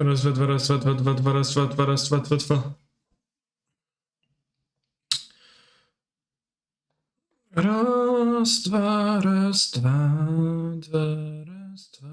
Raz, dwa, raz, dwa, dwa, dwa, dwa, raz, dwa, dwa, raz, dwa, dwa, dwa. Raz, dwa, raz, dwa, dwa, raz, dwa.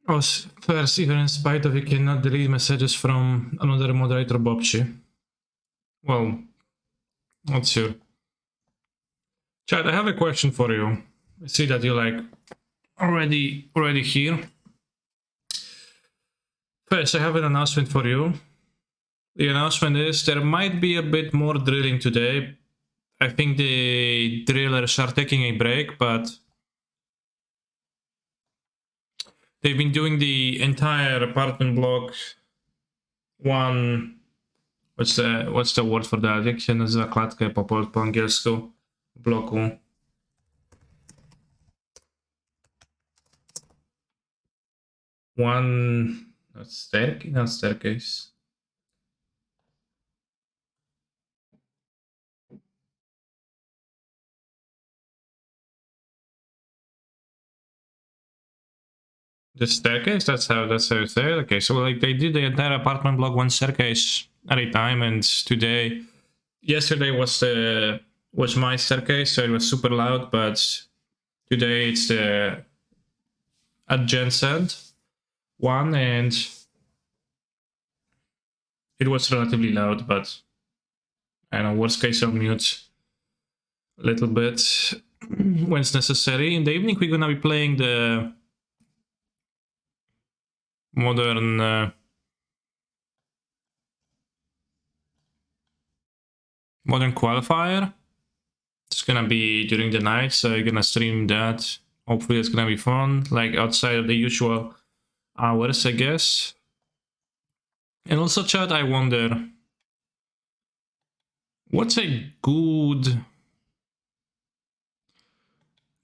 Oh, first, even in spite of you cannot delete messages from another moderator, Bobchi. Well, not sure. Chad, I have a question for you. I see that you're like already here. First, I have an announcement for you. The announcement is there might be a bit more drilling today. I think the drillers are taking a break, but they've been doing the entire apartment block. One, what's the word for that? Jak się nazywa klatkę po angielsku? Bloku. One, not staircase. The staircase, that's how you say it. Okay, so like they did the entire apartment block one staircase at a time, and yesterday was my staircase, so it was super loud, but today it's the adjacent one, and it was relatively loud, but I don't know, worst case I'll mute a little bit when it's necessary. In the evening we're gonna be playing the modern qualifier. It's gonna be during the night, so you're gonna stream that. Hopefully it's gonna be fun, like outside of the usual hours, I guess. And also, chat, I wonder, what's a good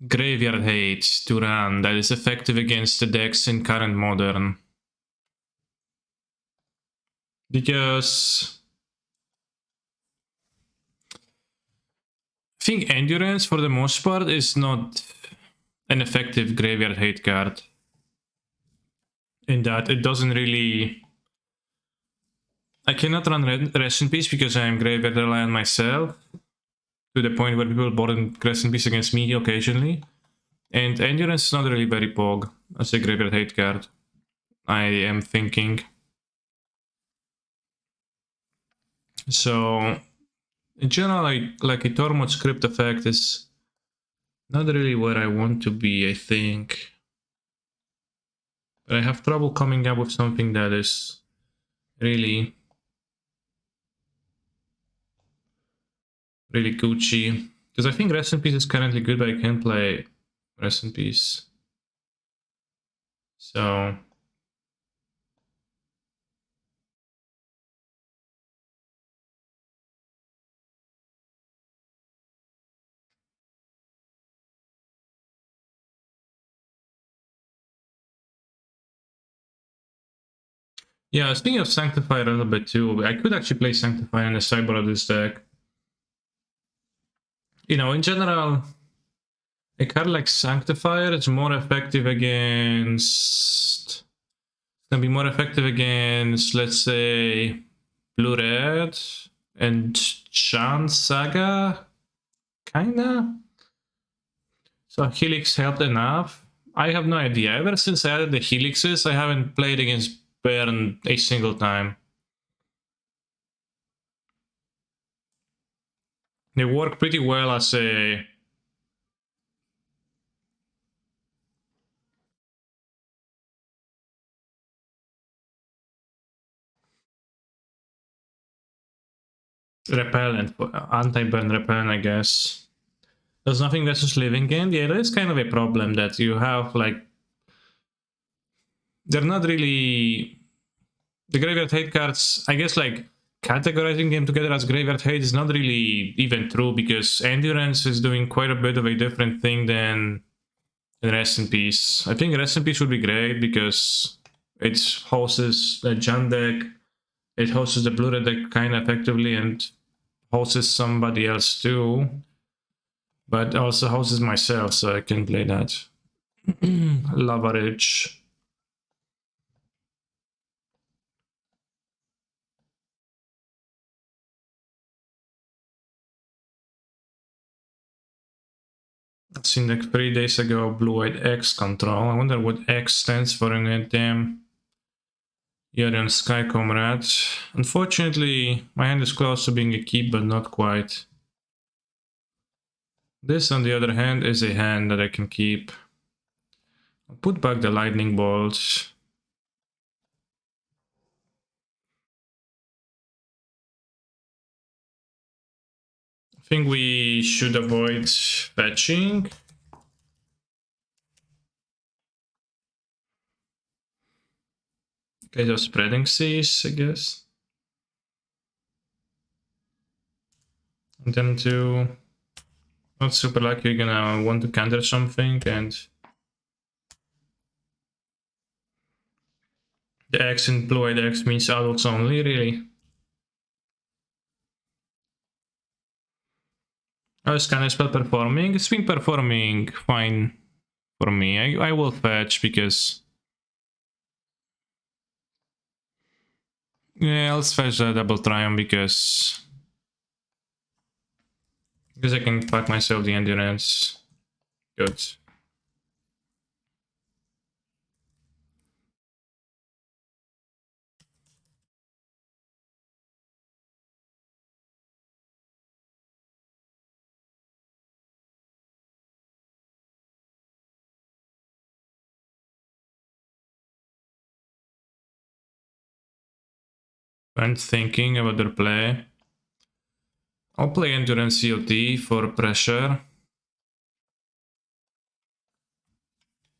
graveyard hate to run that is effective against the decks in current modern? Because I think Endurance, for the most part, is not an effective graveyard hate card. In that it doesn't really... I cannot run Rest in Peace because I am graveyard reliant myself, to the point where people board Rest in Peace against me occasionally. And Endurance is not really very pog as a graveyard hate card, I am thinking. So, in general, like a Tormod script effect is not really where I want to be, I think. But I have trouble coming up with something that is really Gucci. Because I think Rest in Peace is currently good, but I can't play Rest in Peace. So... yeah, speaking of Sanctify a little bit too, I could actually play Sanctify on the sideboard of this deck. You know, in general, a card like Sanctifier is more effective against... It's gonna be more effective against, let's say, Blue-Red and Chant Saga, kinda? So Helix helped enough. I have no idea. Ever since I added the Helixes, I haven't played against Burn a single time. They work pretty well as a repellent, anti-burn repellent, I guess. There's nothing versus living end. Yeah, that is kind of a problem that you have, like, they're not really the graveyard hate cards. I guess like categorizing them together as graveyard hate is not really even true because endurance is doing quite a bit of a different thing than rest in peace. I think rest in peace would be great because it hosts the jump deck, it hosts the blue red deck kind of effectively, and hosts somebody else too. But also hosts myself, so I can play that. Leverage. Seen like 3 days ago, blue-white X control. I wonder what X stands for in it. Damn. Yorion Sky Comrade. Unfortunately, my hand is close to being a keep, but not quite. This, on the other hand, is a hand that I can keep. I'll put back the lightning bolts. I think we should avoid fetching. Okay, so spreading seas, I guess. And then to not super lucky, you're gonna want to counter something, and the X in blue-white X means adults only, really. How is Scanner spell performing? It's been performing fine for me. I will fetch because... Yeah, I'll fetch the double triumph because I can pack myself the endurance. Good. I'm thinking about their play. I'll play endurance COT for pressure.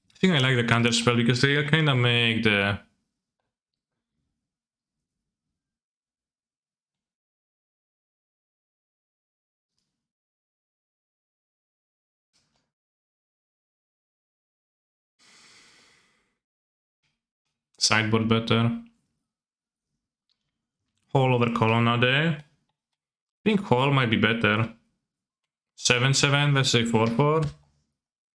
I think I like the counter spell because they kind of make the sideboard better. Hall over Colonna there. I think Hall might be better. 7/7 versus 4/4.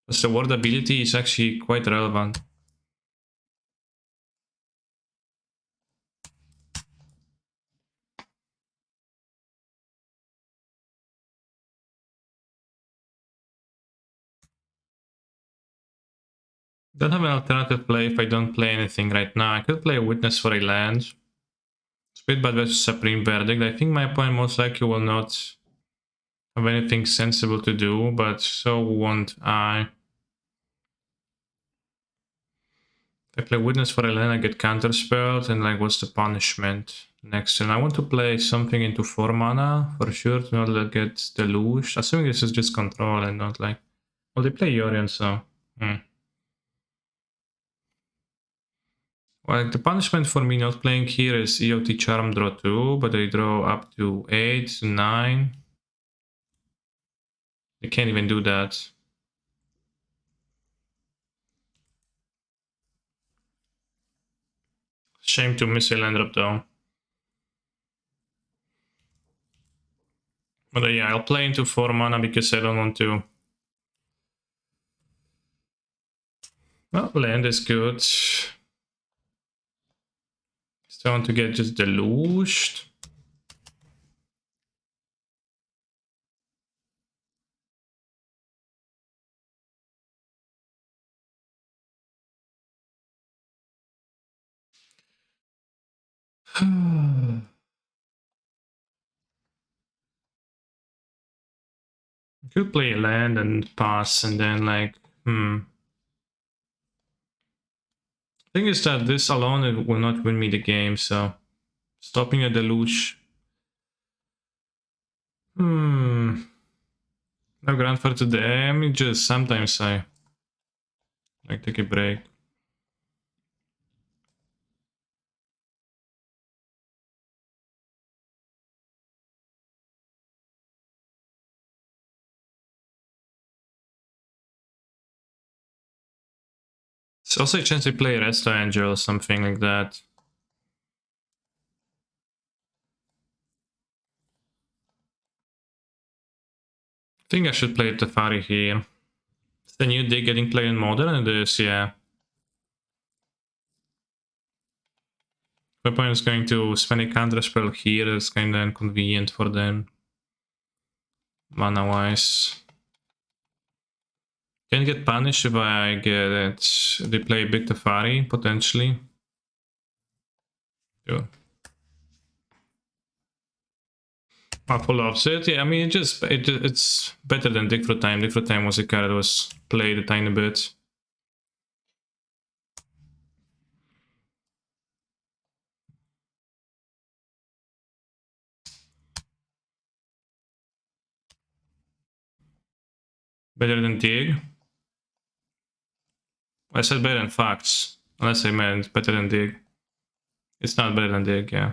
Because the ward ability is actually quite relevant. Don't have an alternative play if I don't play anything right now. I could play a Witness for a land. Speedbad versus Supreme Verdict. I think my opponent most likely will not have anything sensible to do, but so won't I. If I play Witness for a land, I get counterspelled, and like, what's the punishment next turn? I want to play something into 4 mana for sure to not get deluged. Assuming this is just control and not like. Well, they play Yorion, so. Well, the punishment for me not playing here is EOT Charm draw 2, but they draw up to 8 to 9. They can't even do that. Shame to miss a land drop though. But yeah, I'll play into 4 mana because I don't want to. Well, land is good. Still want to get just deluged. Could play a land and pass and then like, Thing is that this alone it will not win me the game, so stopping a deluge No grand for today. I mean, just sometimes I like take a break. It's also a chance to play Resto Angel or something like that. I think I should play Teferi here. It's the new deck getting played in Modern, and this, yeah. My opponent is going to spend a counter spell here. It's kind of inconvenient for them, mana wise. Can get punished if I get it. They play big Teferi potentially. Sure. Apple loves it. Yeah, I mean, it's better than Dig for Time. Dig for Time was a card that was played a tiny bit. Better than Dig. I said better than Facts. Unless I meant better than Dig. It's not better than Dig, yeah.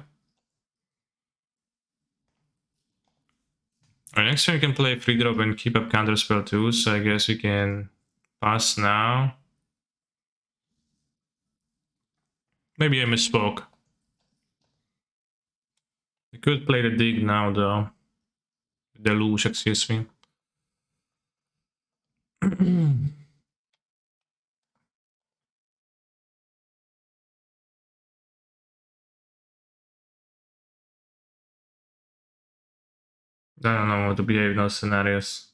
Alright, next turn we can play free drop and keep up counterspell too, so I guess we can pass now. Maybe I misspoke. We could play the Dig now though. Deluge, excuse me. I don't know how to behave in those scenarios.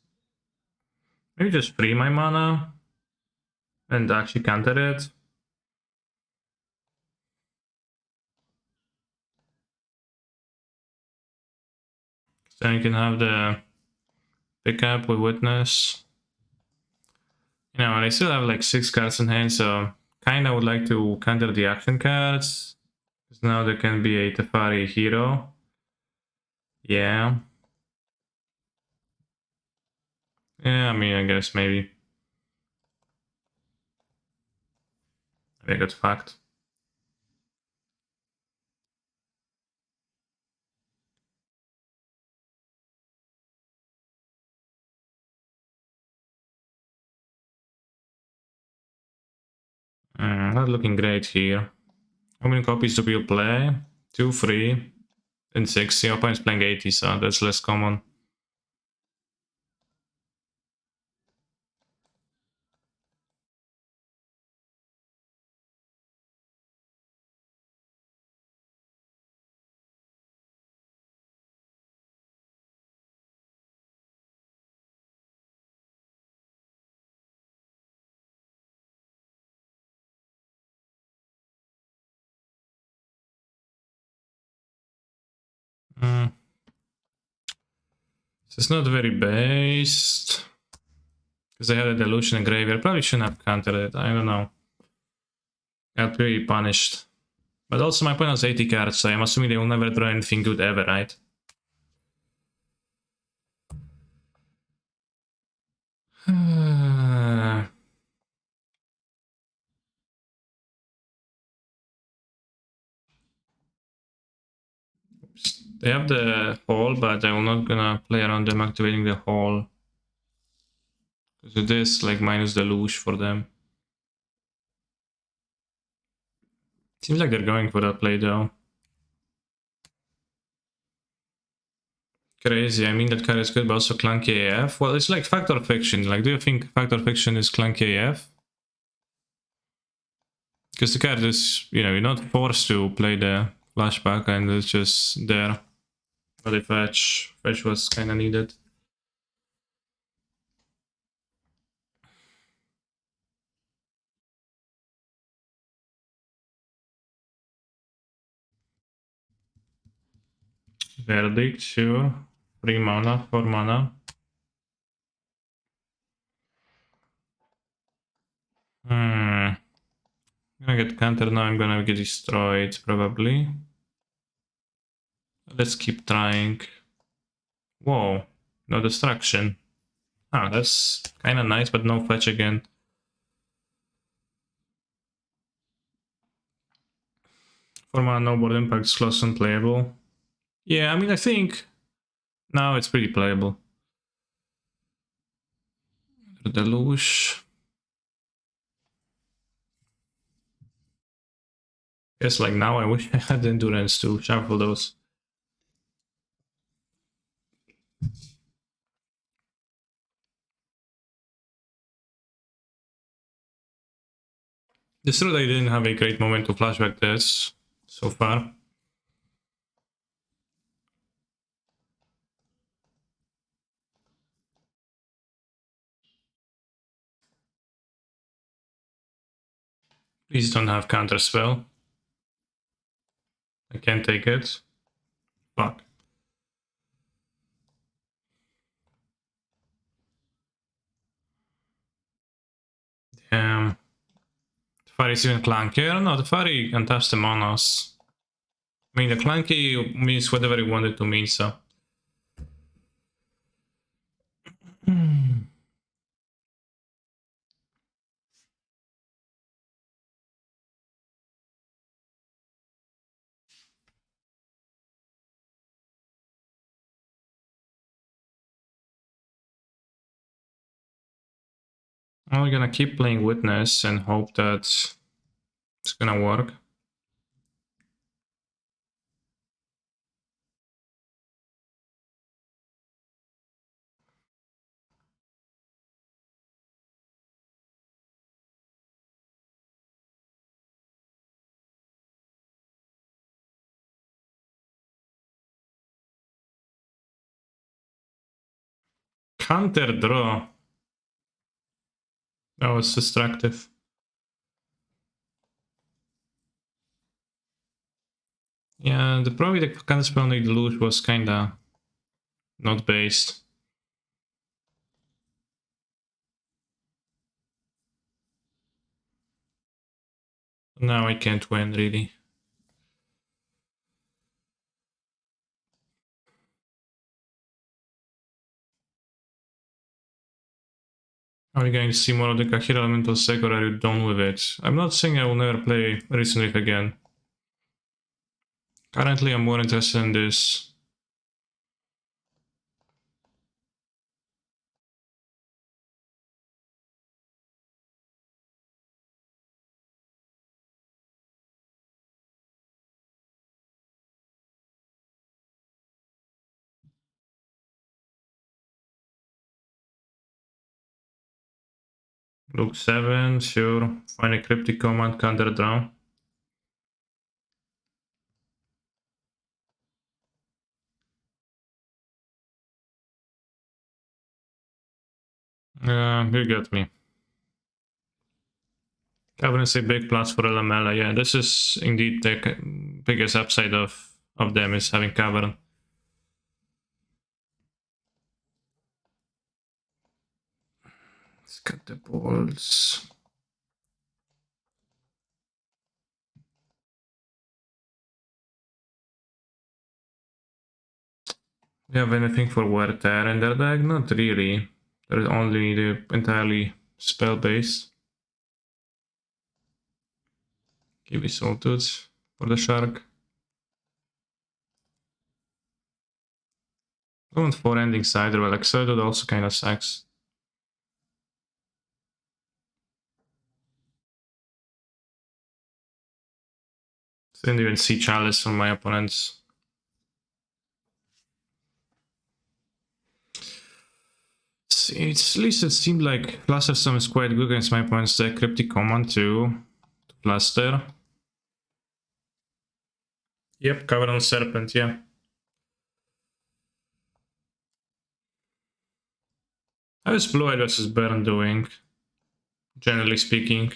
Maybe just free my mana and actually counter it. Then you can have the pickup with Witness. You know, and I still have like 6 cards in hand, so kinda would like to counter the action cards. Because now there can be a Teferi hero. Yeah. Yeah, I mean, I guess maybe. I got fucked. Not looking great here. How many copies do people play? 2, 3, and 6. The opponent's playing 80, so that's less common. It's not very based. Because I had a Delusion in graveyard. Probably shouldn't have countered it. I don't know. Got pretty punished. But also my opponent has 80 cards, so I'm assuming they will never draw anything good ever, right? They have the hall, but I'm not gonna play around them activating the hall. Because it is like minus the Luge for them. Seems like they're going for that play though. Crazy, I mean that card is good, but also clunky AF. Well, it's like Factor Fiction. Like, do you think Factor Fiction is clunky AF? Because the card is, you know, you're not forced to play the flashback and it's just there. But the fetch was kind of needed. Verdict, sure. 3 mana, 4 mana. I'm gonna get counter now, I'm gonna get destroyed, probably. Let's keep trying. Whoa, no destruction. Ah, that's kind of nice, but no fetch again. For no board impacts, close unplayable. Yeah, I mean, I think now it's pretty playable. The Deluge. Guess like now I wish I had Endurance to shuffle those. It's true that I didn't have a great moment to flashback this so far. Please don't have counter spell. I can't take it. Fuck. Damn. Teferi is even clunkier? No, Teferi can touch the monos. I mean, the clunky means whatever he wanted to mean, so. I'm gonna keep playing Witness and hope that it's gonna work. Counter draw. That was destructive. Yeah, the problem with the counterspell on the Deluge was kinda not based. Now I can't win, really. Are you going to see more of the Kahira Elemental Sec, or are you done with it? I'm not saying I will never play Risen Reef again. Currently, I'm more interested in this. Look 7, sure. Find a cryptic command, counter draw. You got me. Cavern is a big plus for Lamella. Yeah, this is indeed the biggest upside of them is having Cavern. Let's cut the balls. Do you have anything for Wear Tear in their deck? Not really. There's only the entirely spell-based. Give me Saltooth for the Shark. I want 4 ending Cider, well, Excited also kind of sucks. Didn't even see Chalice from my opponents. At least it seemed like Plaster Storm is quite good against my opponent's deck. Cryptic Command to Plaster. Yep, Cover on Serpent, yeah. How is Blue Eye versus Burn doing? Generally speaking.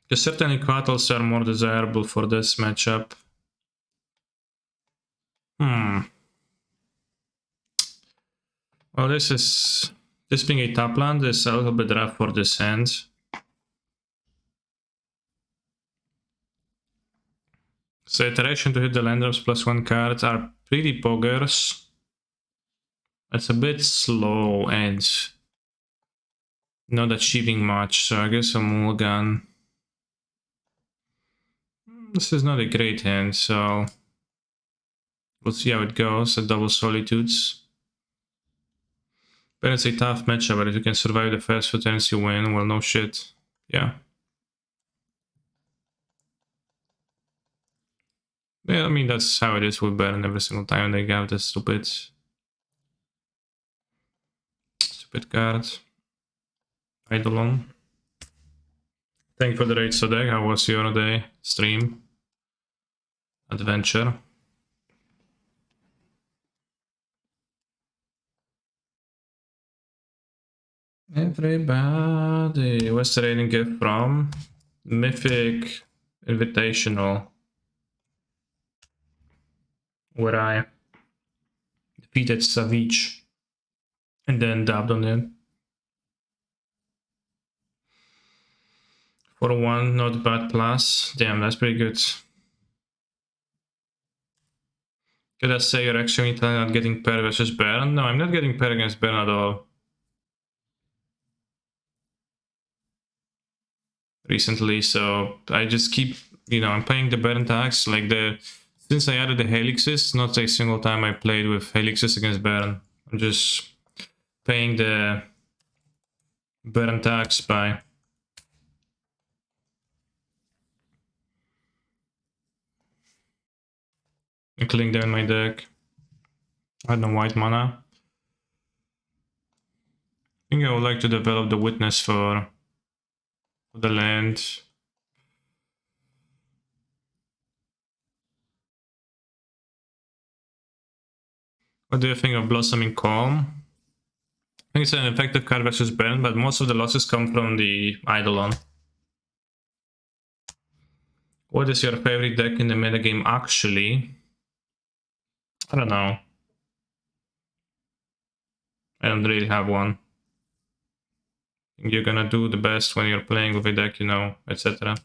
Because certainly Quattles are more desirable for this matchup. Well, this being a top land is a little bit rough for this hand. So iteration to hit the land drops plus 1 card are 3D poggers. It's a bit slow and not achieving much, so I guess a mulligan. This is not a great hand, so we'll see how it goes at double solitudes. But it's a tough matchup, but if you can survive the first few turns, you win. Well, no shit. Yeah. Yeah, I mean, that's how it is with Baron every single time they have this stupid card. Eidolon. Thank you for the raid, Sodek. How was your day? Stream? Adventure? Everybody. Where's the raiding gift from? Mythic Invitational. Where I defeated Savage and then dabbed on it. For 1, not bad plus. Damn, that's pretty good. Could I say you're actually not getting pair versus Baron? No, I'm not getting pair against Baron at all. Recently, so I just keep, you know, I'm playing the Baron tags. Like since I added the Helixes, not a single time I played with Helixes against Baron. I'm just paying the Baron tags by including them in my deck. I had no white mana. I think I would like to develop the Witness for the land. What do you think of Blossoming Calm? I think it's an effective card versus Baron, but most of the losses come from the Eidolon. What is your favorite deck in the metagame actually? I don't know. I don't really have one. You're gonna do the best when you're playing with a deck, you know, etc.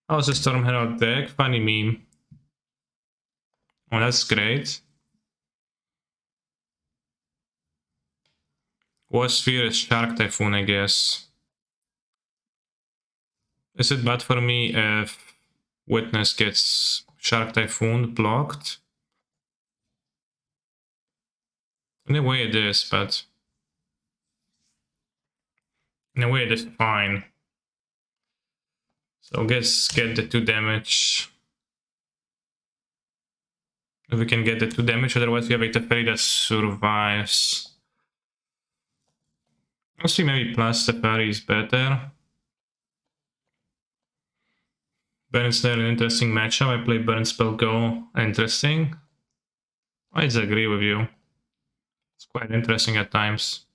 How's the Storm Herald deck? Funny meme. Oh, that's great. War Sphere is Shark Typhoon, I guess. Is it bad for me if Witness gets Shark Typhoon blocked? In a way it is, but in a way it is fine. So let's get the 2 damage. If we can get the 2 damage, otherwise we have a Teferi that survives. Honestly, maybe plus Teferi is better. Baron Slayer, an interesting matchup. I played Baron Spell Go. Interesting. I disagree with you. It's quite interesting at times.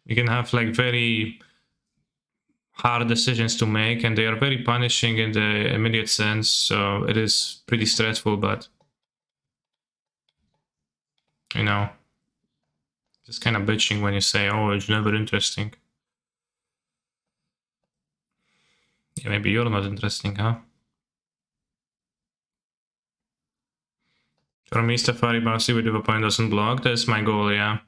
You can have like very hard decisions to make, and they are very punishing in the immediate sense, so it is pretty stressful, but you know, just kind of bitching when you say, oh, it's never interesting. Yeah, maybe you're not interesting, huh? For me, Stafari bouncy with the opponent doesn't block. That's my goal, yeah.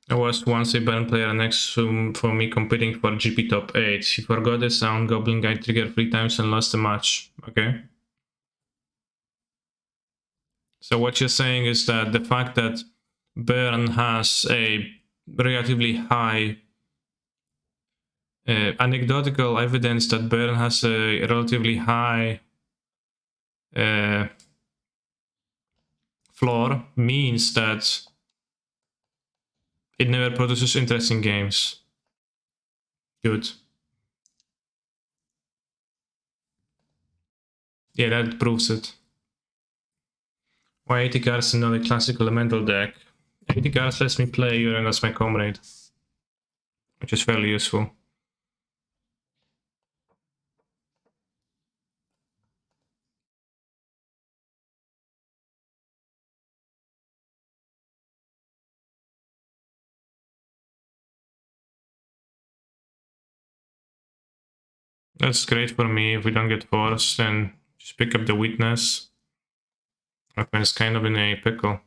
I was once a Baron player next for me competing for GP top 8. He forgot the sound Goblin Guy trigger 3 times and lost the match. Okay. So what you're saying is that the fact that Baron has a relatively high anecdotal evidence that Baron has a relatively high floor means that it never produces interesting games. Good. Yeah, that proves it. Why 80 cards and not a classic elemental deck? 80 cards lets me play Yorion as my comrade, which is fairly useful. That's great for me. If we don't get forced, then just pick up the witness. Opponent's kind of in a pickle.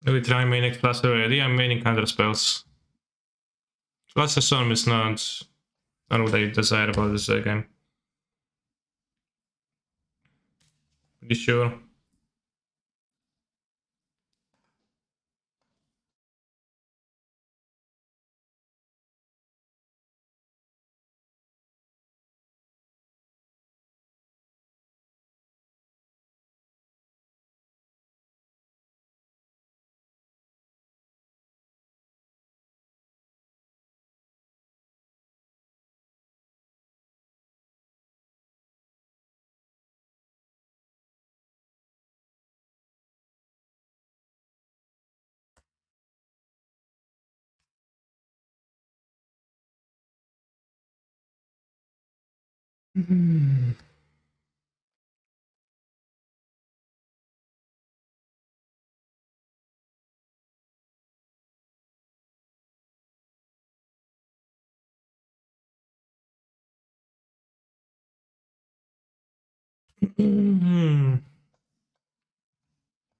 Do we try main plus already? I'm maining counter spells. Plus Storm is not what I desire about this game. Pretty sure.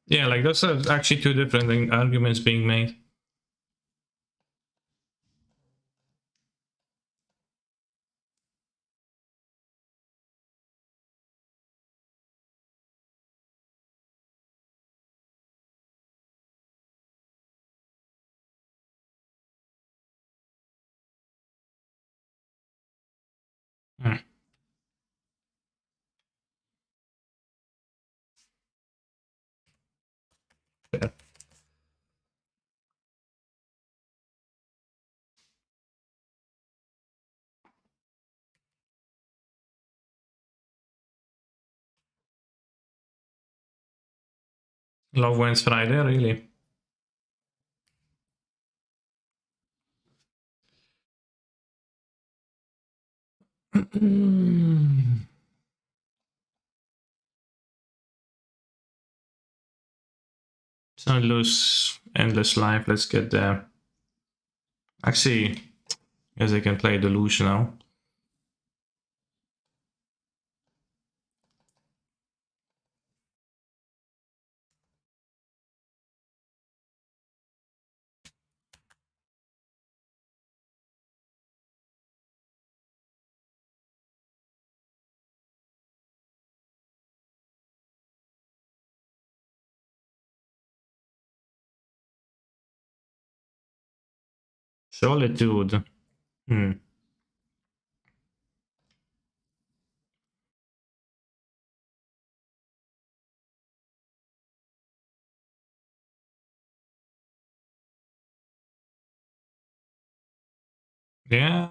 Yeah, like those are actually two different arguments being made. Hmm. Fair. Love wins Friday, really. So lose endless life. Let's get there. Actually, guess I can play Delusion now. Solitude. Yeah.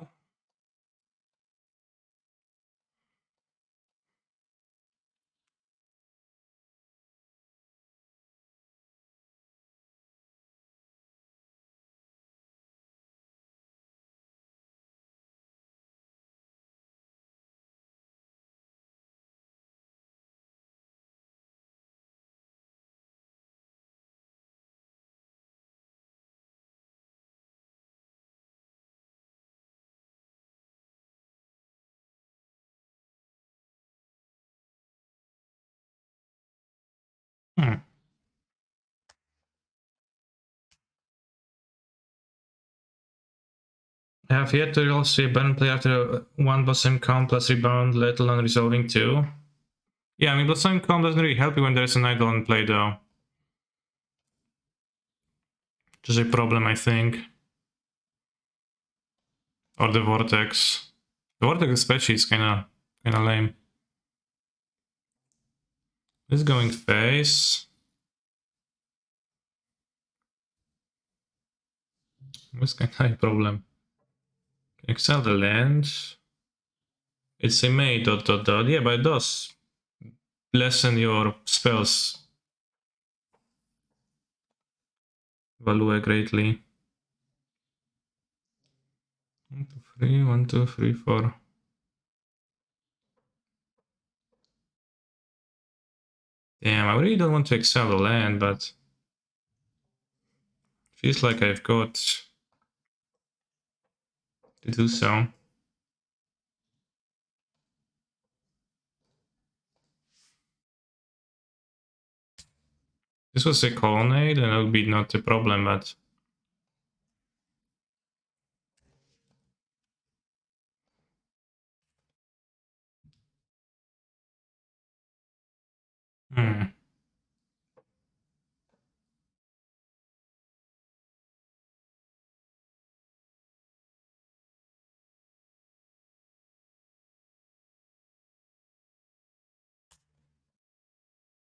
Hmm. I have yet to also abandon play after one Blossom Calm plus rebound, let alone resolving two. Yeah, I mean, Blossom Calm doesn't really help you when there's an idol in play, though. Which is a problem, I think. Or the Vortex. The Vortex especially is kinda lame. This is going face. This kinda a problem. Excel the land. It's a May ... Yeah, but it does lessen your spells value greatly. 1, 2, 3, 1, 2, 3, 4. Damn, I really don't want to excel the land, but feels like I've got to do so. This was a colonnade, and it would be not a problem, but hmm.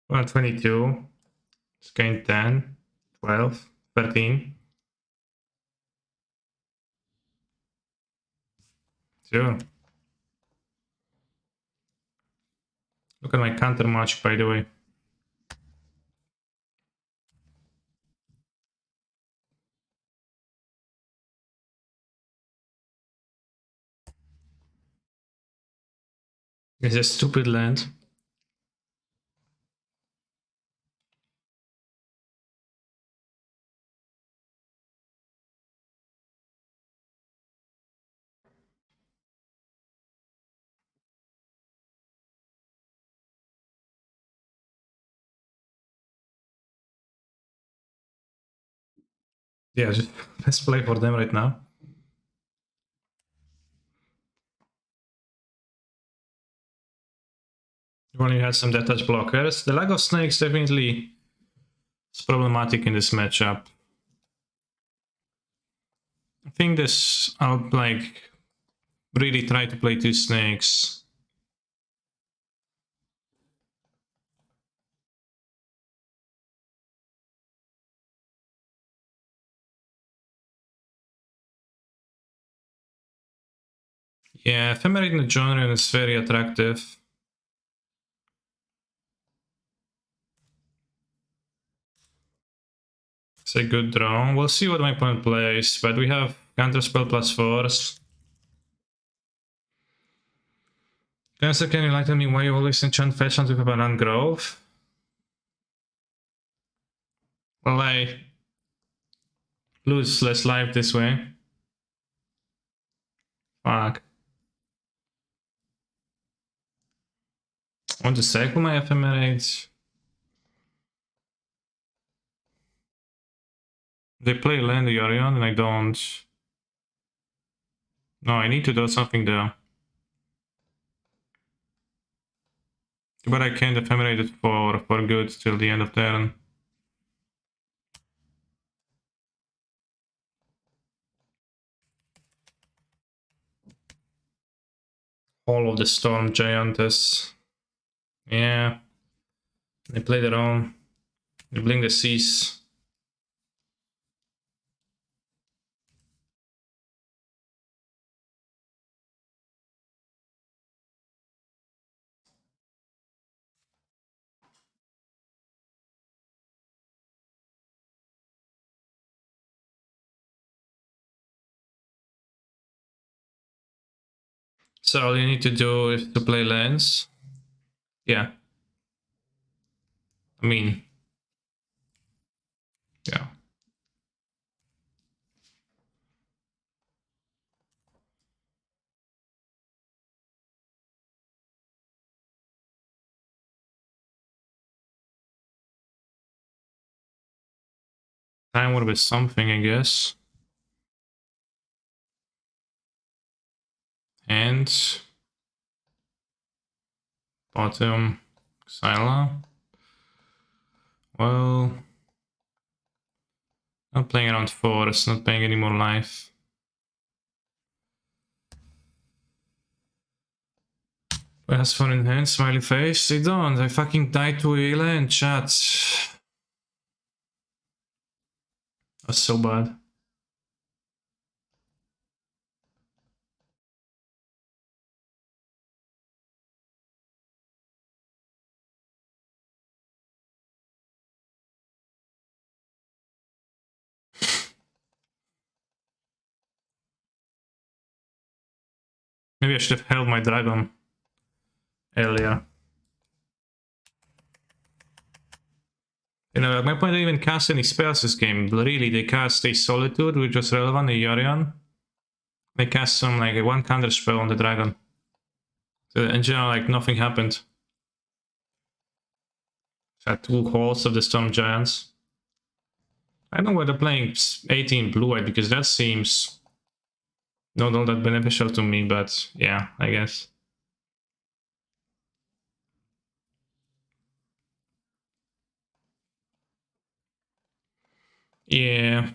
122. It's gain 10, 12, 13. Sure. Look at my counter match, by the way. It's a stupid land. Yeah, just let's play for them right now. You've only had some detached blockers. The lack of snakes definitely is problematic in this matchup. I think this, I'll like really try to play 2 snakes. Yeah, Ephemerate in the genre is very attractive. It's a good draw. We'll see what my opponent plays, but we have counterspell plus force. Cancer, can you enlighten me why you always enchant fetchlands with a banana grove? Well, I lose less life this way. Fuck. I want to cycle my Ephemerate. They play land Yorion and I don't. No, I need to do something there. But I can't ephemerate it for good till the end of turn. All of the Storm Giantess. Yeah. They play their own. They blink the seas. So all you need to do is to play lands. Yeah. I mean, yeah. Time would be something, I guess. And bottom Xyla. Well, not playing around 4, it's not paying any more life. Who has fun in hand? Smiley face? They don't. I fucking died to a land, chat. That's so bad. Maybe I should have held my dragon earlier. You know, at my point, they even cast any spells this game. Really, they cast a Solitude, which was relevant, a Yorion. They cast some, like, a one counter spell on the dragon. So in general, like, nothing happened. Had 2 Halls of the Storm Giants. I don't know why they're playing 18 blue-white, because that seems not all that beneficial to me, but yeah, I guess. Yeah.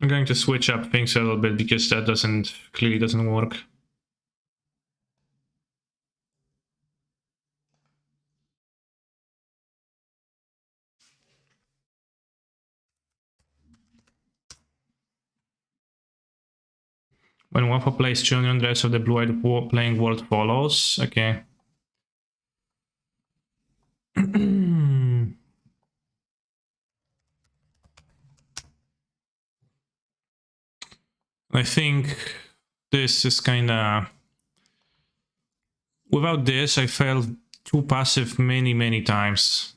I'm going to switch up things a little bit because that clearly doesn't work. When Waffle plays Yorion, the rest of the blue-white playing world follows. Okay. I think this is kinda... Without this, I failed too passive many times.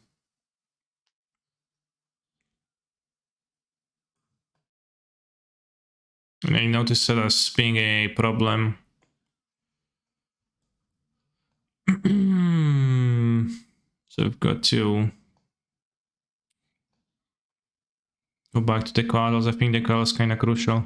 And I noticed that as being a problem. So we've got to go back to the colors. I think the color is kind of crucial.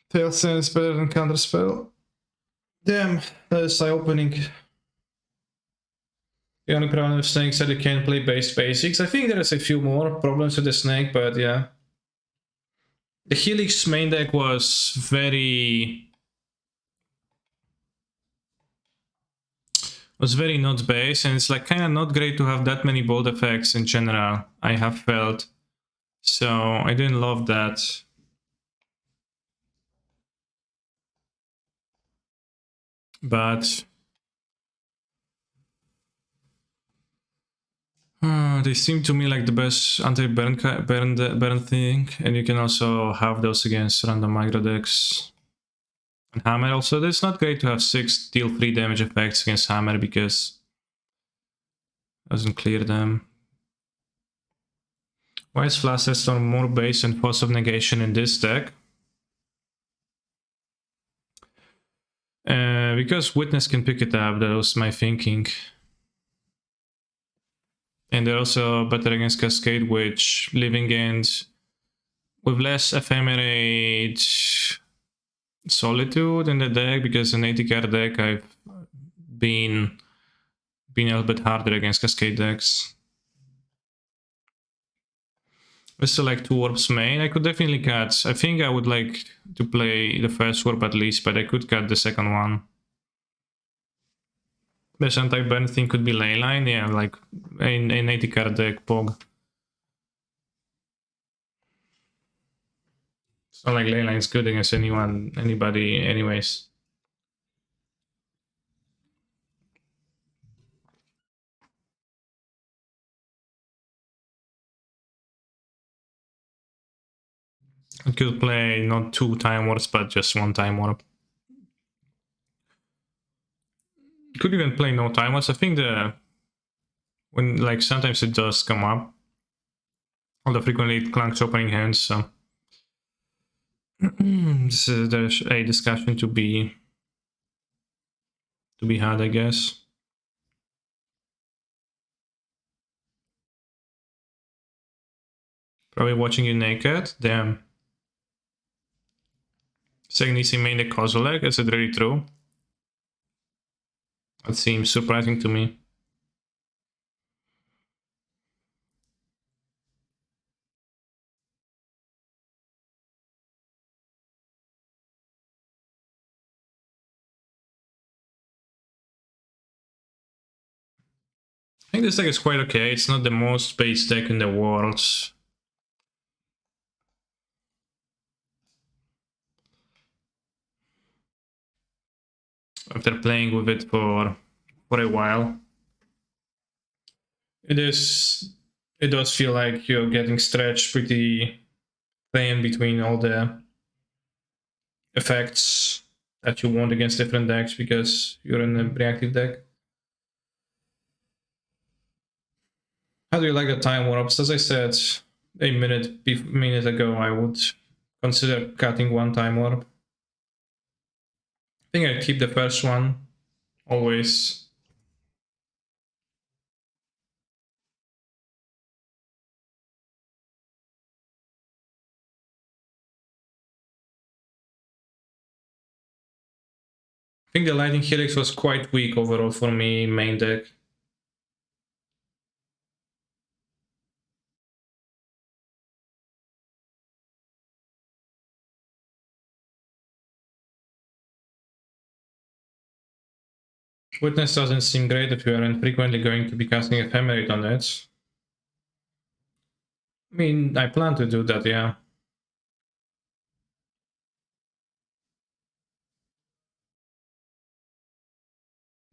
Tail sense better than counterspell. Damn, that is eye-opening. The only problem with Snake is that you can't play basics. I think there is a few more problems with the Snake, but yeah. The Helix main deck was very not base, and it's like kind of not great to have that many bold effects in general, I have felt. So I didn't love that. But they seem to me like the best anti-burn thing, and you can also have those against random aggro decks. And Hammer also, it's not great to have 6 deal 3 damage effects against Hammer because it doesn't clear them. Why is Flash Storm more base and Force of Negation in this deck? Because Witness can pick it up, that was my thinking. And they're also better against Cascade, which Living End with less Ephemerate Solitude in the deck, because in 80 card deck I've been a little bit harder against Cascade decks. I select 2 Warps main. I could definitely cut. I think I would like to play the first Warp at least, but I could cut the second one. Best anti-burn thing could be Leyline, yeah, like in 80 card deck Pog. It's not like Leyline's good against anybody anyways. I could play not 2 Time Warps, but just 1 Time Warp. Could even play no Time Warps. I think when like sometimes it does come up. Although frequently it clunks opening hands, so there's a discussion to be had, I guess. Probably watching you naked. Damn. Segnisi made the Kozolek. Is it really true? That seems surprising to me. I think this deck is quite okay. It's not the most base deck in the world. After playing with it for a while. It is it does feel like you're getting stretched pretty thin between all the effects that you want against different decks because you're in a reactive deck. How do you like the time warps? As I said a minute ago, I would consider cutting one time warp. I think I keep the first one always. I think the Lightning Helix was quite weak overall for me, main deck. Witness doesn't seem great if you aren't frequently going to be casting Ephemerate on it. I mean, I plan to do that, yeah.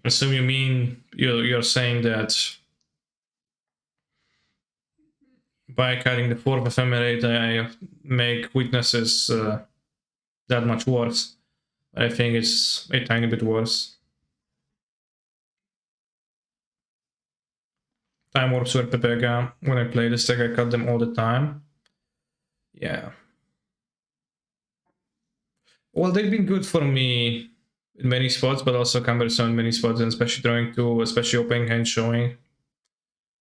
So you mean you're saying that by cutting the fourth Ephemerate, I make Witnesses that much worse? I think it's a tiny bit worse. Time Warps were Pepega. When I play this deck, I cut them all the time. Yeah. Well, they've been good for me in many spots, but also cumbersome in many spots, and especially drawing two, especially opening hand showing.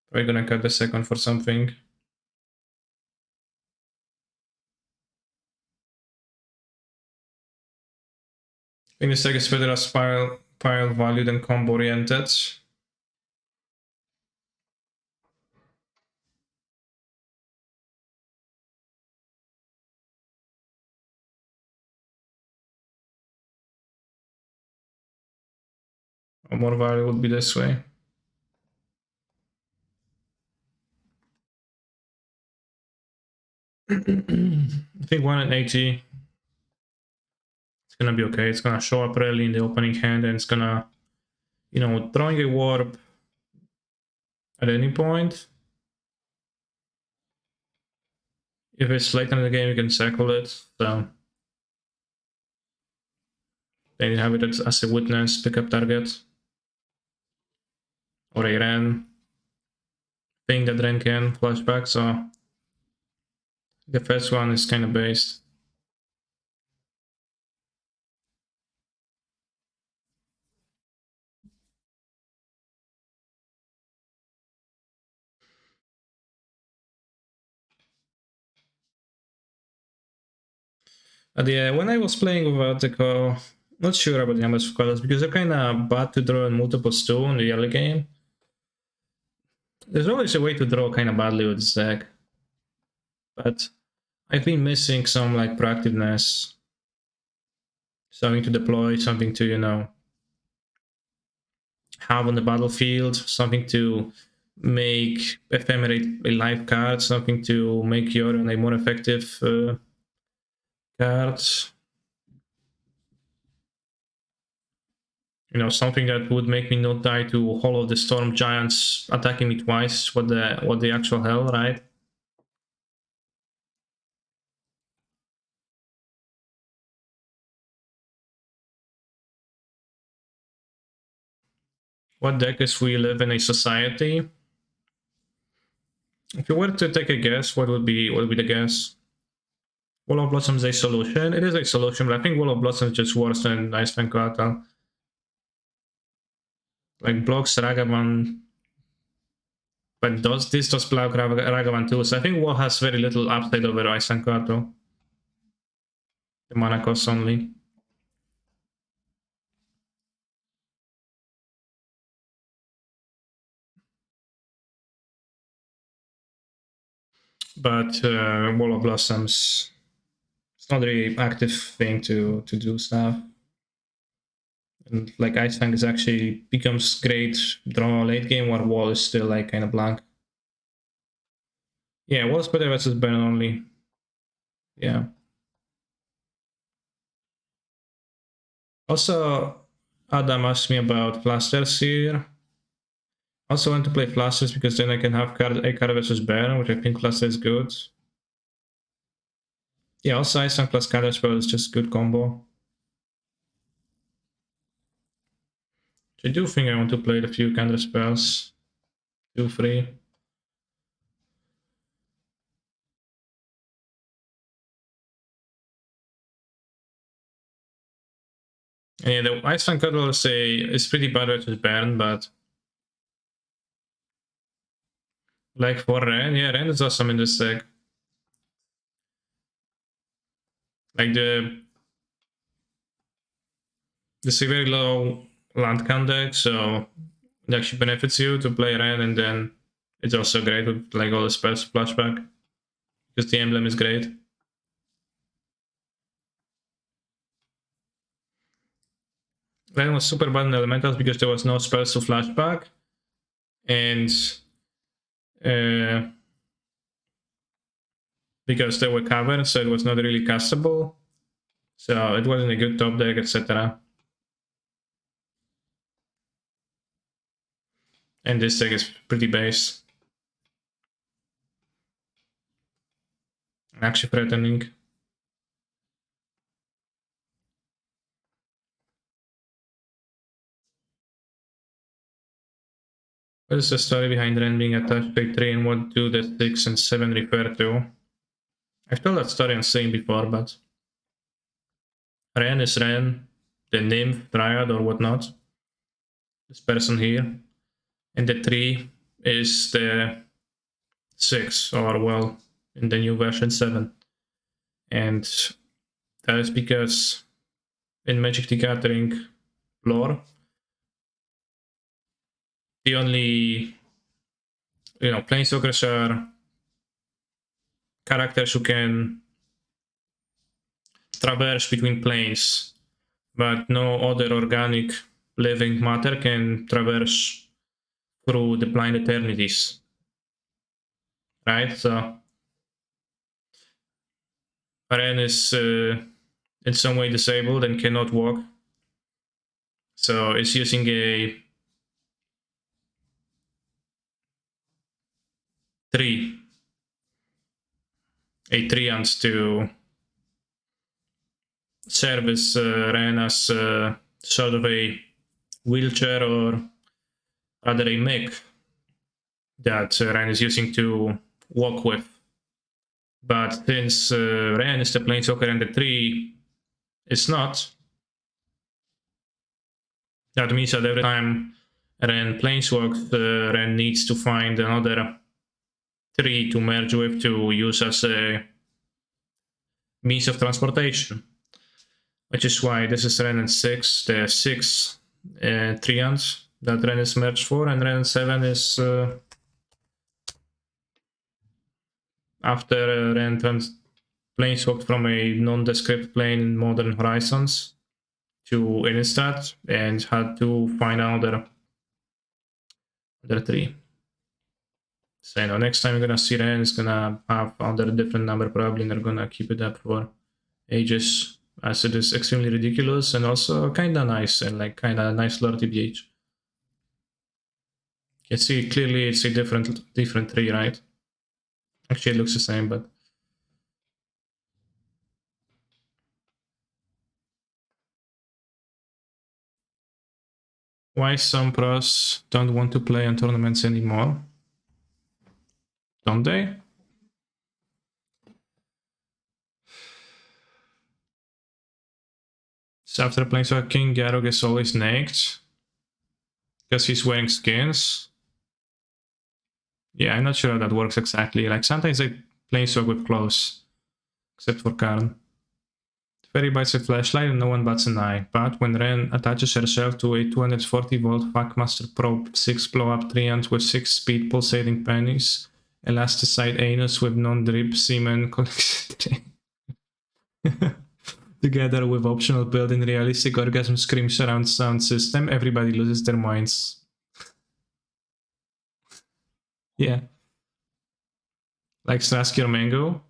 Probably gonna cut the second for something. I think this deck is better as pile value than combo oriented. Or more value would be this way. I think 180. It's gonna be okay. It's gonna show up early in the opening hand, and it's gonna, you know, throwing a warp at any point. If it's late in the game, you can cycle it. So then you have it as a witness pickup target. Or a Ren. Thing that Ren can flashback, so the first one is kind of based. Yeah, when I was playing with Vertical, not sure about the numbers of colors because they're kind of bad to draw in multiples too in the early game. There's always a way to draw kind of badly with this deck, but I've been missing some like proactiveness, something to deploy, something to, you know, have on the battlefield, something to make Ephemerate a live card, something to make Yorion a more effective card. You know, something that would make me not die to Hollow the Storm Giants attacking me twice. What the actual hell, right? What deck is We Live in a Society? If you were to take a guess, what would be the guess? Wall of Blossom is a solution. It is a solution, but I think Wall of Blossom is just worse than Ice Fang Coatl. Like blocks Ragavan, but this does block Ragavan too. So I think Wall has very little upside over Ice Fang Coatl. The mana cost only. But Wall of Blossoms, it's not a really active thing to do stuff. And like Ice Fang is actually becomes great draw late game, while Wall is still like kind of blank. Yeah, Wall is better versus burn only. Yeah. Also, Adam asked me about Plasters here. Also want to play Flashes because then I can have a card versus Baron, which I think Flash is good. Yeah, also Ice Sun plus Counter Spell is just good combo. I do think I want to play a few Counter Spells. 2, 3. And yeah, the Ice Sun card will say is pretty bad versus Baron, but like for Ren, yeah, Ren is awesome in this deck. Like this is a very low land count deck, so it actually benefits you to play Ren, and then it's also great with like all the spells flashback because the emblem is great. Ren was super bad in elementals because there was no spells to flashback, and because they were covered, so it was not really castable. So it wasn't a good top deck, etc. And this deck is pretty base. Actually threatening. What is the story behind Ren being attached by 3 and what do the 6 and 7 refer to? I've told that story on stream before, but Ren is Ren, the nymph, triad, or whatnot. This person here. And the 3 is the 6, or well, in the new version 7. And that is because in Magic the Gathering lore, the only planeswalkers are characters who can traverse between planes, but no other organic living matter can traverse through the blind eternities. Right? So Ren is in some way disabled and cannot walk. So it's using a 3 treants to service Ren as sort of a wheelchair, or rather a mech that Ren is using to walk with. But since Ren is the planeswalker and the 3 is not, that means that every time Ren planeswalks, Ren needs to find another 3 to merge with to use as a means of transportation. Which is why this is Ren and 6, the 6 treants that Ren is merged for, and Ren 7 is after Ren planeswalked from a nondescript plane in Modern Horizons to Innistrad and had to find another 3. So next time you're gonna see Ren is gonna have under a different number probably, and they're gonna keep it up for ages, as it is extremely ridiculous and also kinda nice, and like kinda nice lore TBH. You can see clearly it's a different 3, right? Actually it looks the same, but why some pros don't want to play in tournaments anymore? Don't they? So after playing so King Garruk is always naked because he's wearing skins. Yeah, I'm not sure how that works exactly. Like sometimes they play so with clothes, except for Karn. Fairy bites a flashlight and no one bats an eye. But when Ren attaches herself to a 240 volt Fuckmaster Probe 6 blow up treant with 6 speed pulsating pennies, elasticide anus with non-drip semen collection. Together with optional built-in realistic orgasm scream surround sound system, everybody loses their minds. Yeah. Like Strasky or Mango.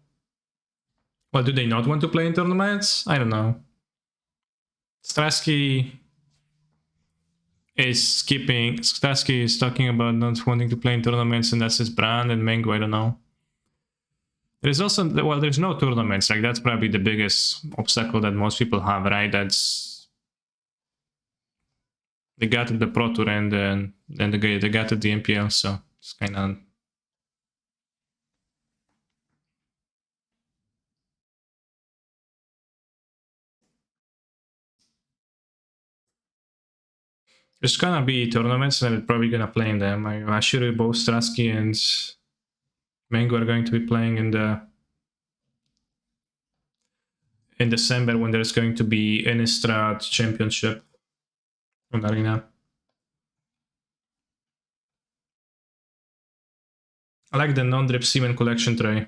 Well, do they not want to play in tournaments? I don't know. Strasky is skipping. Starsky is talking about not wanting to play in tournaments, and that's his brand. And Mango, I don't know. There's also, well, there's no tournaments. Like, that's probably the biggest obstacle that most people have, right? That's, they got the Pro Tour and then they got the MPL, so it's kind of. There's gonna be tournaments, and I'm probably gonna play in them. I assure you, both Strasky and Mango are going to be playing in December when there's going to be Innistrad Championship on Arena. I like the non-drip semen collection tray.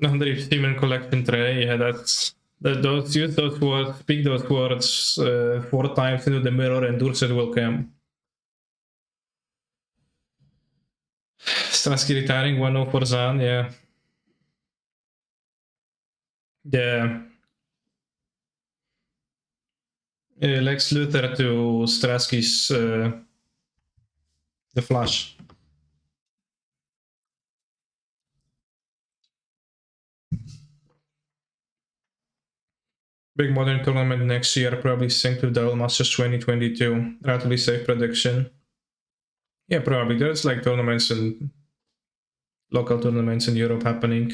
Non-drip semen collection tray, yeah, those use those words, speak those words 4 times into the mirror, and Durset will come. Strasky retiring 1-0 for Zan, yeah. Yeah. Lex Luthor to Strasky's the Flash. Big modern tournament next year, probably synced with Double Masters 2022. Relatively safe prediction. Yeah, probably. There's like tournaments and local tournaments in Europe happening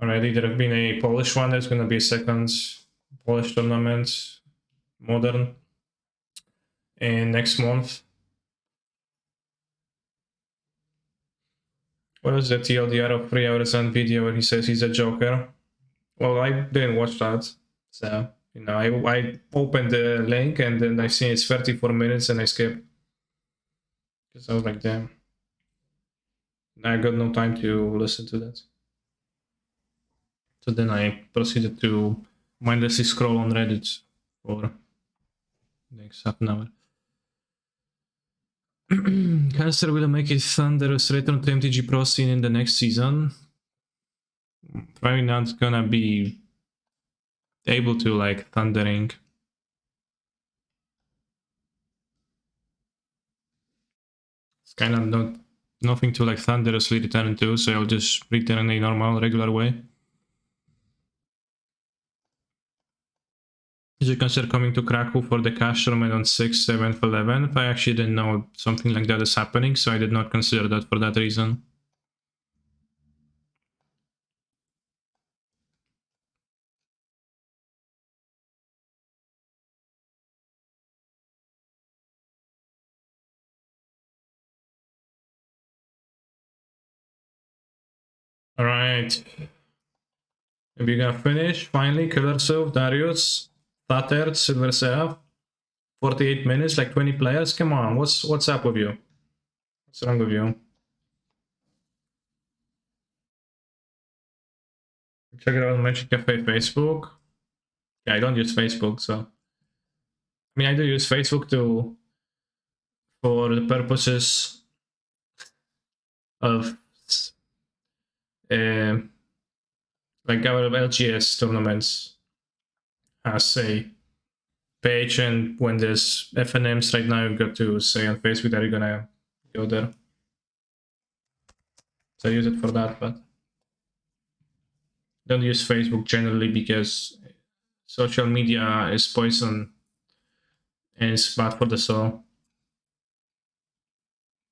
already. There have been a Polish one. There's going to be a second Polish tournament, modern, and next month. What is the TLDR of 3 hours on video where he says he's a Joker? Well, I didn't watch that. So, you know, I opened the link and then I see it's 34 minutes and I skipped. Because I was like, damn. I got no time to listen to that. So then I proceeded to mindlessly scroll on Reddit for the next half an hour. Cancer will make a thunderous return to MTG Pro scene in the next season. Probably not gonna be able to, like, thundering. It's kind of nothing to, like, thunderously return to, so I'll just return in a normal, regular way. Did you consider coming to Krakow for the cash tournament on 6th, 7th, 11th? I actually didn't know something like that is happening, so I did not consider that for that reason. Alright. Maybe you're gonna finish, finally. Killer Self, Darius, Thatert, Silver Seraph. 48 minutes, like 20 players? Come on, what's up with you? What's wrong with you? Check it out on Magic Cafe Facebook. Yeah, I don't use Facebook, so... I mean, I do use Facebook for the purposes of like our LGS tournaments has a page, and when there's FNMs right now, you've got to say on Facebook that you're gonna go there. So I use it for that, but don't use Facebook generally because social media is poison and it's bad for the soul.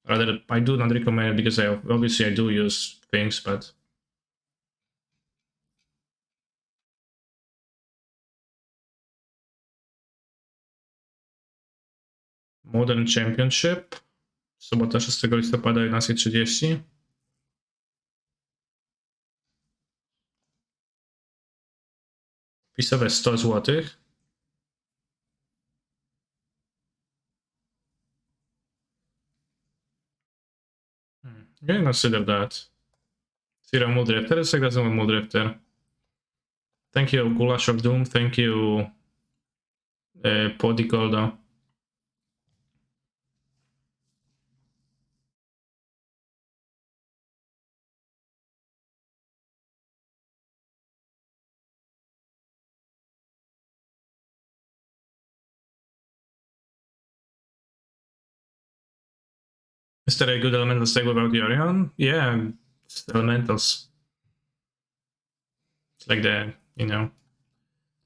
Rather, I do not recommend it because obviously I do use things, but Modern Championship, sobota 6 listopada 11:30. Pisowe 100 złotych. You can consider that. Zero Mood Drifter, let's take that as a Mood Drifter. Thank you, Gulash of Doom, thank you, Podicoldo. Is there a good elementals deck without Yorion? Yeah, it's elementals. It's like the, you know,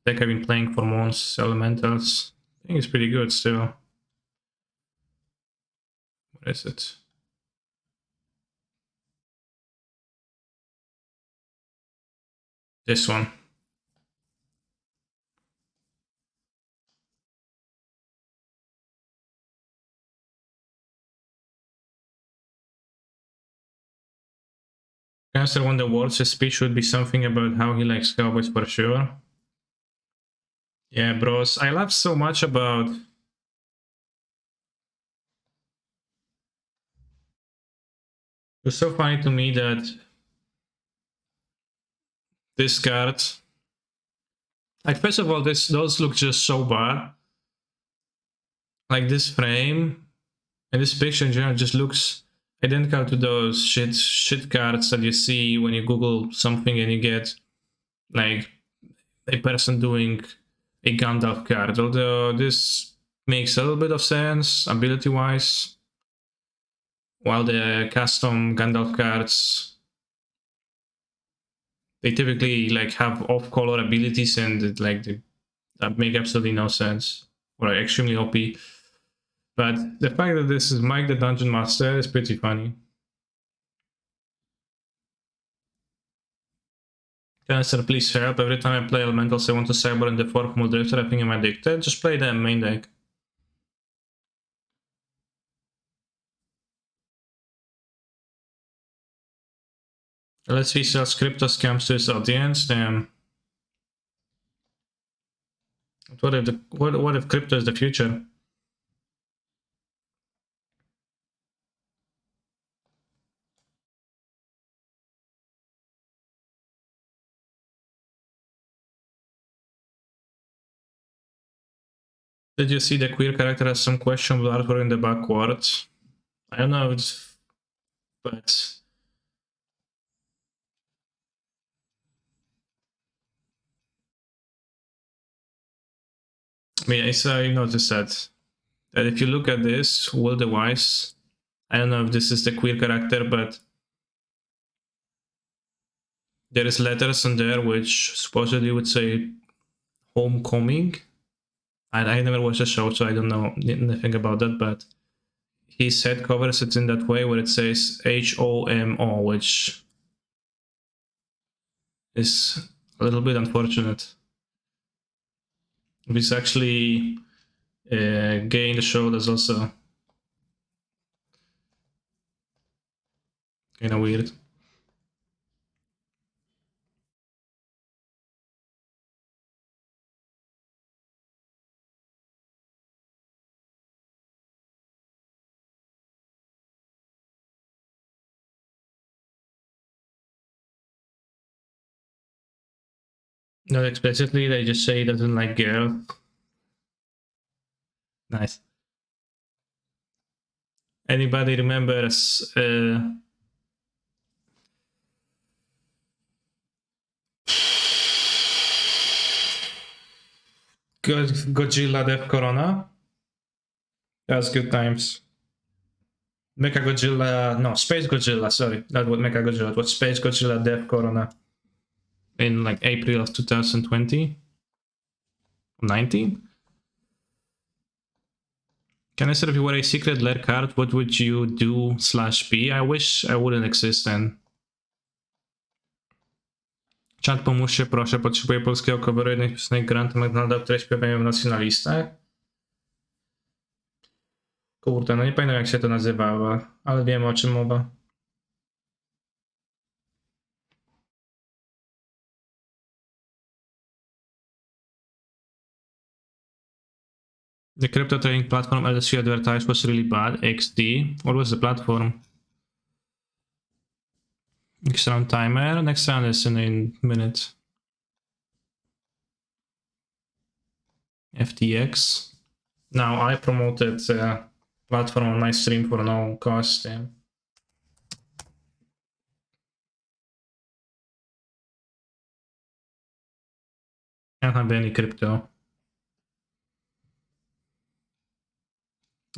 deck I've been playing for months, elementals. I think it's pretty good still. What is it? This one. Cancer won the awards. His speech would be something about how he likes Cowboys for sure. Yeah, bros. I laugh so much about. It's so funny to me that this card, like, first of all, those look just so bad. Like, this frame and this picture in general just looks identical to those shit cards that you see when you Google something and you get like a person doing a Gandalf card. Although this makes a little bit of sense ability wise, while the custom Gandalf cards, they typically like have off-color abilities and like that make absolutely no sense or are extremely OP. But the fact that this is Mike the Dungeon Master is pretty funny. Cancer, please help. Every time I play Elementals, I want to cyber in the 4th Mood Drifter. I think I'm addicted. Just play the main deck. Let's see, sells crypto scams to his audience. Damn. What if crypto is the future? Did you see the queer character has some questionable artwork in the backwards? I don't know, but I mean, I noticed that if you look at this, Will the Wise, I don't know if this is the queer character, but there is letters on there which supposedly would say homecoming. I never watched the show, so I don't know anything about that, but his head covers it in that way where it says HOMO, which is a little bit unfortunate. If he's actually gay in the show, that's also kind of weird. Not explicitly, they just say he doesn't like girls. Nice. Anybody remembers Godzilla Death Corona? That's good times. Mecha Godzilla, no, Space Godzilla, sorry. Not what Mecha Godzilla, it was Space Godzilla Death Corona. In like April of 2020. 19? Can I say if you were a secret lair card, what would you do / be? I wish I wouldn't exist then. Czat, pomóżcie proszę, potrzebuję polskiego coveru jednej piosenek Granta McDonalda, które śpiewają w nacjonalistach. Kurde, no nie pamiętam jak się to nazywało, ale wiem o czym mowa. The crypto trading platform LSU advertised was really bad. XD. What was the platform? Next round timer. Next round is in a minute. FTX. Now I promoted platform on my stream for no cost. Can't have any crypto.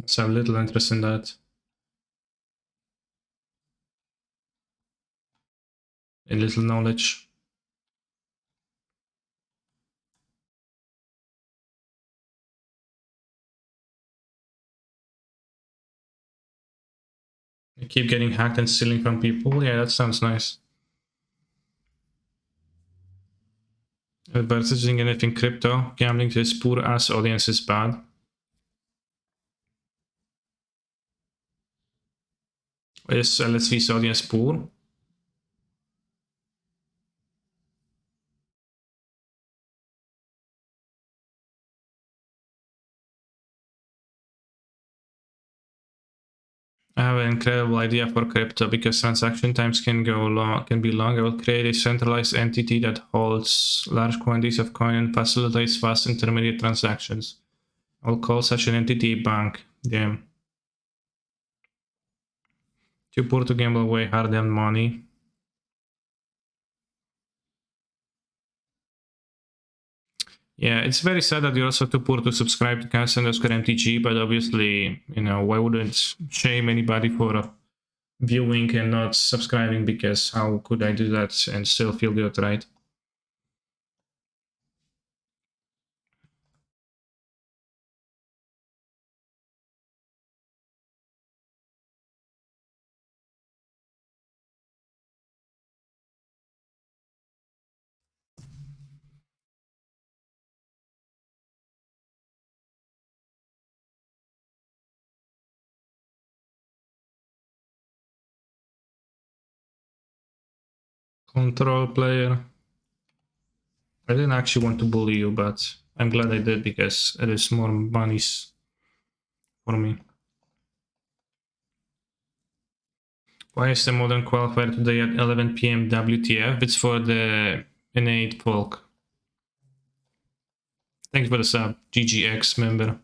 So little interest in that. A little knowledge. I keep getting hacked and stealing from people. Yeah, that sounds nice. Advertising anything crypto, gambling to this poor ass audience is bad. Is LSV's audience poor? I have an incredible idea for crypto because transaction times can be long. I will create a centralized entity that holds large quantities of coin and facilitates fast intermediate transactions. I'll call such an entity a bank. Damn. Too poor to gamble away hard-earned money. Yeah, it's very sad that you're also too poor to subscribe to Cast_MTG, but obviously, you know, why wouldn't shame anybody for viewing and not subscribing, because how could I do that and still feel good, right? Control player. I didn't actually want to bully you, but I'm glad I did because it is more monies for me. Why is the modern qualifier today at 11 PM WTF? It's for the innate folk. Thanks for the sub, GGX member.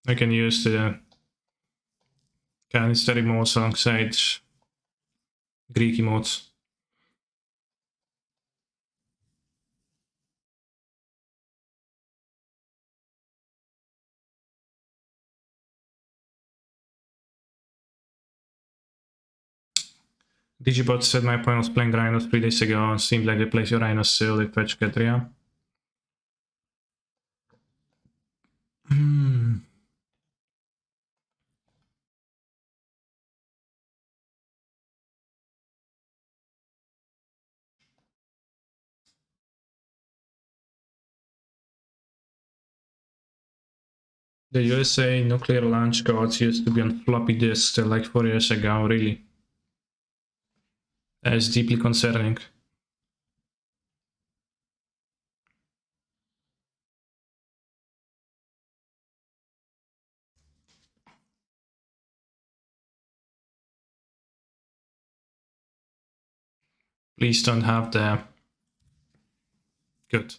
I can use the calisthenic modes alongside Greek emotes. Digibot said my opponent was playing Rhinos 3 days ago and seemed like they place your Rhinos still with fetch Ketria. The USA nuclear launch codes used to be on floppy disks like 4 years ago, really. That is deeply concerning. Please don't have the... Good.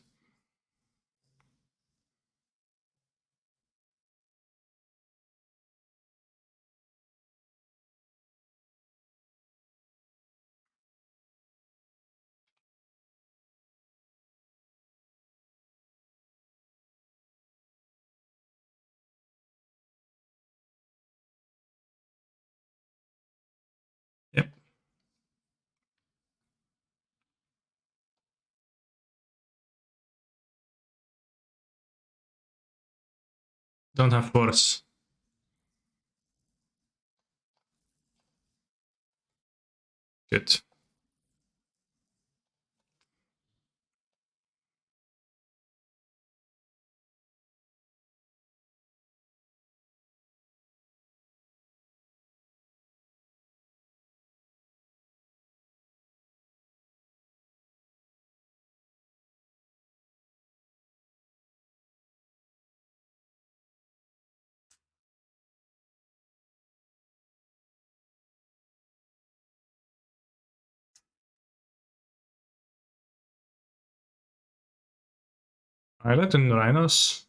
Yep. Don't have force. Good. Pilot and Rhinos.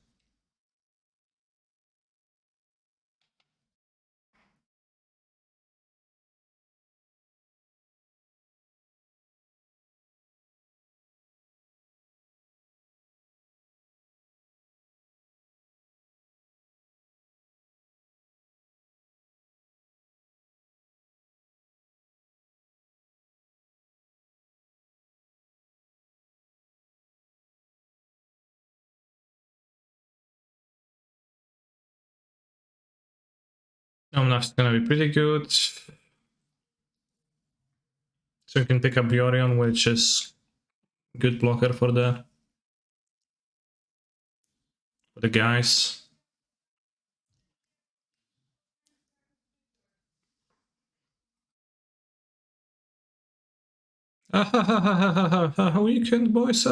Omnaf's gonna be pretty good. So you can pick up Yorion, which is good blocker for the guys. Weekend boys.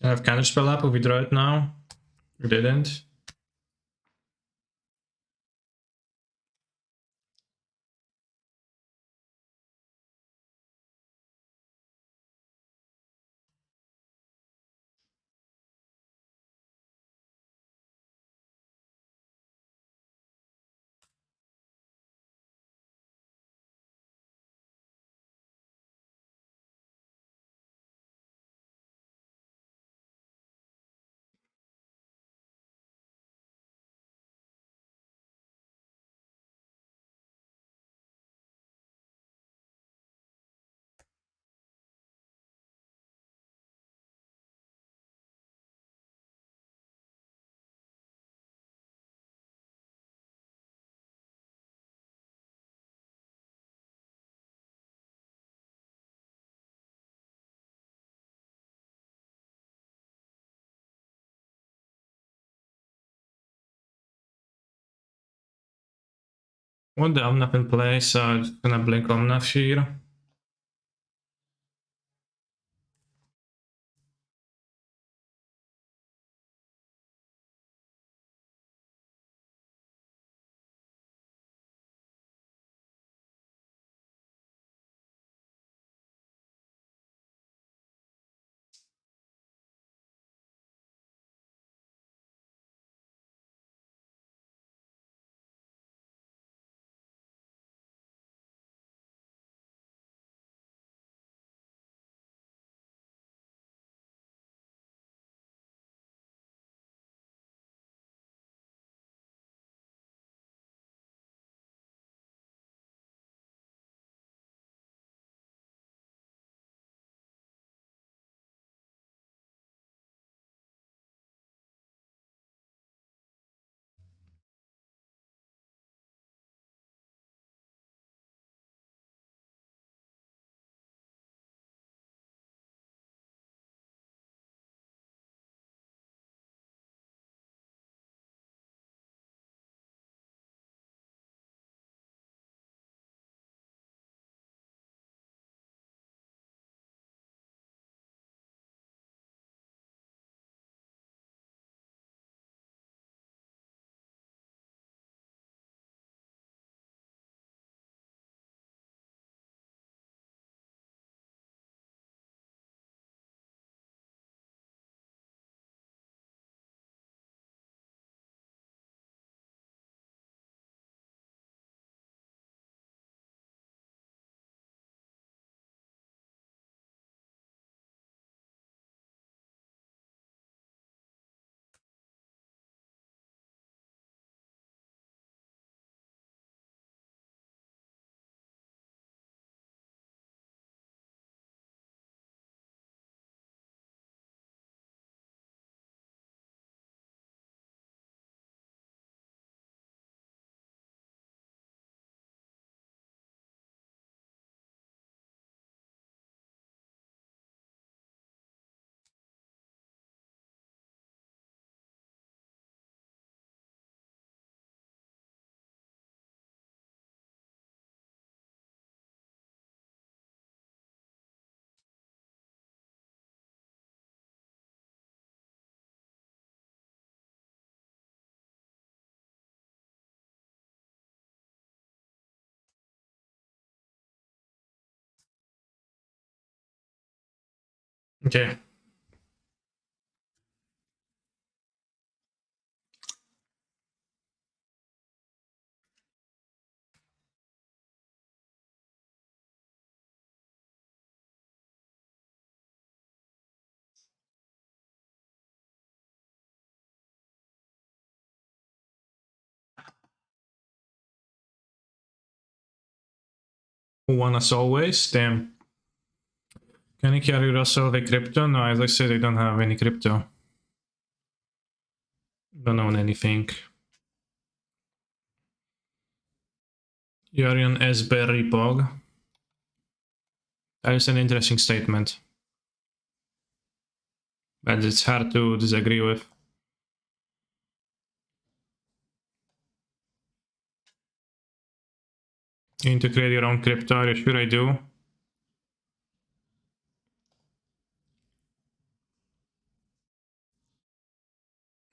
I have counterspell up, we draw it now. We didn't. Want the Omnaf in play, so I'm just gonna blink Omnaf here. Okay. Who won as always? Damn. Can you carry Russell the crypto? No, as I said, I don't have any crypto. Don't own anything. Yorion S. Berry Pog. That is an interesting statement. But it's hard to disagree with. You need to create your own crypto. Are you sure I do?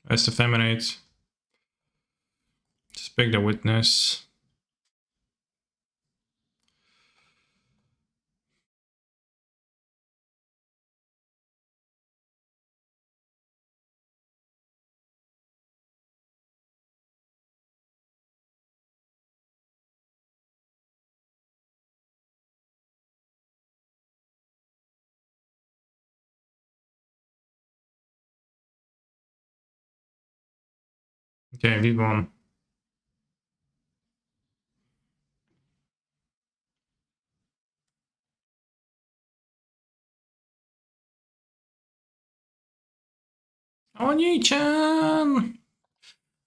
As the feminate. Just pick the witness. Okay, we won. Oni-chan!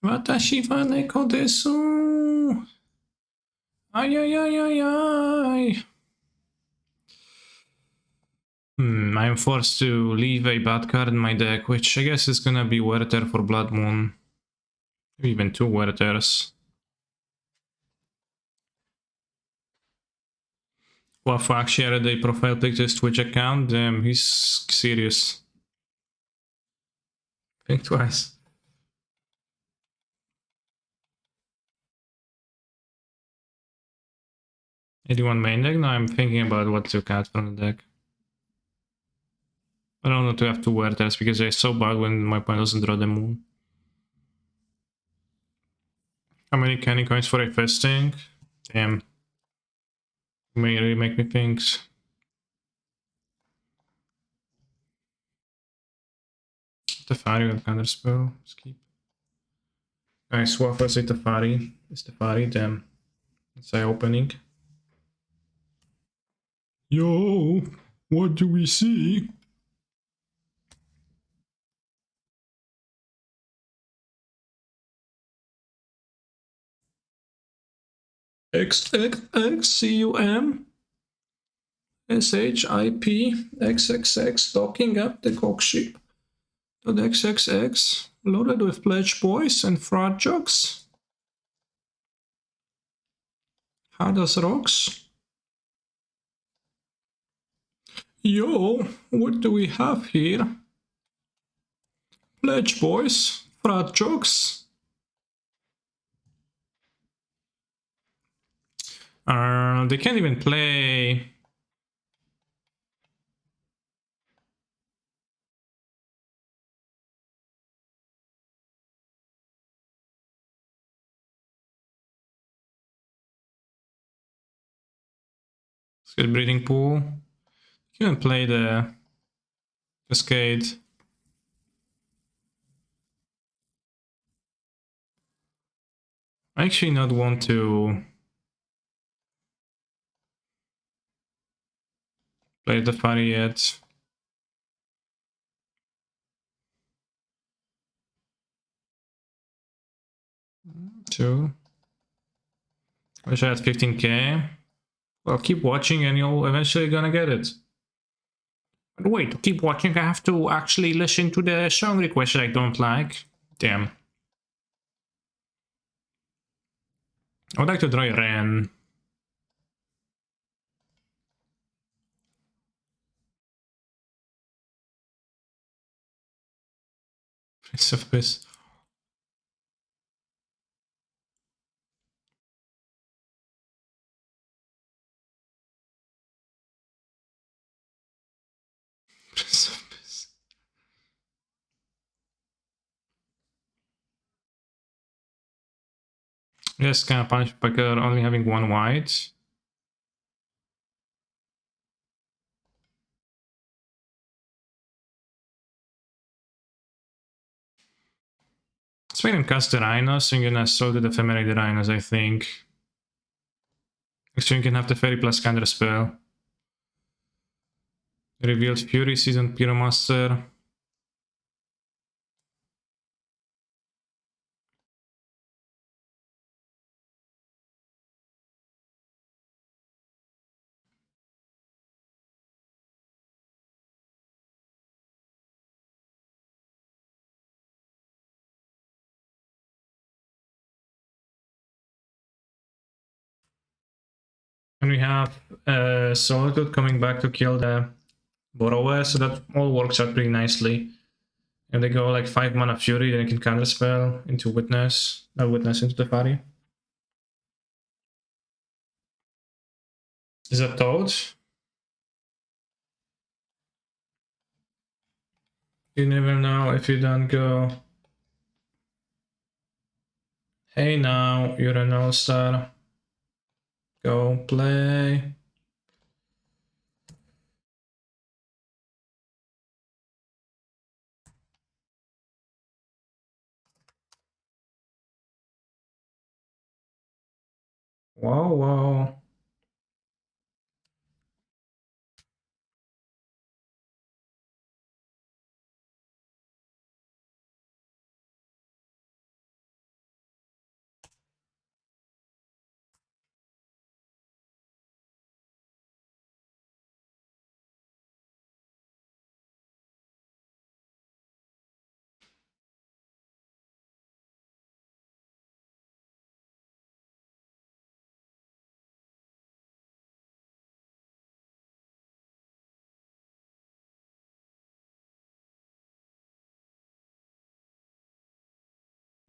Watashi wa neko desu! Ay. I'm forced to leave a bad card in my deck, which I guess is gonna be Werther for Blood Moon. Maybe even 2 Werthers. Wafu actually added a profile pic to his Twitch account. Damn, he's serious. Think twice. 81 main deck? No, I'm thinking about what to cut from the deck. I don't want to have 2 Werthers because they're so bug when my opponent doesn't draw the moon. How many candy coins for a festing? Damn. May really make me think. Tefari with counter spell. Skip. Nice, Wafu is a Tefari. It's Tefari, damn. It's eye opening. Yo, what do we see? XXXCUM SHIP XXX docking up the cockship. .xxx loaded with pledge boys and frat jocks. Hard as rocks. Yo, what do we have here? Pledge boys, frat jocks. They can't even play. Let's get breeding pool. You can play the cascade. I actually not want to play the fairy yet. Two. Wish I had 15k. Well, keep watching and you'll eventually gonna get it. But wait, to keep watching I have to actually listen to the song request I don't like. Damn. I would like to draw a Ren. Prince of Peace. Prince of Yes, kind of punish Packer only having one white. Let's make him cast the Rhinos, so you're gonna soul the ephemerate the Rhinos, I think. So you can have the Fairy plus counter spell. Revealed Fury, Seasoned Pyromaster. And we have Solitude coming back to kill the Borrower, so that all works out pretty nicely. And they go like 5 mana Fury, then you can counterspell into Witness, Witness into the Fairy. Is that Toad? You never know if you don't go. Hey now, you're an all-star. Go play. Wow, wow.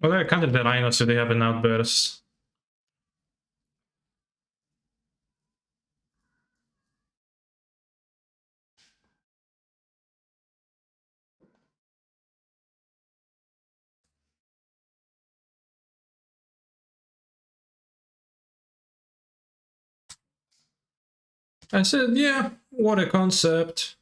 Well, they're countered the Rhino, so they have an outburst. I said, yeah, what a concept.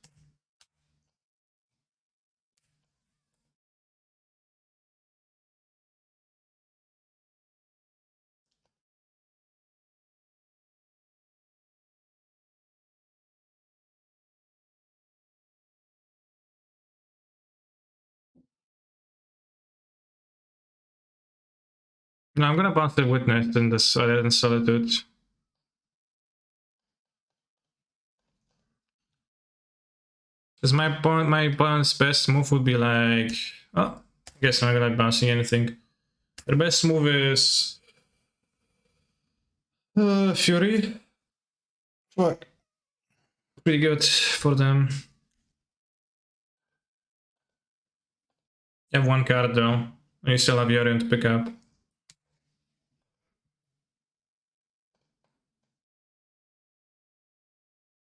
Now I'm gonna bounce the Witness in this Solitude. Because my opponent's best move would be like... Oh, I guess I'm not gonna bouncing anything. Their best move is... Fury. Fuck. Pretty good for them. You have one card though, and you still have Yorion to pick up.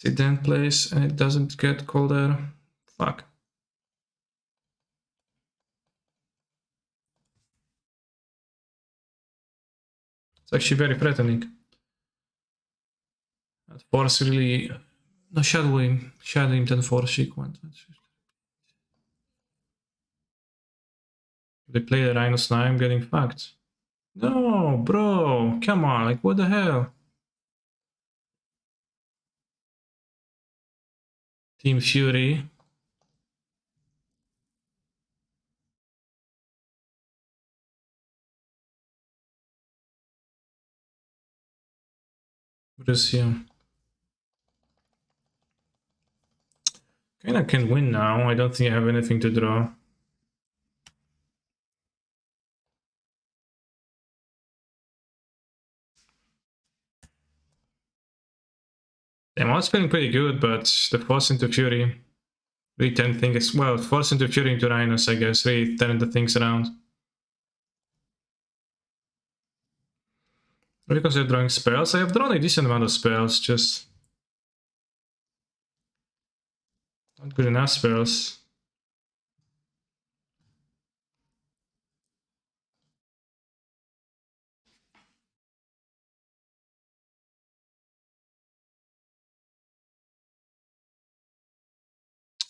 It then plays and it doesn't get colder. Fuck. It's actually very threatening. That force really... No, Shadow him. Shadow him, then force sequence. If they play the Rhinos now, I'm getting fucked. No, bro, come on, like what the hell? Team Fury. Russia. Kinda can win now. I don't think I have anything to draw. Damn, I was feeling pretty good, but the force into Fury really turned things... Well, force into Fury into Rhinos, I guess, really turned the things around. Because you're drawing spells, I have drawn a decent amount of spells, just... Not good enough spells.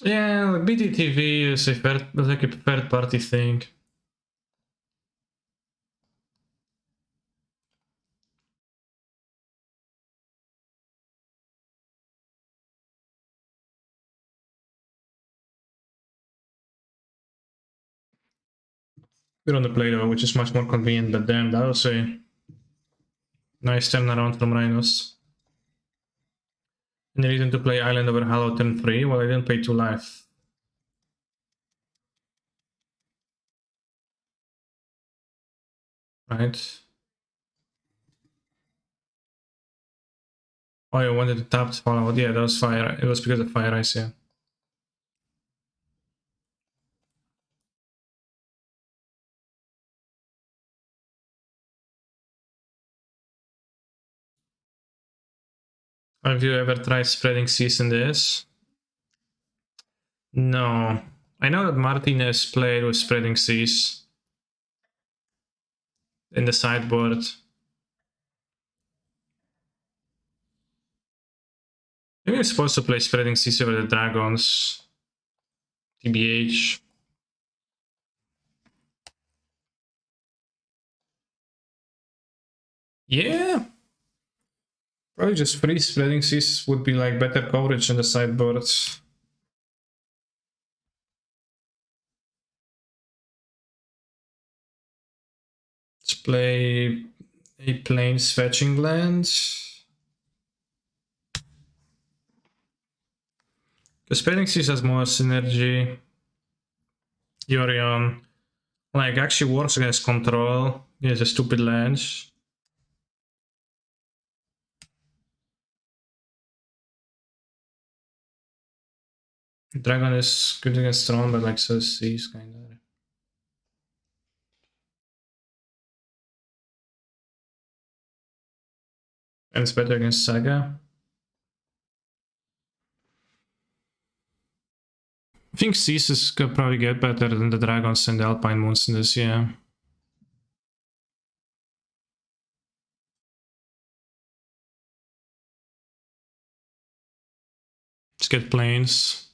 Yeah, like BTTV is like a third party thing. We're on the Play-Doh, which is much more convenient, but damn, that was a nice turnaround from Rhinos. Any reason to play Island over Hollow turn 3? Well, I didn't pay 2 life. Right? Oh, you wanted to tap follow. Yeah, that was fire. It was because of Fire Ice, yeah. Have you ever tried spreading seas in this? No. I know that Martinez played with spreading seas in the sideboard. Maybe I'm supposed to play spreading seas over the dragons. TBH. Yeah. Probably just free spreading seas would be like better coverage in the sideboards. Let's play a plains fetching land. The spreading seas has more synergy. Yorion like actually works against control. He has a stupid lens. Dragon is good against Throne, but like so is Seas kinda. And it's better against Saga. I think Seas is gonna probably get better than the Dragons and the Alpine Moons in this, yeah. Let's get planes.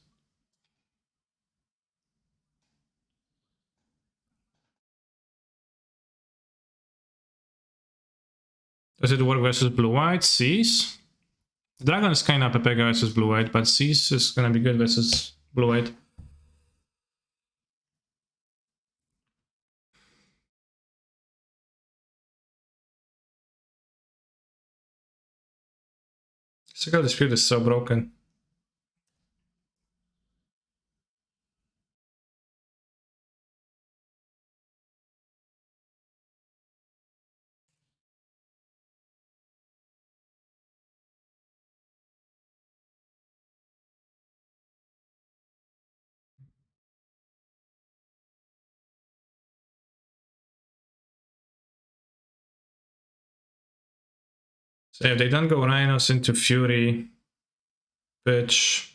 Does it work versus blue-white? Seas? Dragon is kind of a Pega versus blue-white, but Seas is gonna be good versus blue-white. Sacred Dispute is so broken. So if they don't go Rhinos into Fury, bitch.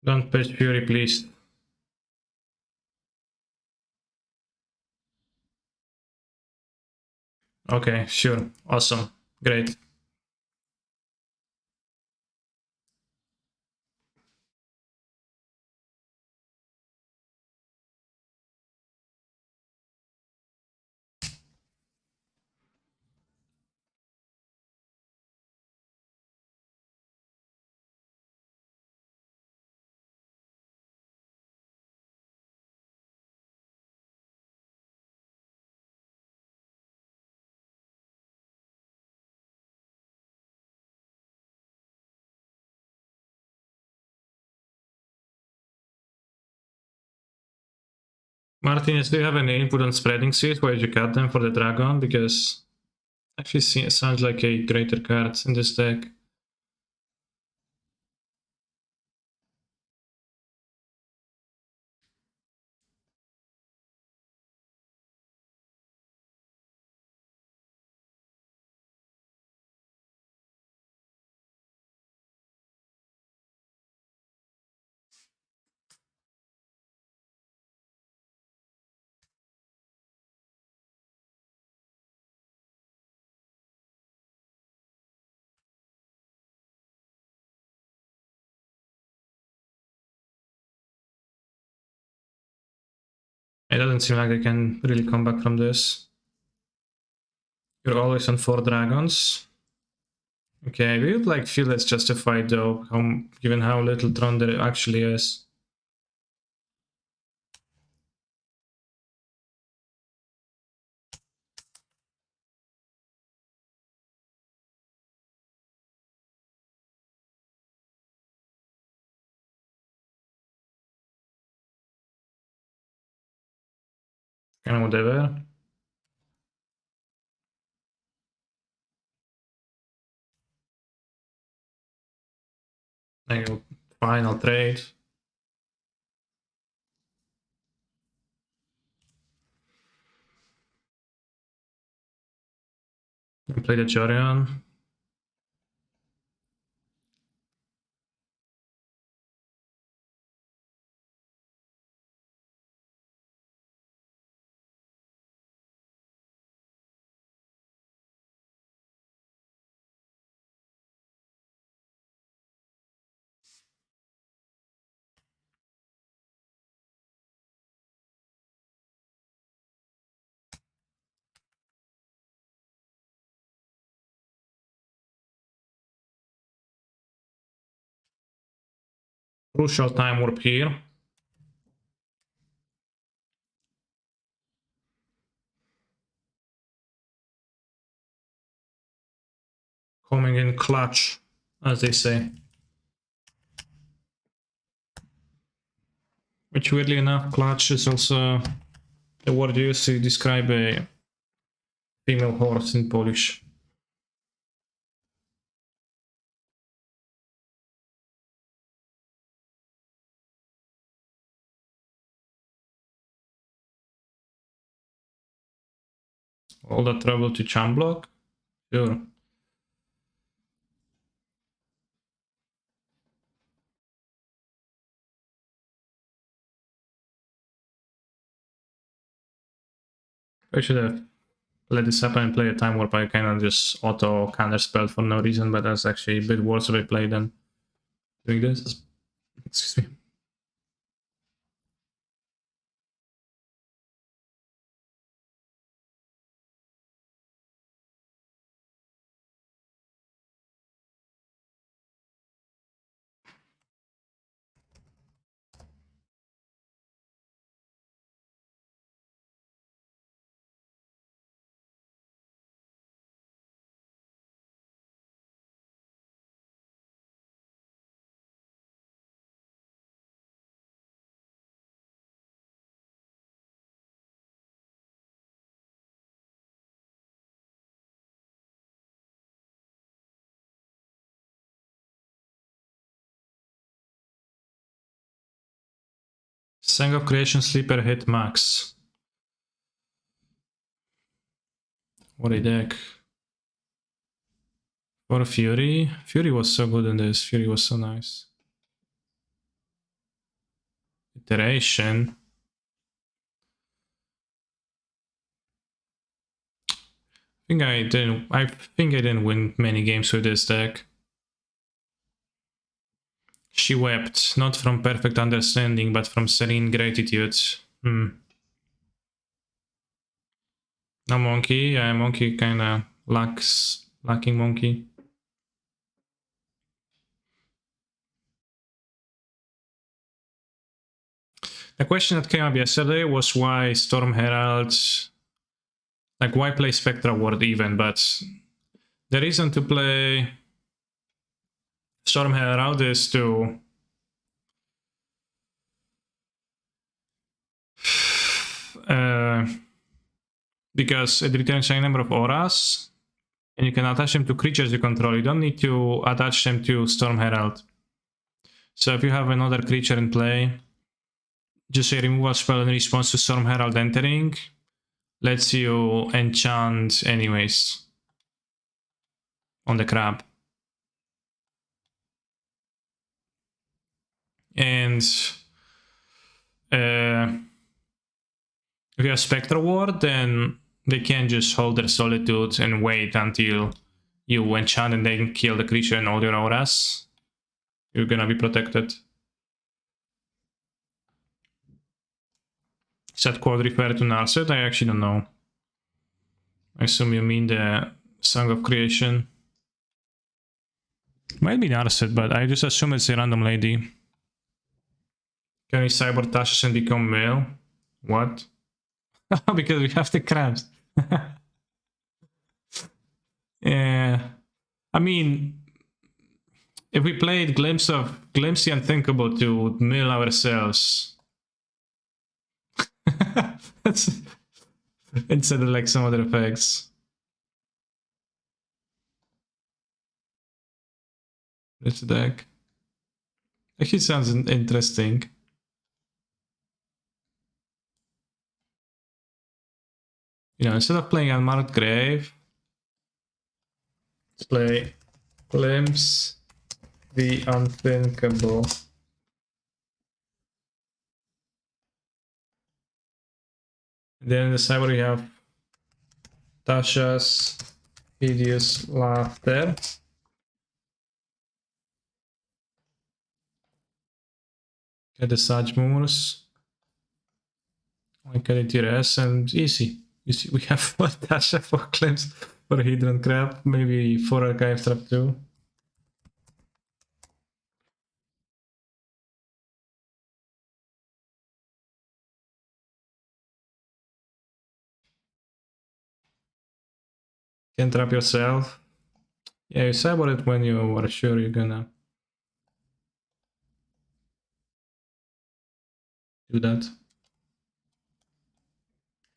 Don't pitch Fury, please. Okay, sure. Awesome. Great. Martinez, do you have any input on spreading seas? Why did you cut them for the dragon? Because actually it sounds like a greater card in this deck. It doesn't seem like they can really come back from this. You're always on 4 dragons. Okay, we would like feel that's justified though, given how little Tron there actually is. Kind of whatever. Like final trade. Play the Yorion. Crucial time warp here. Coming in clutch, as they say. Which, weirdly enough, clutch is also the word used to describe a female horse in Polish. All that trouble to champ block? Sure. I should have let this happen and play a time warp. I kind of just auto counterspelled for no reason, but that's actually a bit worse if I play than doing this. Excuse me. Sang of Creation Sleeper hit max. What a deck. For Fury. Fury was so good in this. Fury was so nice. Iteration. I think I didn't win many games with this deck. She wept, not from perfect understanding, but from serene gratitude. No monkey, yeah, monkey kinda lacking monkey. The question that came up yesterday was why Storm Herald, like why play Spectra Ward even, but the reason to play Storm Herald is to because it returns a number of auras and you can attach them to creatures you control. You don't need to attach them to Storm Herald. So if you have another creature in play, just a removal spell in response to Storm Herald entering lets you enchant anyways on the crab. And if you have Spectral Ward, then they can just hold their Solitude and wait until you enchant and then kill the creature and all your auras. You're gonna be protected. Is that quote referred to Narset? I actually don't know. I assume you mean the Song of Creation. Might be Narset, but I just assume it's a random lady. Can we cyber Tasha's and become male? What? Because we have the crabs. Yeah. I mean, if we played Glimpse the Unthinkable to mill ourselves. That's instead of like some other effects. This deck. Actually sounds interesting. You know, instead of playing Unmarked Grave, let's play Glimpse the Unthinkable. Then in the cyber we have Tasha's Hideous Laughter. Get the Sage Moors. I get it TRS and easy. You see, we have 4 Tasha, 4 claims for Hydron Crab, maybe 4 Archive Trap too. Can trap yourself. Yeah, you cyber it when you are sure you're gonna do that.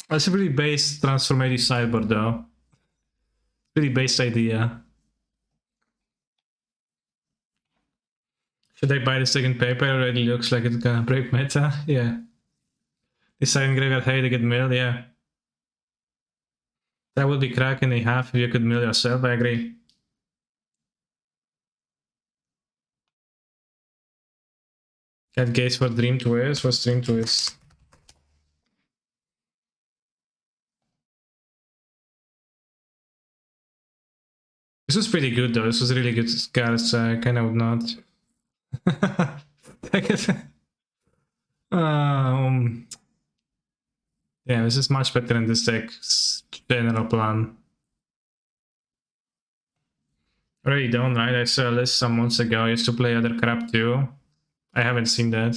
That's a really base transformative sideboard though. Really base idea. Should I buy the second paper? It already looks like it's gonna break meta. Yeah. Deciding Graveyard Hay to get milled, yeah. That would be cracking in half if you could mill yourself, I agree. Get gates for Dream Twist. What's Dream Twist? This was pretty good though. This was really good cards. I kinda would not. Yeah, this is much better than this deck's general plan. Already done, right? I saw a list some months ago. I used to play other crap too. I haven't seen that.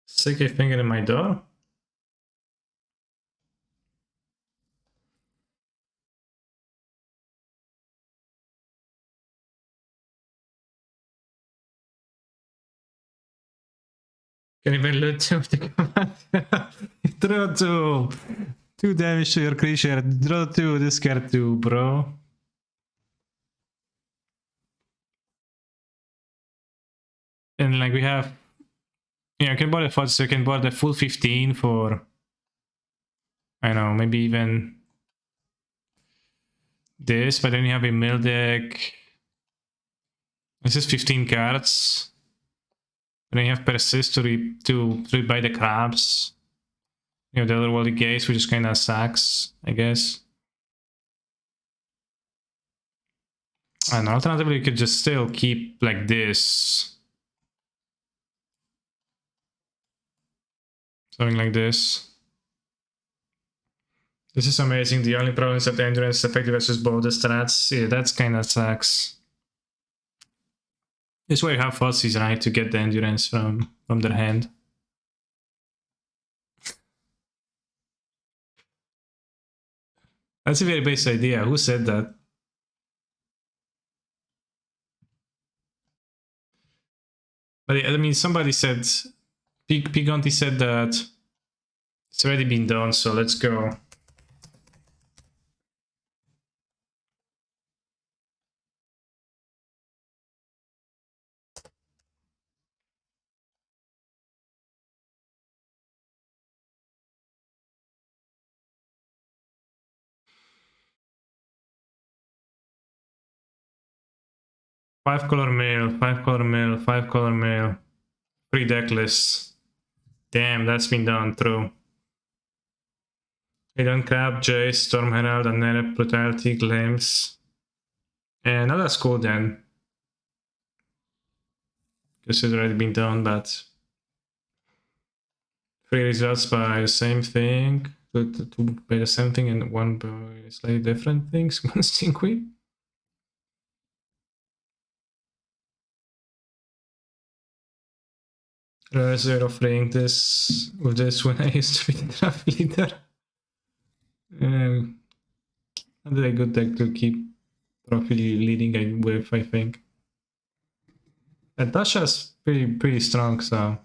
Stick a finger in my door? Can even loot 2 with the command. Draw 2! 2 damage to your creature. Draw 2, discard 2, bro. And like we have... Yeah, I can buy the FUD, so you can buy the full 15 for... I don't know, maybe even... this, but then you have a mill deck. This is 15 cards. And then you have Persist to buy the crabs. You have the Otherworldly Gaze, which is kind of sucks, I guess. And alternatively, you could just still keep like this. Something like this. This is amazing. The only problem is that the Endurance is effective versus both the strats. Yeah, that's kind of sucks. This is why you have Fuzzies, right? To get the Endurance from their hand. That's a very basic idea. Who said that? But I mean, somebody said... Pigonti said that it's already been done, so let's go. 5 color mail, 5 color mail, 5 color mail. 3 deck lists. Damn, that's been done through. Hidden Crab, Jace, Storm Herald, and Nerep, Brutality, Glimpse. And now that's cool then. Because it's already been done, but 3 results by the same thing. Two by the same thing and one by slightly different things. One Stinkweed. Realize offering this with this when I used to be the draft leader. A very good deck to keep trophy leading with, I think. And Dasha's pretty strong, so.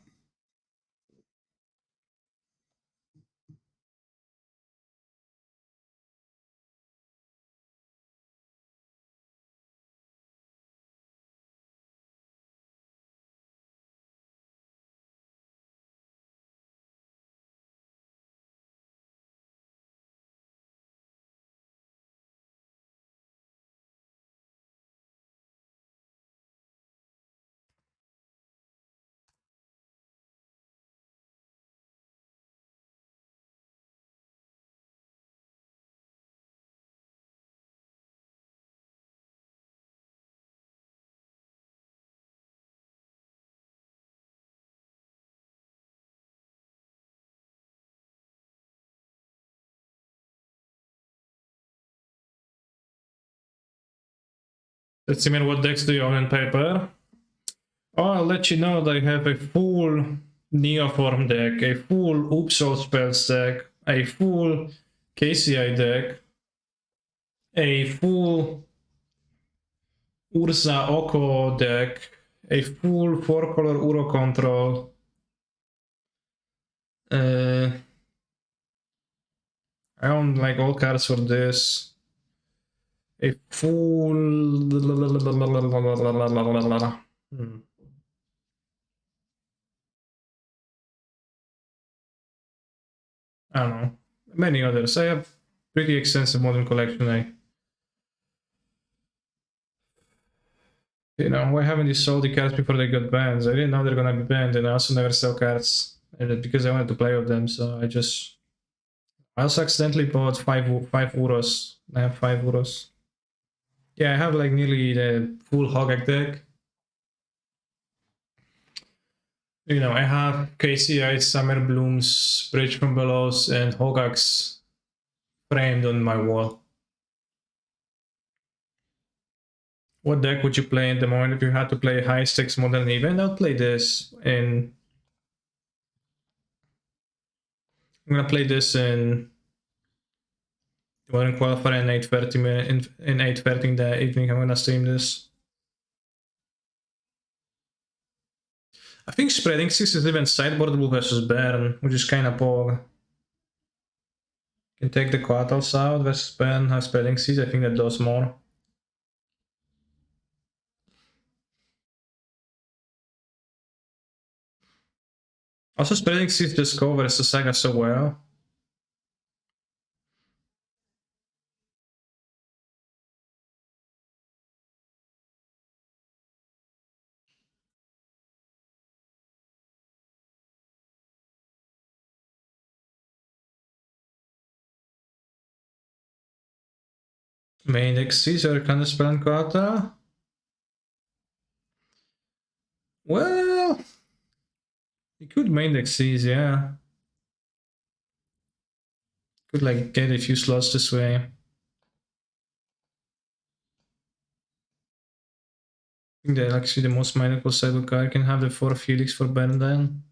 Let's see, man, what decks do you own in paper? Oh, I'll let you know that I have a full Neoform deck, a full Upsol spells deck, a full KCI deck, a full Ursa Oko deck, a full 4-color Uro control. I own like all cards for this. A full. I don't know. Many others. I have pretty extensive modern collection. Why haven't you sold the cards before they got banned? I didn't know they're gonna be banned, and I also never sell cards because I wanted to play with them. So I also accidentally bought five Uros. I have 5 Uros. Yeah, I have like nearly the full Hogak deck. I have KCI, Summer Blooms, Bridge from Belows, and Hogaks framed on my wall. What deck would you play at the moment if you had to play a high stakes modern event? I'll play this in. I'm gonna play this in Modern Qualifier in 8:30 in 8:30 in the evening. I'm gonna stream this. I think Spreading 6 is even sideboardable versus Baron, which is kinda poor. You can take the Quattles out versus Baron, have Spreading 6, I think that does more. Also, Spreading 6 just covers the saga so well. Main deck Caesar, can the spell and Quattro? Well, you could main deck Caesar, yeah. Could like get a few slots this way. I think they're actually the most mineable sideboard card. I can have the 4 Felix for Baron then.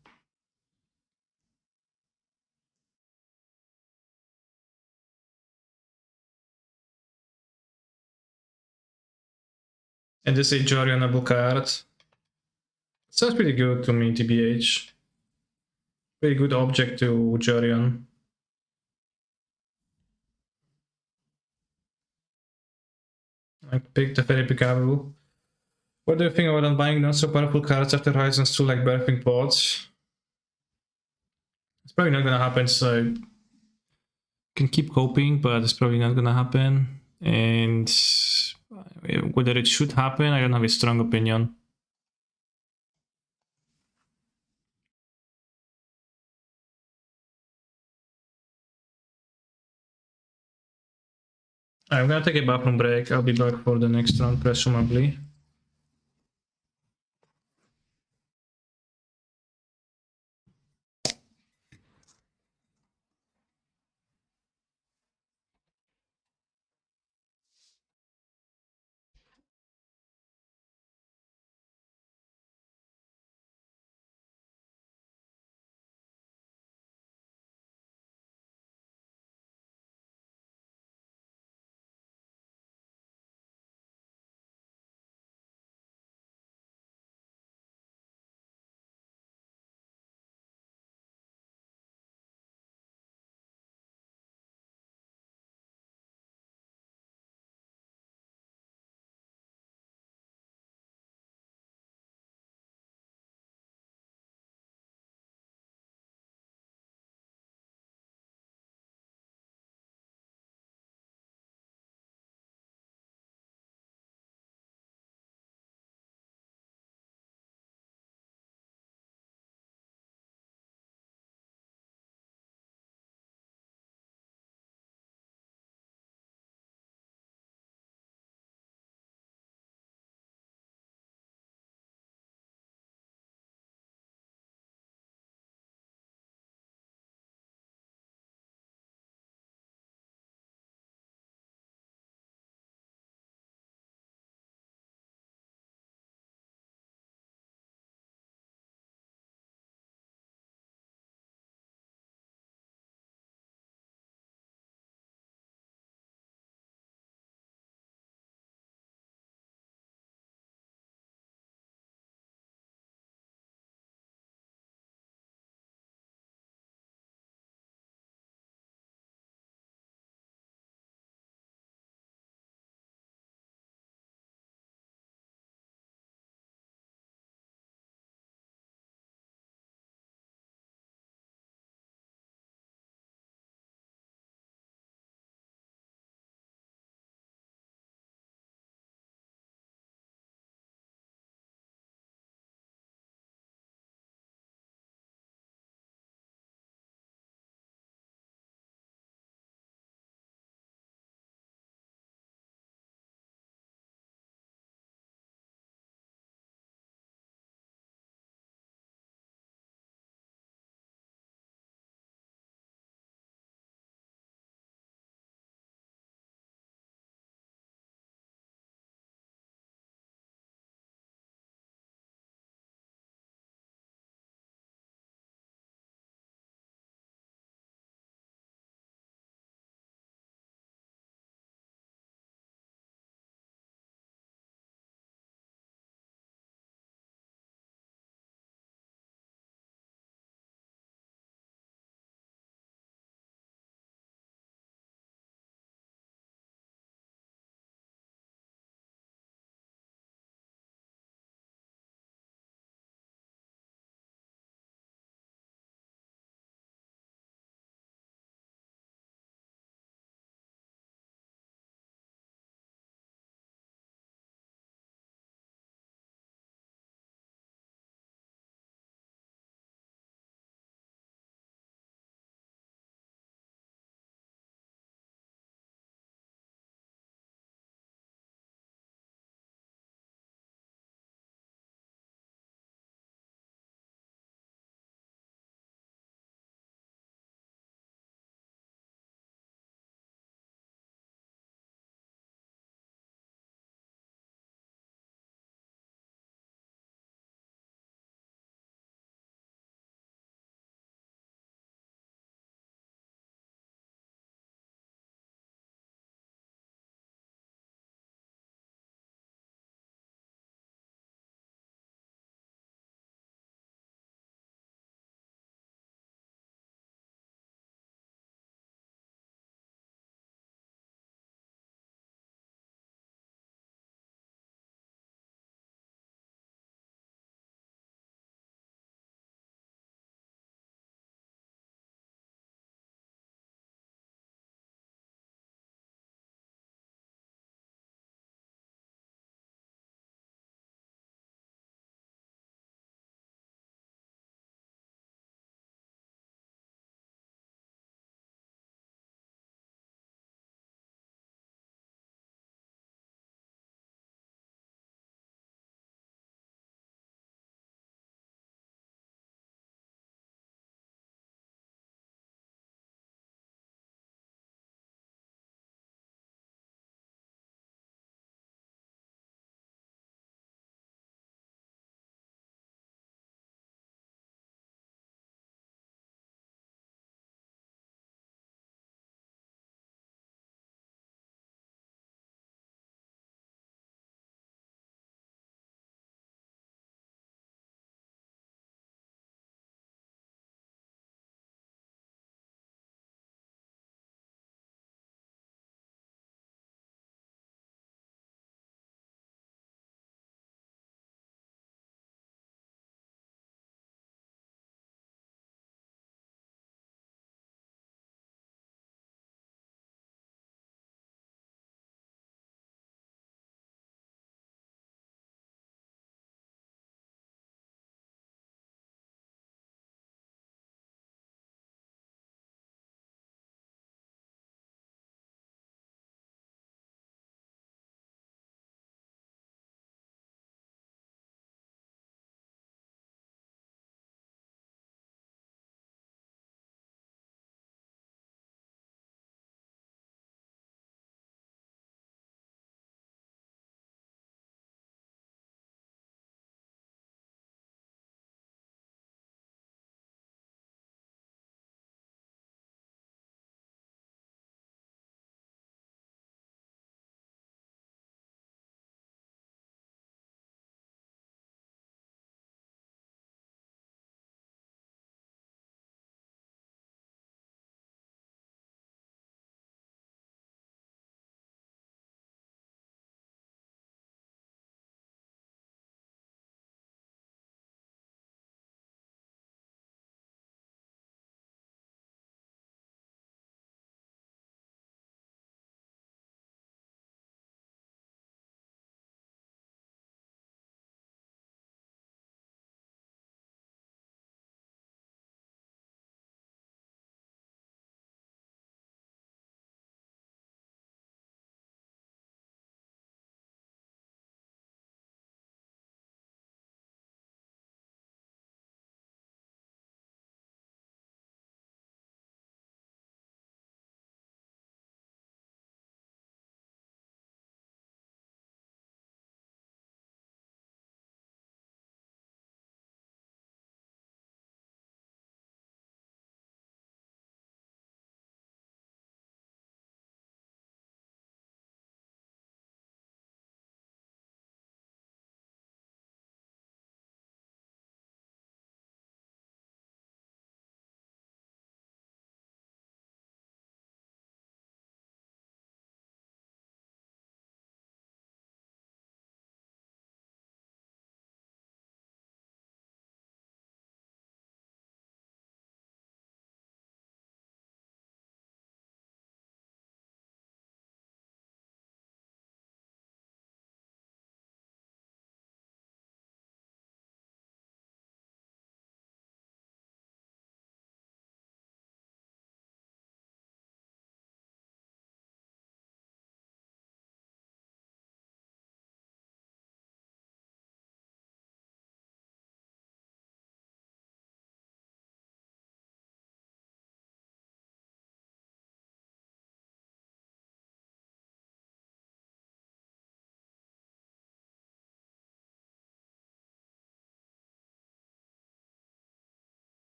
And this is a Jorionable card. Sounds pretty good to me, TBH. Very good object to Jorion. I picked a very pickable. What do you think about buying not so powerful cards after Horizons 2 like Birthing Pods? It's probably not gonna happen, so you can keep hoping, but it's probably not gonna happen. And whether it should happen, I don't have a strong opinion. I'm gonna take a bathroom break. I'll be back for the next round, presumably.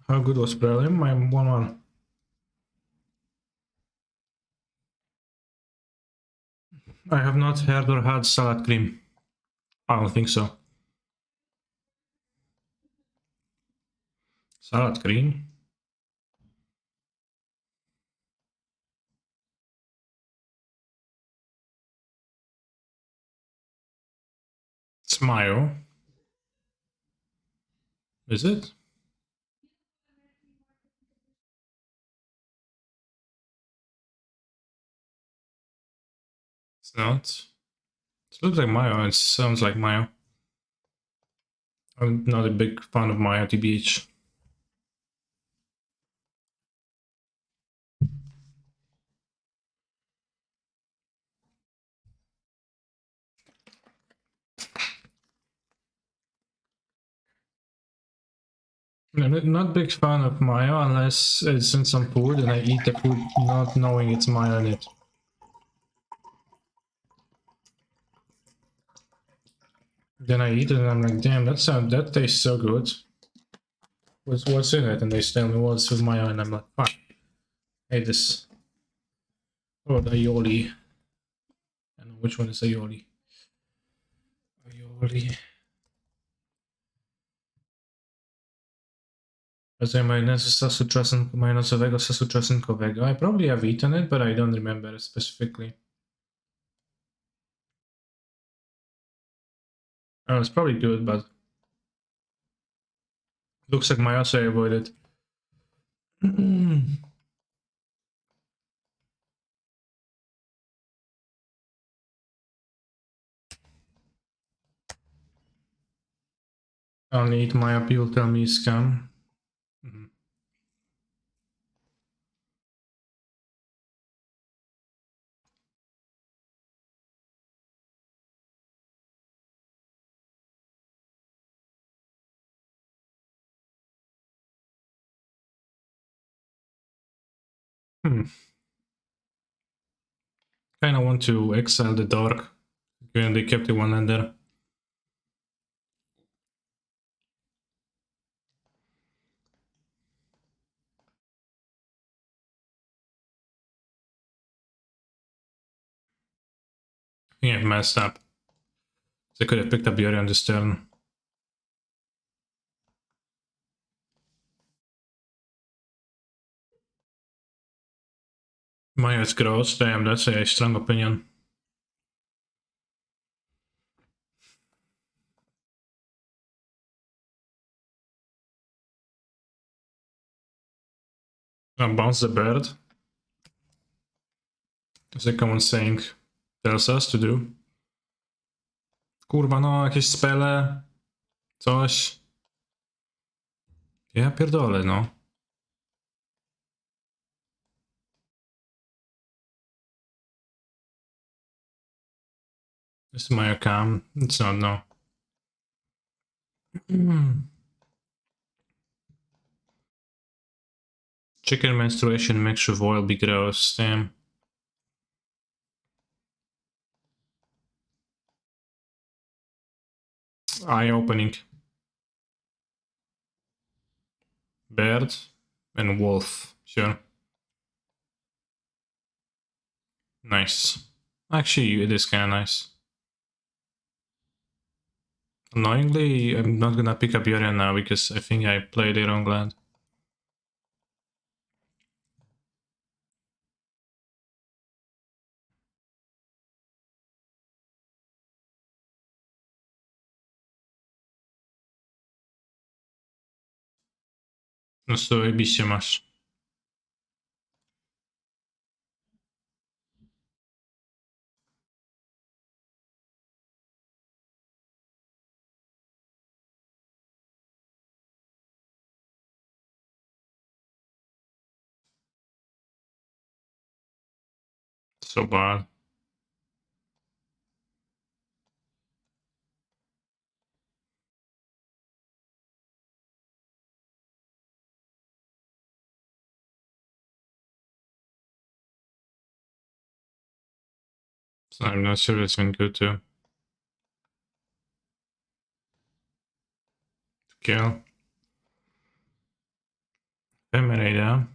How good was Prelim? I'm 1-1. I have not heard or had salad cream. I don't think so. Salad cream? It's mayo. Is it? It's not. It looks like mayo. It sounds like mayo. I'm not a big fan of mayo, TBH. I'm not big fan of mayo unless it's in some food and I eat the food not knowing it's mayo in it. Then I eat it and I'm like, damn, that tastes so good. What's in it? And they tell me, well, it's with mayo, and I'm like, fuck. I hate this. Oh, the aioli. I don't know which one is aioli. Aioli. Rodzaj majonezu majonezowego sosu czosnkowego. I probably have eaten it, but I don't remember specifically. Oh, it's probably good, but looks like mayo, so I avoid it. I only eat mayo, people tell me it's scam. Kinda want to exile the dark. Okay, they kept the one ender. I think I've messed up. They could have picked up Yorion this turn. Mayo is gross, damn, that's a strong opinion. Bounce the bird. As a common saying tells us to do. Kurwa, no, jakieś spele. Coś. Ja pierdolę, no. This is my account. It's not, no. Chicken menstruation mixture of oil be gross, damn. Eye-opening. Bird and wolf, sure. Nice. Actually, it is kinda nice. Annoyingly, I'm not gonna pick up Yorion now because I think I played the wrong land. No to wybiście masz. So bad. So I'm not sure it's been good too. Kill. Ephemerida.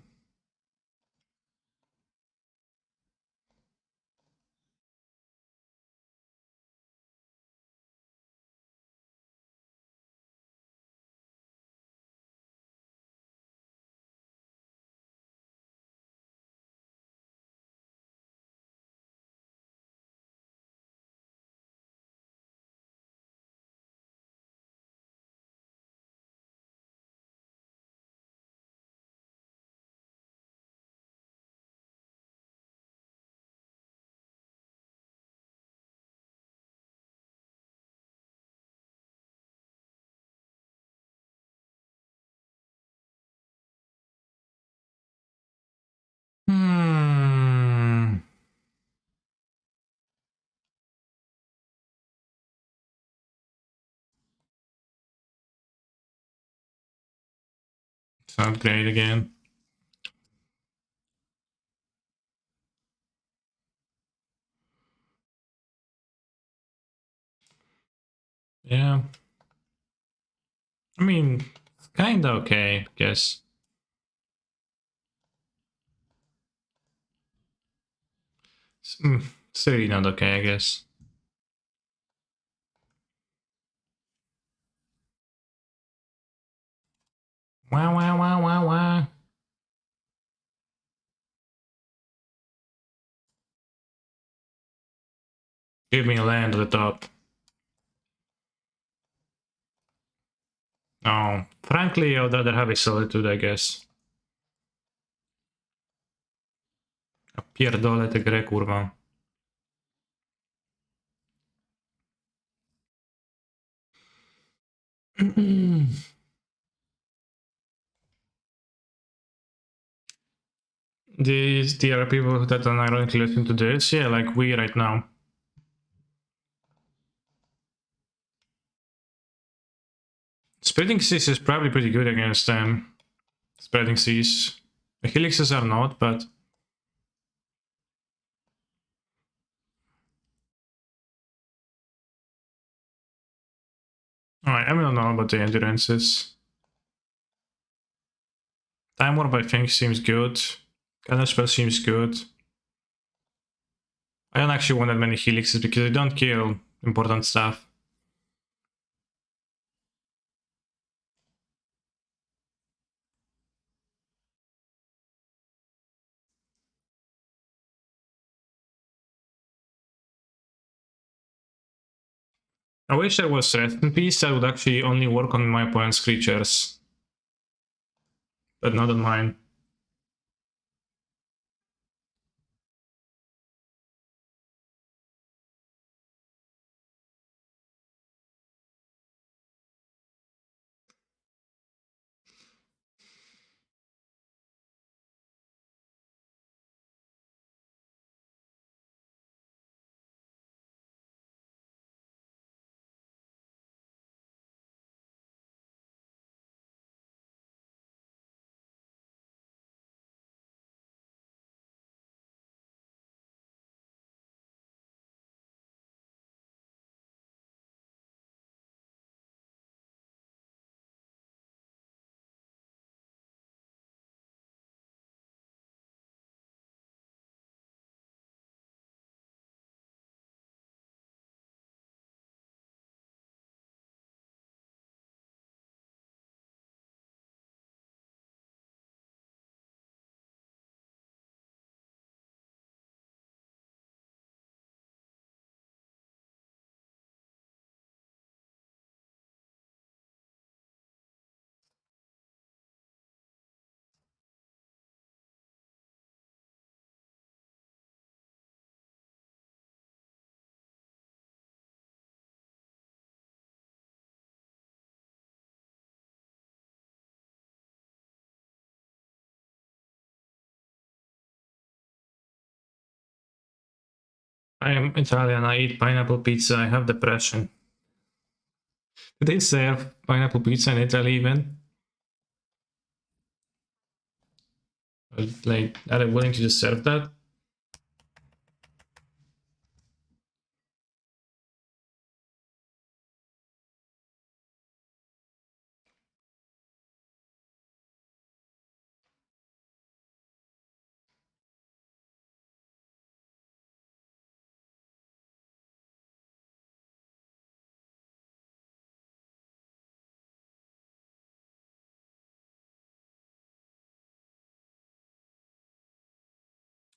Hmm. It's not great again. Yeah. I mean, kinda okay, I guess. It's really not okay, I guess. Wah, wah, wah, wah, wah. Give me a land at the top. Oh, frankly, I'd rather have a Solitude, I guess. A pierdolę tę grę, kurwa. There are people that unironically listen to this, yeah, like we right now. Spreading Seas is probably pretty good against them. Spreading Seas. The Helixes are not, but... Alright, I don't know about the endurances. Time Warp I think seems good. Counterspell seems good. I don't actually want that many Helixes because they don't kill important stuff. I wish there was Rest in Peace that would actually only work on my opponent's creatures. But not on mine. I am Italian, I eat pineapple pizza, I have depression. Do they serve pineapple pizza in Italy even? Like, are they willing to just serve that?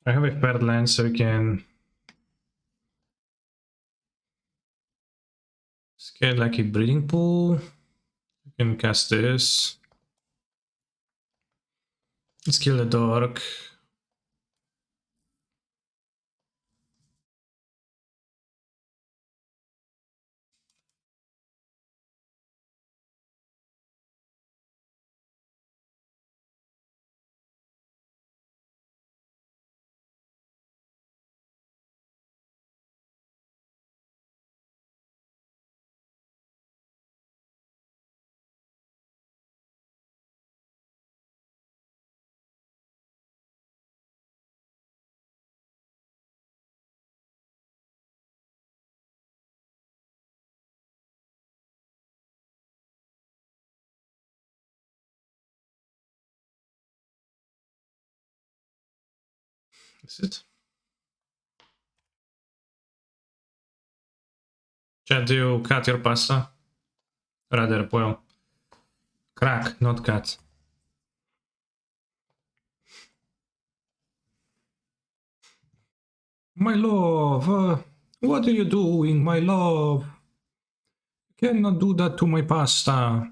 I have a paired lens, so we can scale like a breeding pool. We can cast this. Let's kill the dork. Is it? Chat, do you cut your pasta? Rather, well, crack, not cut. My love, what are you doing, my love? You cannot do that to my pasta.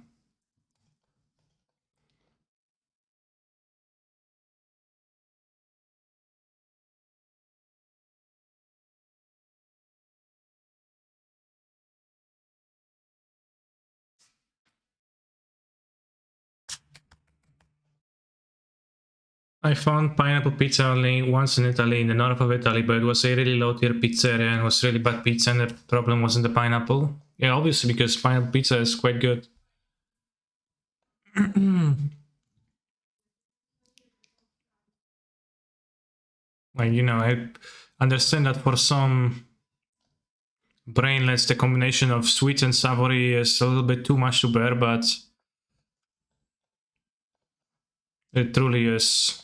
I found pineapple pizza only once in Italy, in the north of Italy, but it was a really low tier pizzeria and it was really bad pizza, and the problem wasn't the pineapple. Yeah, obviously, because pineapple pizza is quite good. Like, you know, I understand that for some brainless, the combination of sweet and savory is a little bit too much to bear, but it truly is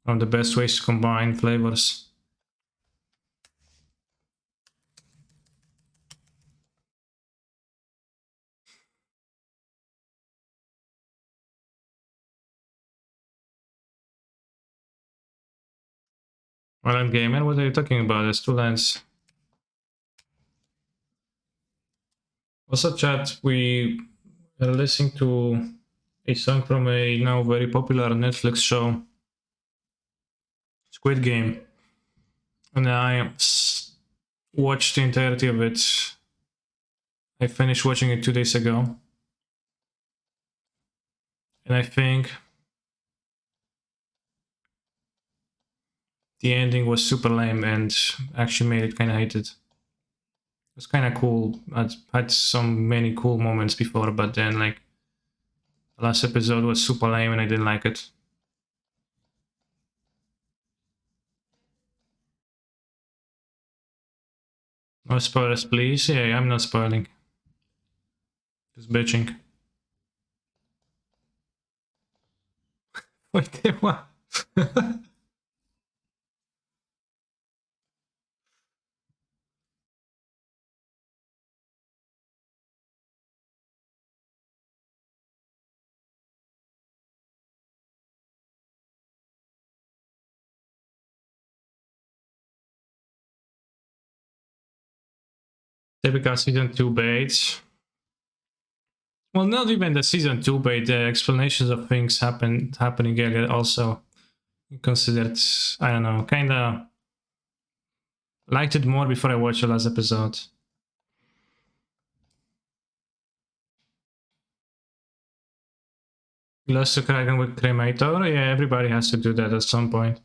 one of the best ways to combine flavors. Well, I'm gamer, what are you talking about? There's two lines. Also, chat, we are listening to a song from a now very popular Netflix show, Squid Game, and I watched the entirety of it. I finished watching it 2 days ago, and I think the ending was super lame and actually made it kind of hated. It was kind of cool. I'd had some many cool moments before, but then like the last episode was super lame and I didn't like it. No spoilers, please. Yeah, I'm not spoiling. Just bitching. Wait, what? Typical season 2 bait. Well, not even the season 2 bait, the explanations of things happening earlier also considered, I don't know, kinda liked it more before I watched the last episode. Lost to Kraken with Cremator? Yeah, everybody has to do that at some point.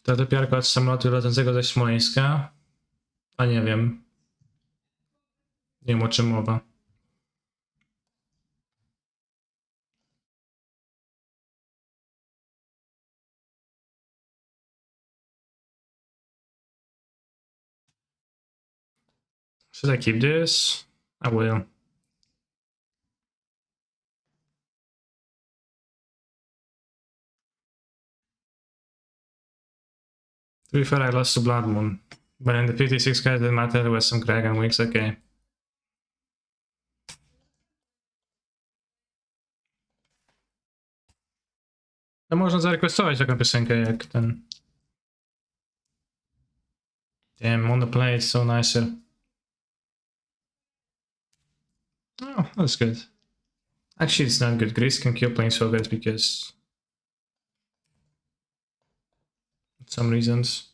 To typiarka od samolotu lecącego ze Smoleńska? A nie wiem. Nie wiem, o czym mowa. Should I keep this? I will. To be fair, I lost to Blood Moon. But in the 56 guys didn't matter, there was some Kraken weeks, okay. No można zarequestować taką piosenkę jak ten... Damn, on the play it's so nicer. Oh, that's good. Actually, it's not good. Greece can kill playing so good because... some reasons.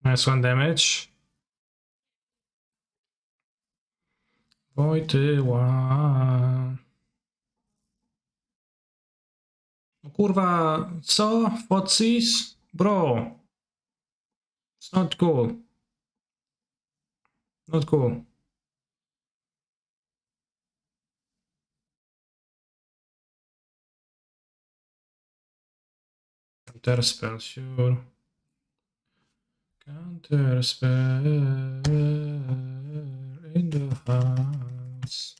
Nice one damage. Wojtyła. No kurwa, co? Focis? Bro. It's not cool. Not cool. Counter spell, sure. Counter spell in the house.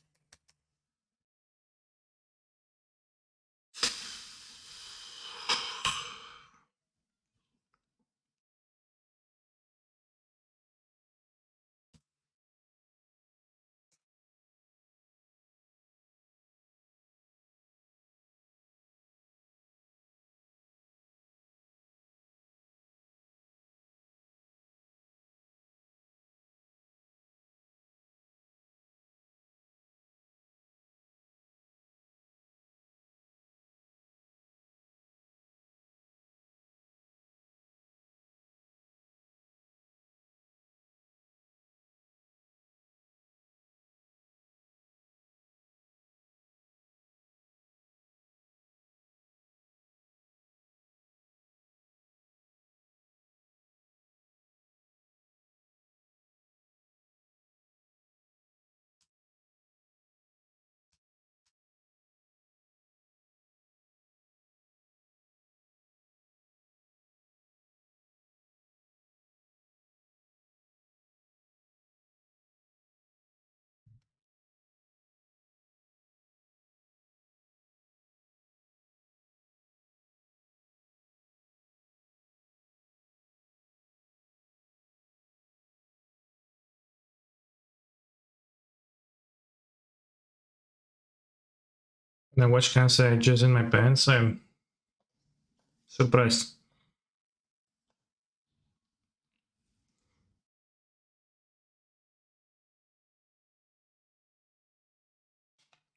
Then what can I say? Jizz in my pants? I'm surprised.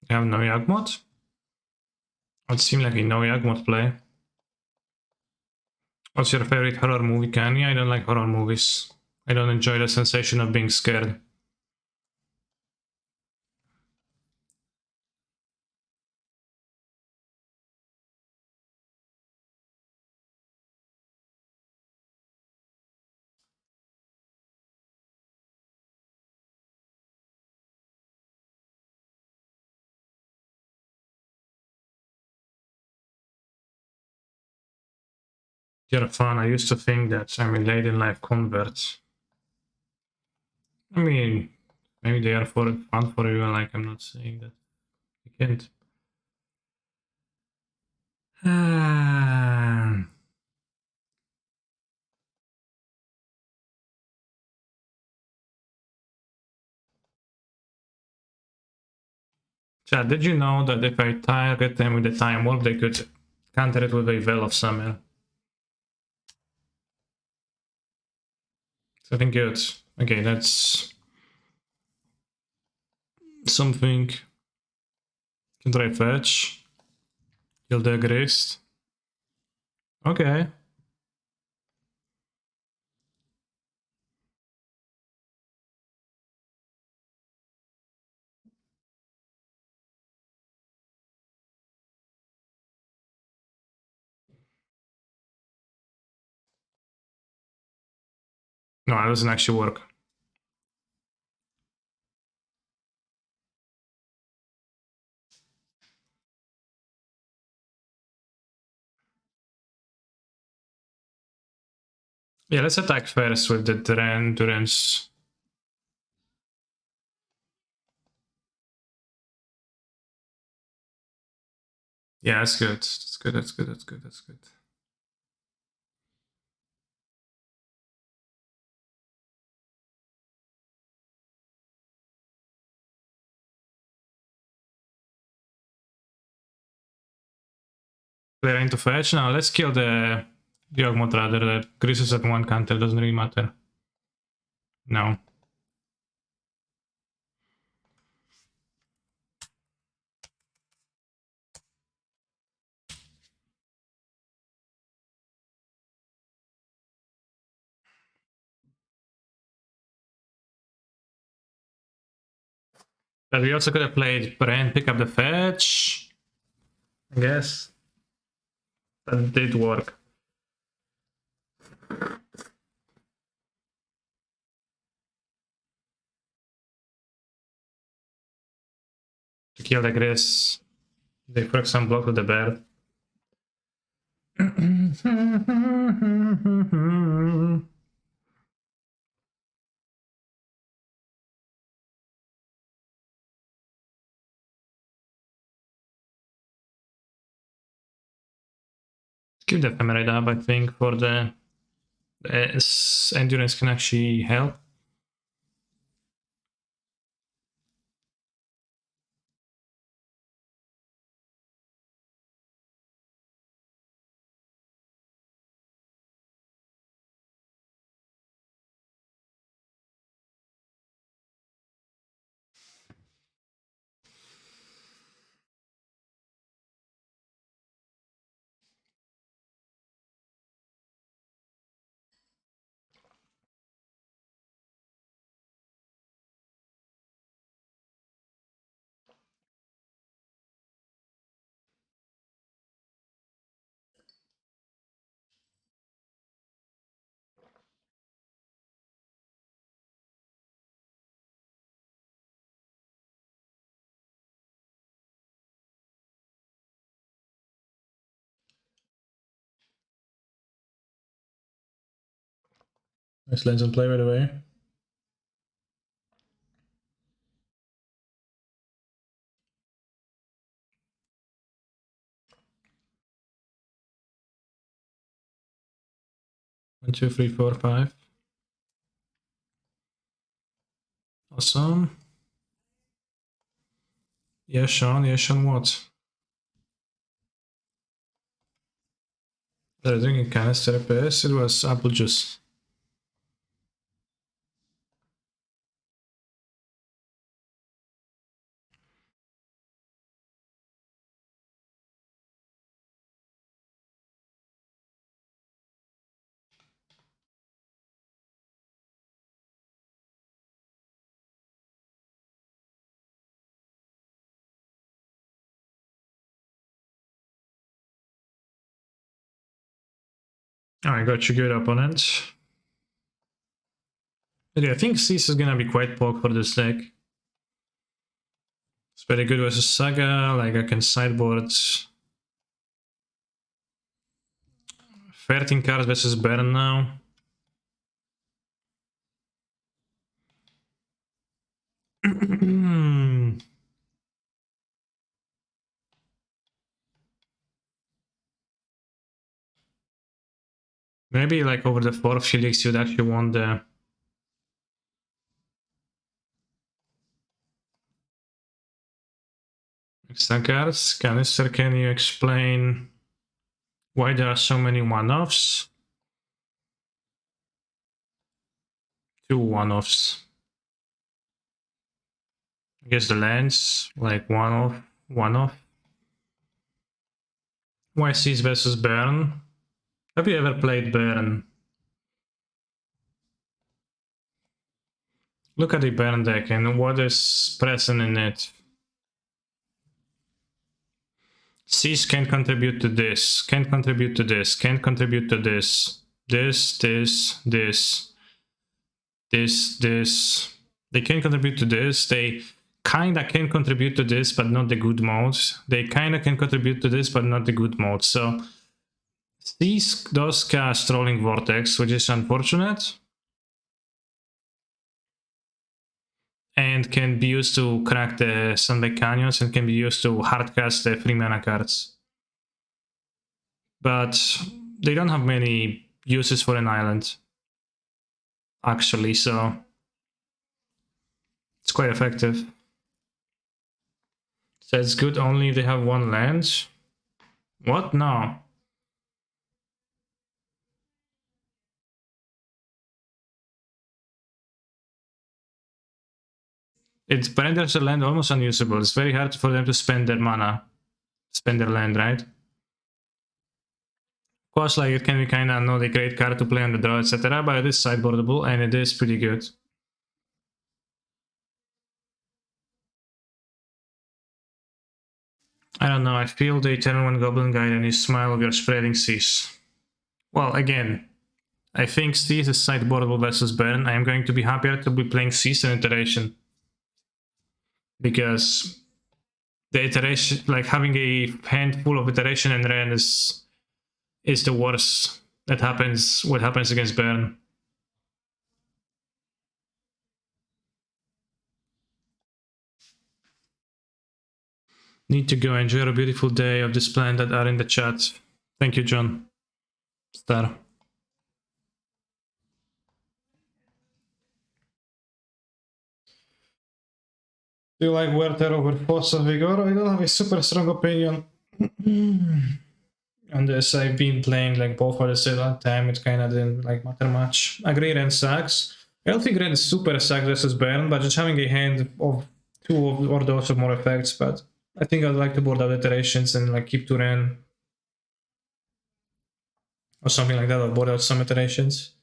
You have no Yagmot? It seemed like a no Yagmot play. What's your favorite horror movie, Kanye? I don't like horror movies. I don't enjoy the sensation of being scared. You're a fan. I used to think that I'm a late in life convert. I mean, maybe they are for fun for you, like I'm not saying that you can't. Chad, did you know that if I target them with the time warp, they could counter it with a Veil of Summer? Something good. Okay, that's something. Can try fetch. Kill the Grist. Okay. No, it doesn't actually work. Yeah, let's attack first with the endurance. Yeah, that's good. That's good. That's good. That's good. That's good. Clear into fetch. Now let's kill the Yogmoth rather. The Grisus at one counter doesn't really matter. No. But we also could have played Brand, pick up the fetch. I guess. That did work. To kill the Gris. They for some block with the bear. Keep the ephemerate up, I think, for the endurance can actually help. Nice lens and play, by the way. One, two, three, four, five. Awesome. Yeah, Sean. Yeah, Sean what? They're drinking canister PS. It was apple juice. Alright, got you good opponent. But yeah, I think Cease is gonna be quite poke for this deck. It's very good versus Saga, like I can sideboard 13 cards versus Baron now. Maybe like over the 4th Felix you'd actually want the extra cards. Canister, can you explain why there are so many one-offs? 2 one-offs. I guess the lands, like one-off. Why Cease versus Baron? Have you ever played Baron? Look at the Baron deck and what is present in it. Cease can't contribute to this, can't contribute to this, can't contribute to this. This. They can contribute to this. They kinda can contribute to this, but not the good modes. They kinda can contribute to this, but not the good modes. So These does cast Rolling Vortex, which is unfortunate. And can be used to crack the Sunlight Canyons and can be used to hardcast the 3 mana cards. But they don't have many uses for an island, actually, so it's quite effective. So it's good only if they have 1 land. What? No. It renders the land almost unusable. It's very hard for them to spend their mana, spend their land, right? Of course, like it can be kind of not a great card to play on the draw, etc., but it is sideboardable and it is pretty good. I don't know, I feel the Eternal One Goblin Guide and his smile of your spreading seas. Well, again, I think Seas is sideboardable versus Burn. I am going to be happier to be playing Seas and Iteration. Because the iteration, like having a handful of Iteration and Ren is the worst that happens, what happens against Burn. Need to go enjoy a beautiful day of this plan that are in the chat. Thank you, John. Star. Do you like Werther over Force of Vigor? I don't have a super strong opinion on this. I've been playing like both for the same time. It kind of didn't like matter much. Agree, Ren sucks. I don't think Ren is super sucks versus Burn, but just having a hand of 2 or those of more effects. But I think I'd like to board out iterations and like keep 2 Ren or something like that, or board out some iterations.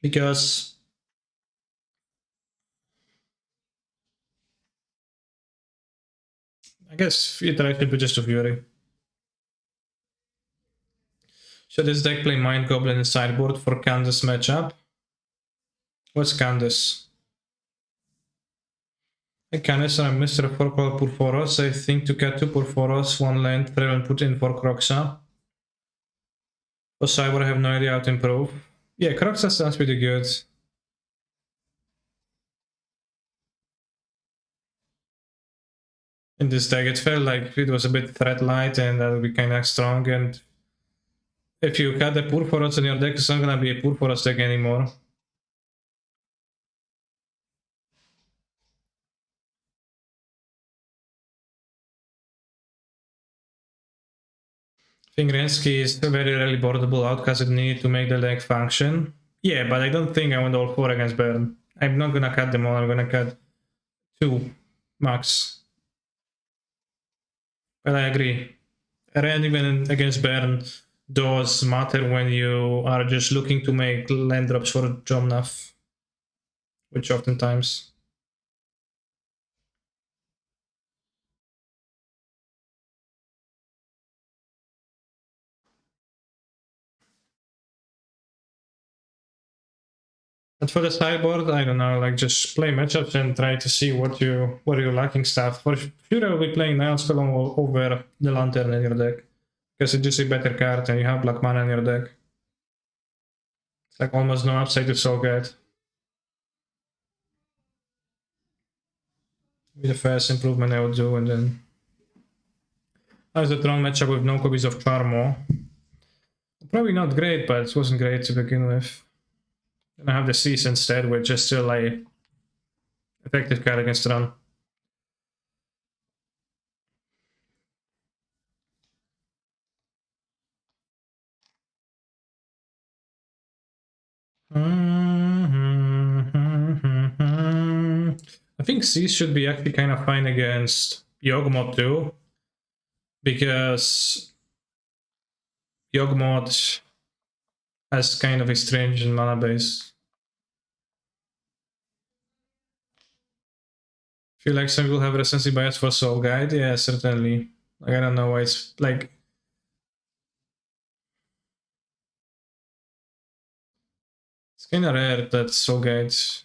Because I guess iteration would just to Fury. Should this deck play Mind Goblin in sideboard for Candace matchup? What's Candace? Hey Candace, I'm Mr. 4-color Purphoros. I think to get 2 Purphoros, 1 land, throw and put in for Croxa. For Cyber, I have no idea how to improve. Yeah, Croxa sounds pretty good. In this deck, it felt like it was a bit threat light and that would be kind of strong. And if you got the Purphoros in your deck, it's not gonna be a Purphoros deck anymore. I think Rensky is very rarely boardable out because it needed to make the deck function. Yeah, but I don't think I went all 4 against Burn. I'm not gonna cut them all, I'm gonna cut 2 max. But I agree. Ren even against Burn does matter when you are just looking to make land drops for Jomnath, which oftentimes. But for the sideboard, I don't know, like just play matchups and try to see what you're lacking stuff. For sure, I'll be playing Nile Spell over the Lantern in your deck. Because it's just a better card and you have black mana in your deck. It's like almost no upside to Soul Guide. Be the first improvement I would do, and then as the Tron matchup with no copies of Charmo. Probably not great, but it wasn't great to begin with. And I have the Seas instead, which is still a effective card against Tron. I think Seas should be actually kind of fine against Yawgmoth too, because Yawgmoth has kind of a strange mana base. Feel like some people have recency bias for Soul Guide? Yeah, certainly. Like, I don't know why it's like. It's kind of rare that Soul Guide is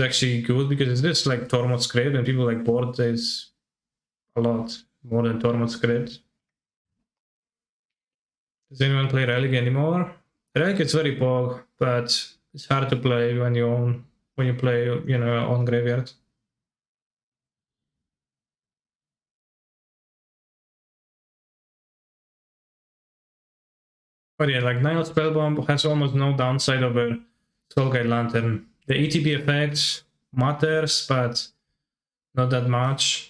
actually good because it's just like Tormod's Script, and people like board is a lot more than Tormod's Script. Does anyone play Relic anymore? Relic is very poor, but it's hard to play when you play on graveyard. But yeah, like Nile Spellbomb has almost no downside over Skullguide Lantern. The ETB effect matters, but not that much.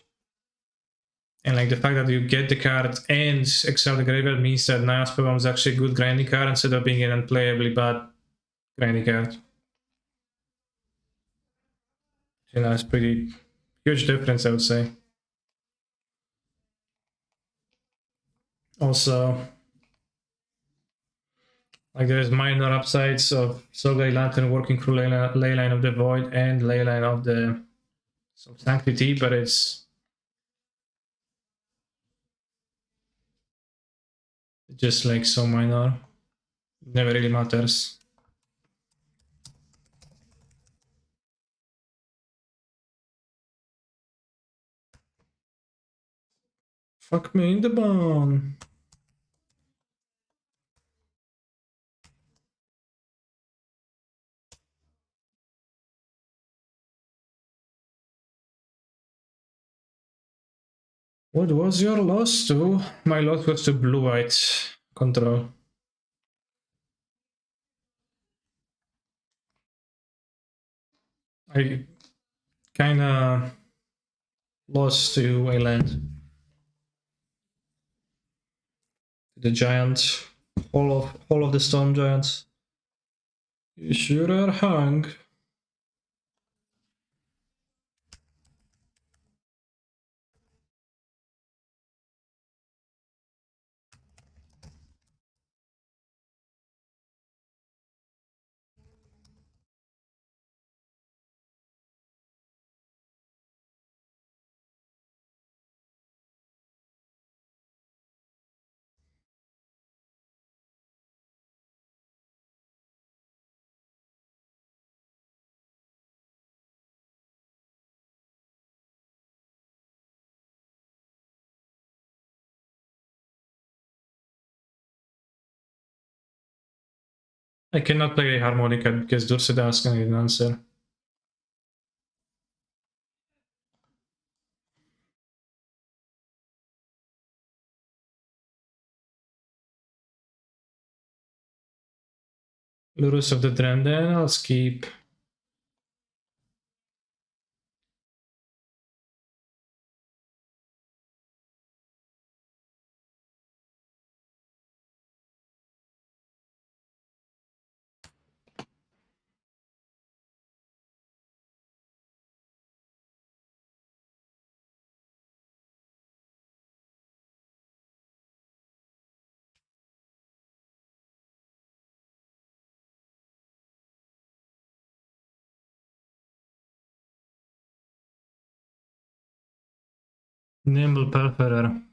And like the fact that you get the card and exile the graveyard means that Nile Spellbomb is actually a good grinding card instead of being an unplayably bad grinding card. You know, it's pretty huge difference, I would say. Also, like there's minor upsides of Skullguide Lantern working through Leyline of the Void and Leyline of the Sanctity, but it's just like so minor. Never really matters. Fuck me in the bone. What was your loss to? My loss was to blue-white control. I kinda lost to a land. The giant. All of the storm giants. You sure are hung. I cannot play a harmonica because Durseda is gonna get an answer. Lurus of the Drenden, I'll skip. Nimble Perforer.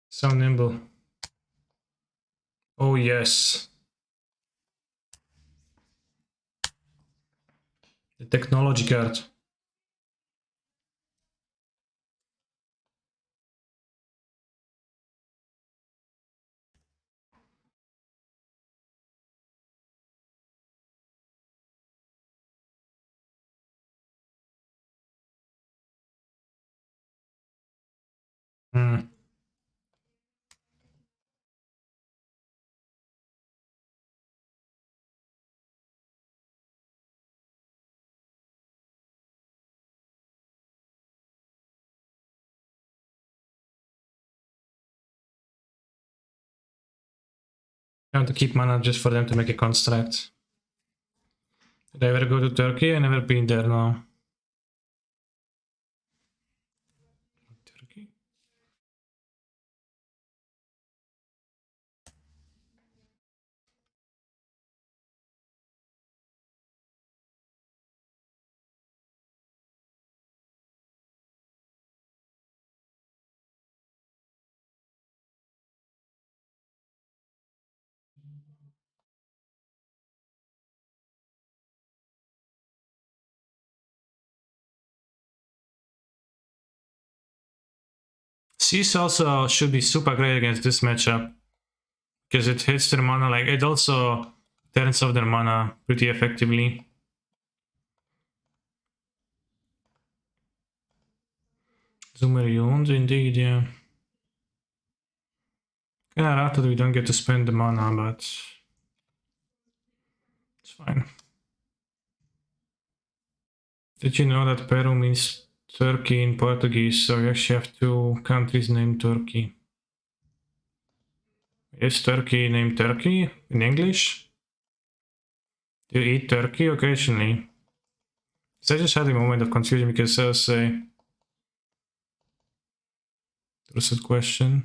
So nimble. Oh yes. The technology card. Hmm. I want to keep mana just for them to make a construct. Did I ever go to Turkey? I never been there now. Turkey. Cease also should be super great against this matchup because it hits their mana, like it also turns off their mana pretty effectively. Yorion, indeed, yeah. Kinda rough that we don't get to spend the mana, but it's fine. Did you know that Peru means Turkey in Portuguese, so you actually have two countries named Turkey? Is Turkey named Turkey in English? Do you eat turkey occasionally? So I just had a moment of confusion because I was a trusted question.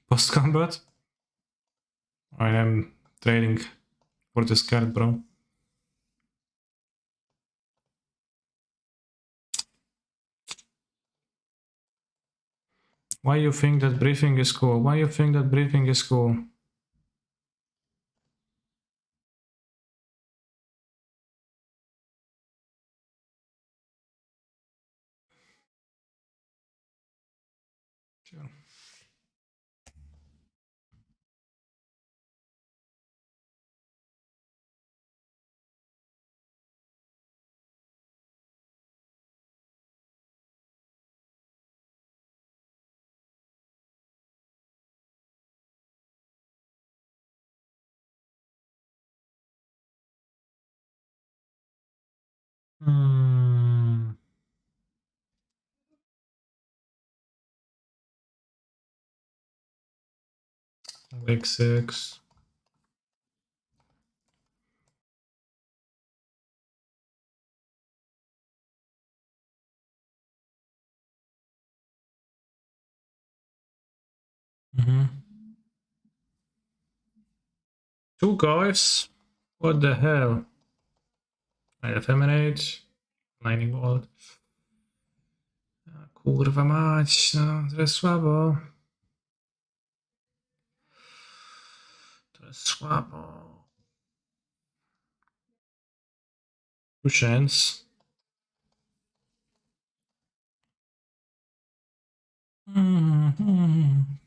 Post combat? I am trading for this card, bro. Why you think that briefing is cool? Why you think that briefing is cool? Sure. Week 6. Two guys? What the hell? I ephemerate. Lightning bolt. Kurwa mać, no, to jest słabo. To jest słabo. Two chance.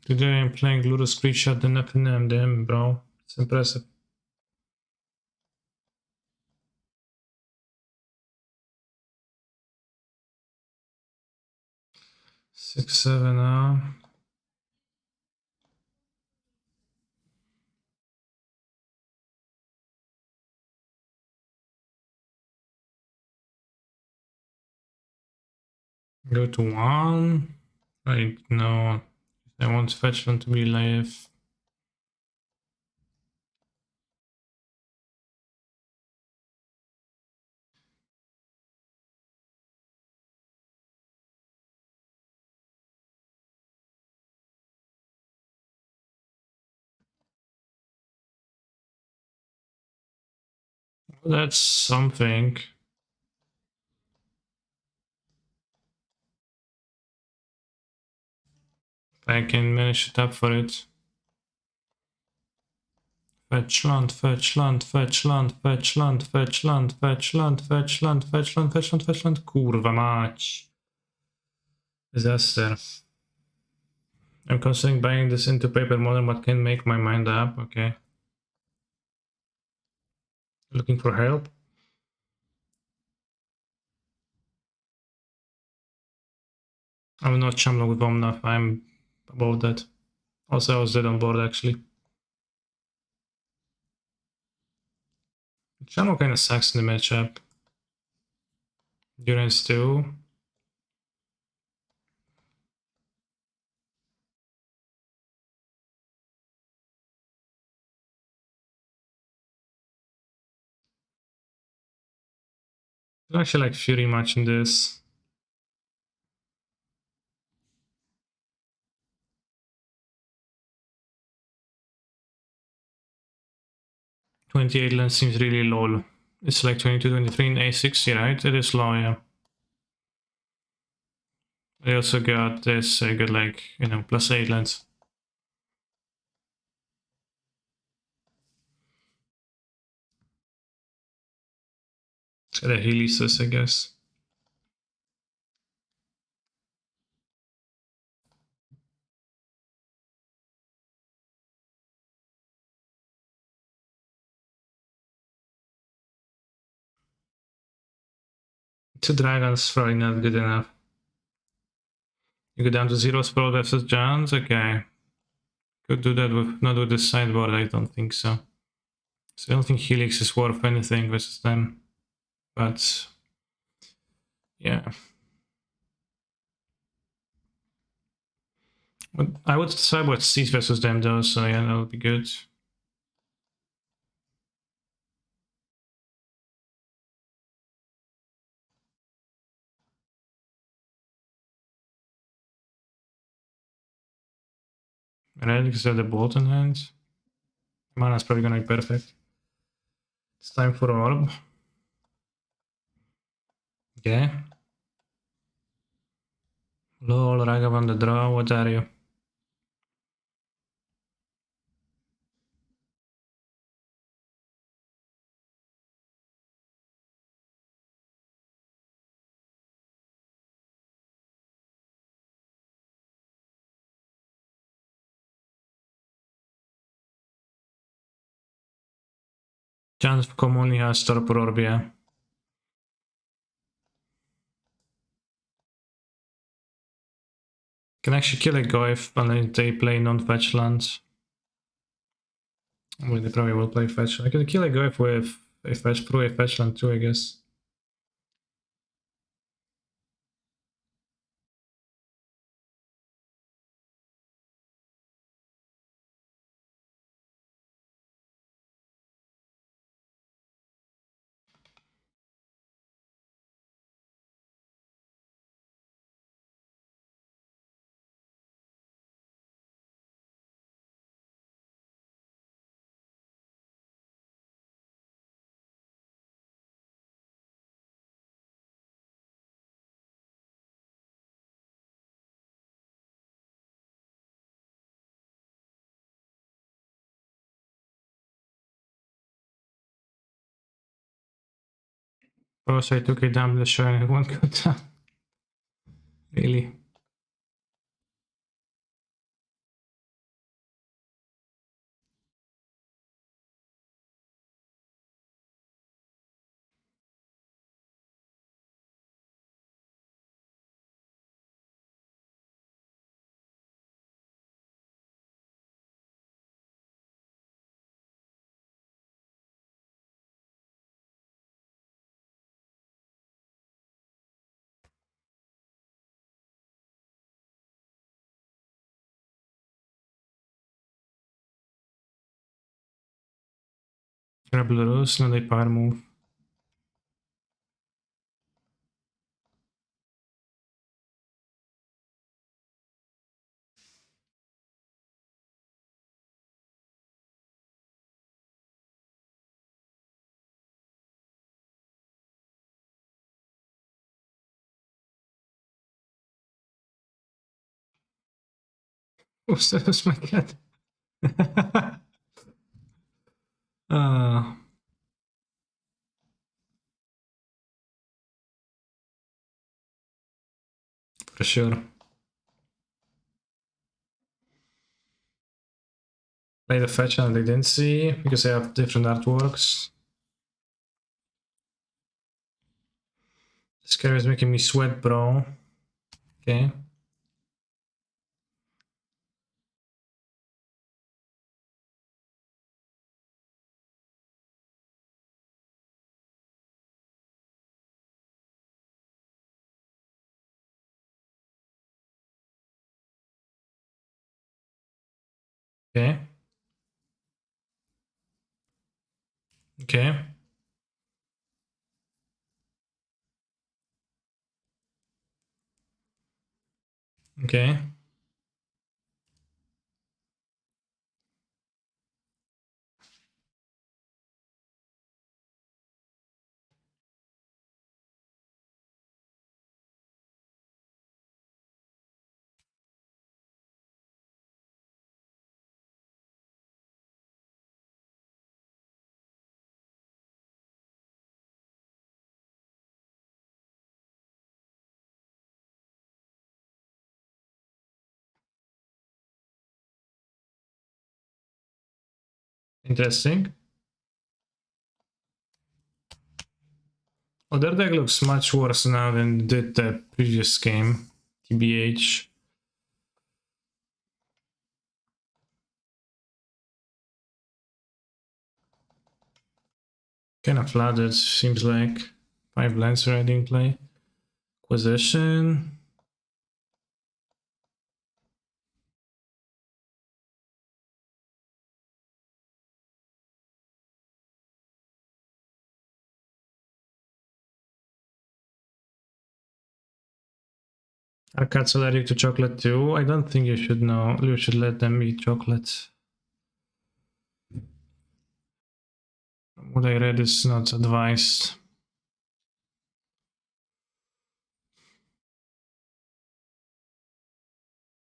Today I'm playing Ludus Creature, then FNM, damn bro. It's impressive. Six, 7 now. Go to 1. Like, no. I want fetch one to be live. That's something. I can manage to tap for it. Fetch land, fetch land, fetch land, fetch land, fetch land, fetch land, fetch land, fetch land, fetch land, fetch land. Kurwa mać. Disaster. I'm considering buying this into paper modern, but can't make my mind up. Okay. Looking for help? I'm not Shamlock with Omnath. I'm above that. Also, I was dead on board actually. Shamlock kinda sucks in the matchup. Durance too. I actually like Fury much in this. 28 land seems really low. It's like 22, 23 in A60, right? It is low, yeah. I also got this, I got like, you know, plus 8 lands. It's got a Helios, I guess. 2 dragons, probably not good enough. You go down to 0 sprawl versus giants? Okay. Could do that with, not with the sideboard, I don't think so. So I don't think Helix is worth anything versus them. But yeah. But I would sideboard Seas versus them though, so yeah, that would be good. Right, because they have the bolt in hand. Mana's probably gonna be perfect. It's time for Orb. Okay. Lol, Ragav on the draw, what are you? Chance for come only has Torpor Orb, yeah. Can actually kill a Goyf and they play non-fetch lands. Well, they probably will play fetch. I can kill a Goyf with a fetch, through a fetch land too, I guess. Also, I took it down the show and it won't go down. Really. Grab the rose, not a power move. Oh, that was my cat. uh, for sure. Play the fetch and they didn't see because they have different artworks. This guy is making me sweat, bro. Okay. Okay. Okay. Okay. Interesting. Oh, their deck looks much worse now than it did the previous game, TBH. Kind of flooded, seems like. 5 lands already in play. Acquisition. Are cats allergic to chocolate too? I don't think you should know. You should let them eat chocolate. What I read is not advised.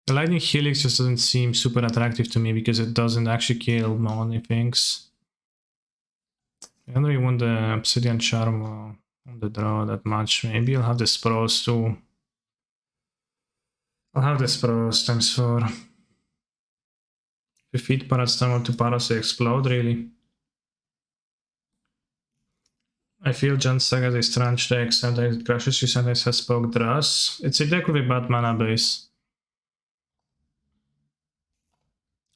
The Lightning Helix just doesn't seem super attractive to me because it doesn't actually kill many things. I don't really want the Obsidian Charm on the draw that much. Maybe I'll have the Sprouse too. I'll have the Sprouse times 4. If you feed Paracetamol to Paras, they explode, really. I feel John Saga is a strange deck, sometimes it crushes you, sometimes has Spoke Draws. It's a deck with a bad mana base.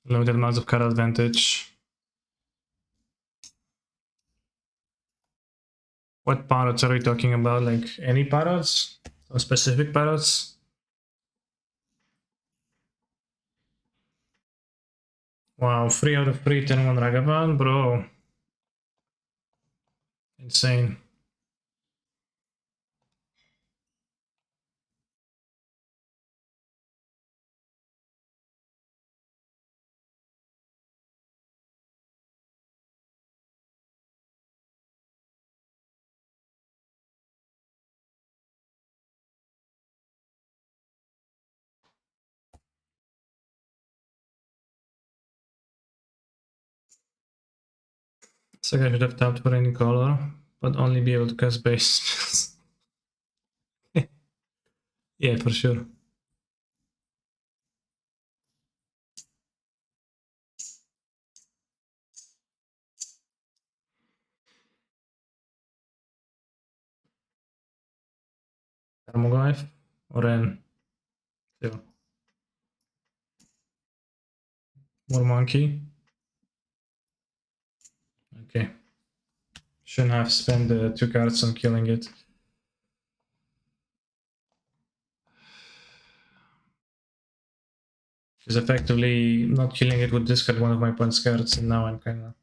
Limited amounts of card advantage. What parrots are we talking about? Like any parrots? Or specific parrots? Wow, 3 out of 3, turn 1 Ragavan, bro. Insane. So I should have tapped for any color, but only be able to cast base spells. Yeah, for sure. Thermoglyph or N? Still. More monkey. Okay. Shouldn't have spent the 2 cards on killing it. Because effectively not killing it would discard one of my opponent's cards, and now I'm kinda,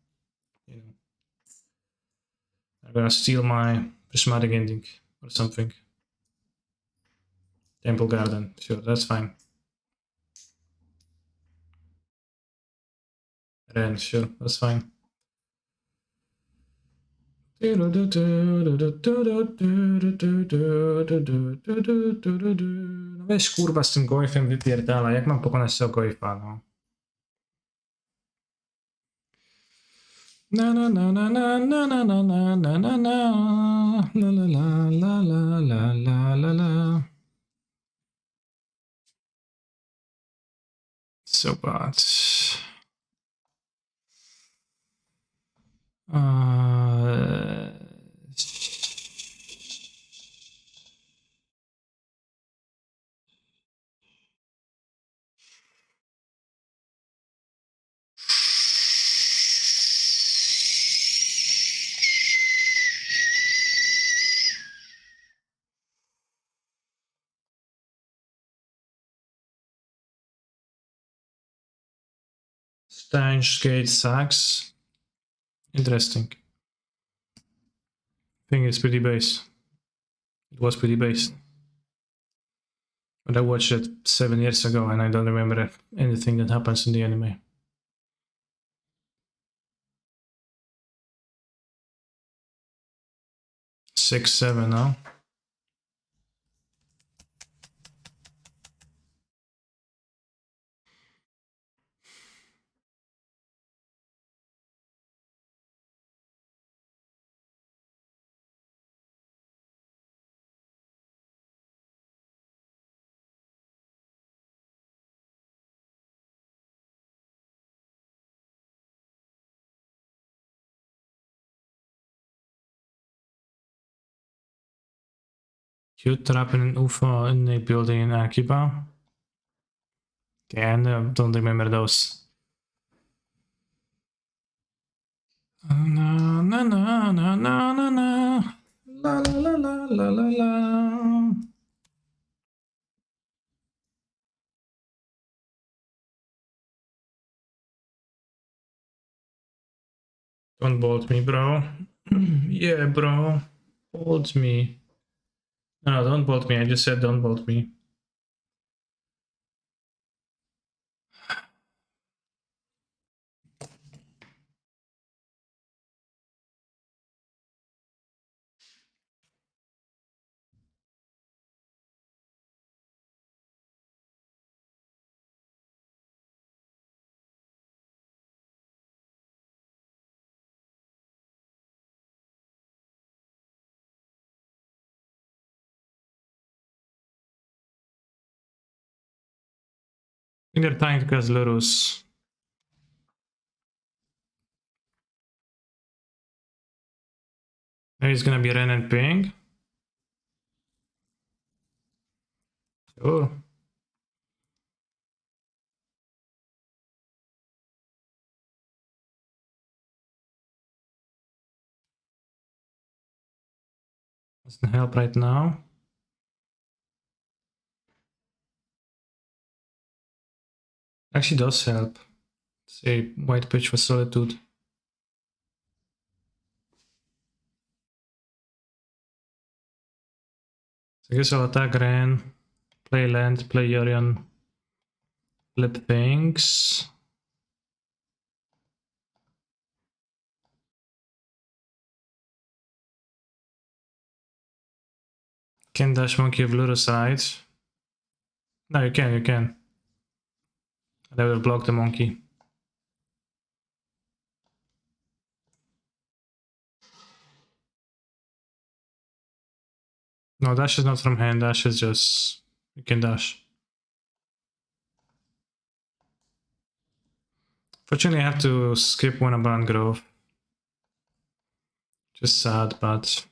you know, I'm gonna steal my prismatic ending or something. Temple Garden, sure, that's fine. Ren, sure, that's fine. No weź kurwa z tym goifem wypierdala, jak mam pokonać tego goifa, no. Na na na na na na na na na na na na la la la la la la la la. So bad. Strange Gate sucks. Interesting. I think it's pretty base. It was pretty base. But I watched it 7 years ago and I don't remember anything that happens in the anime. 6-7 now. Cute trap in an UFO in a building in Akiba. Okay, and don't remember those. Na na na na na na na. La la la la la la la. Don't bolt me, bro. Yeah, bro. Bolt me. No, don't bolt me. I just said don't bolt me. I think they're trying to cast Lurus. Maybe it's gonna be Ren and Ping. Oh. Doesn't help right now. Actually does help. It's a white pitch for Solitude. So I guess I'll attack Ren, play land, play Yorion, flip things. Can dash monkey of Lura side. No, you can. I will block the monkey. No, dash is not from hand, dash is just... You can dash. Fortunately, I have to skip one Abandoned Grove. Just sad, but...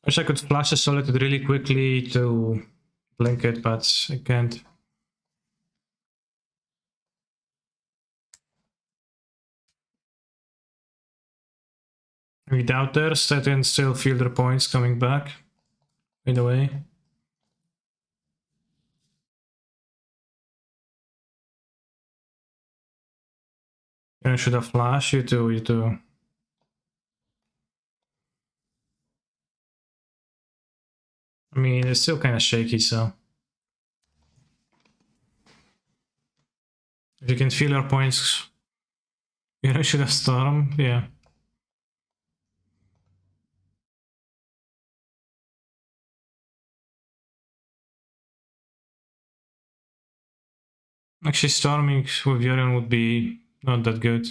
Wish I could flash a Solitude really quickly to blink it, but I can't. We Doubters that can still feel their points coming back. Either way. I should have flashed you too. I mean, it's still kind of shaky, so... If you can feel your points, you should have Storm, yeah. Actually, Storming with Yorion would be not that good.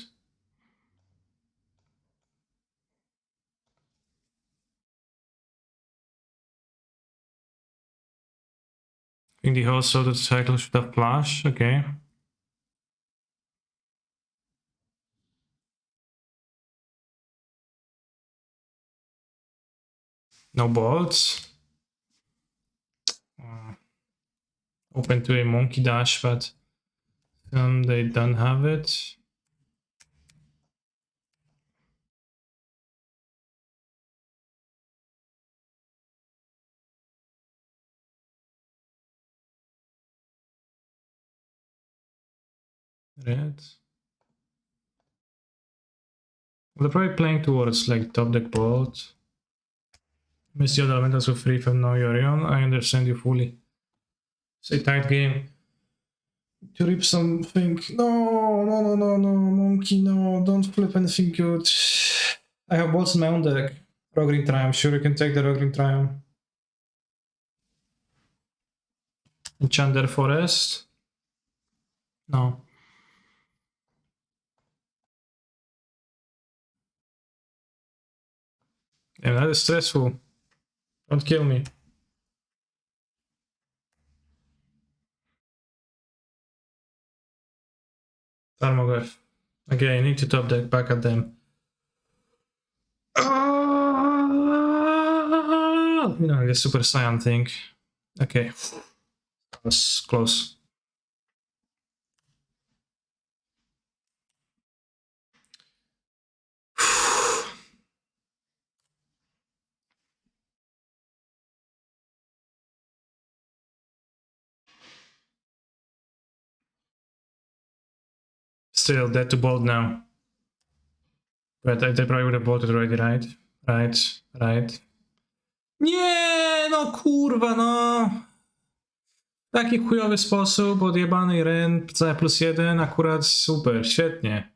I think the whole Sorted cycle should have Flash, okay. No bolts. Open to a monkey dash, but they don't have it. Red. They're probably playing towards like top deck bolt. Miss the other elementals for free from now Yorion. I understand you fully. It's a tight game. To rip something. No, monkey, no, don't flip anything good. I have bolts in my own deck. Rogueling Triumph, sure you can take the Rogueling Triumph. Enchant their forest. No. Damn, that is stressful. Don't kill me. Tarmogoyf. Okay, I need to top deck back at them. No, the Super Saiyan thing. Okay. That was close. Still dead to bolt now. But they probably would have bolted already, right? Right. Nie, no kurwa, no. W taki chujowy sposób, odjebany Ren, C plus 1, akurat super, świetnie.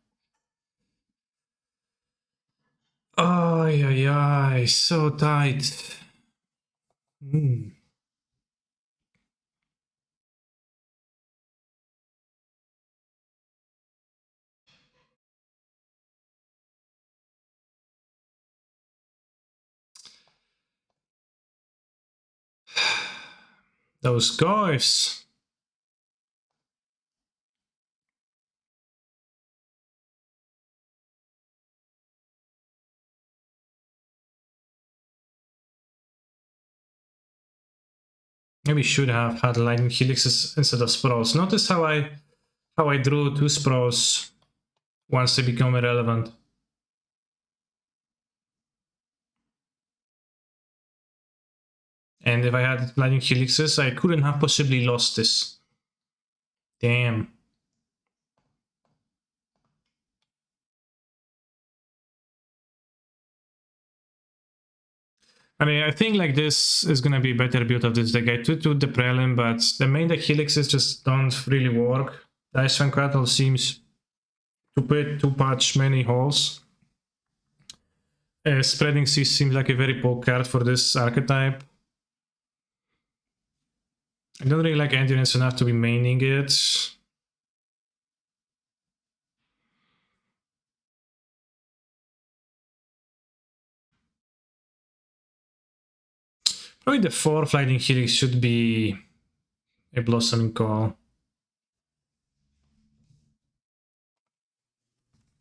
Oj, so tight. Those guys. Maybe should have had lightning helixes instead of sprawls. Notice how I drew 2 sprawls once they become irrelevant. And if I had lightning helixes, I couldn't have possibly lost this. Damn. I mean, I think like this is gonna be a better build of this deck. I took the Prelim, but the main deck helixes just don't really work. Dice Fan Quattle seems to patch many holes. Spreading Seas seems like a very poor card for this archetype. I don't really like Endurance enough to be maining it. Probably the 4th Lightning Helix should be a Blossoming Call.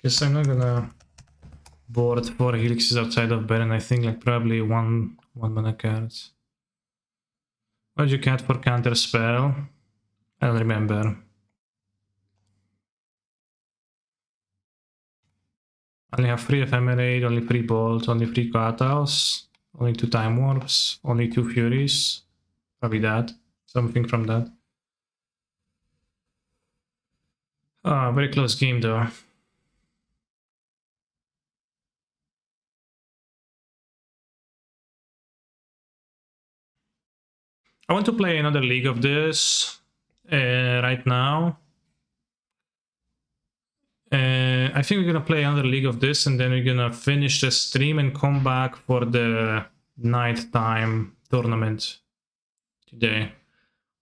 Guess I'm not gonna board 4 Helixes outside of Baron. I think like probably one mana cards. What did you get for counter spell? I don't remember. Only have 3 Ephemerate, only 3 Bolt, only 3 Quattles, only 2 Time Warps, only 2 Furies. Probably that. Something from that. Ah, very close game though. I want to play another league of this right now. I think we're gonna play another league of this and then we're gonna finish the stream and come back for the nighttime tournament today.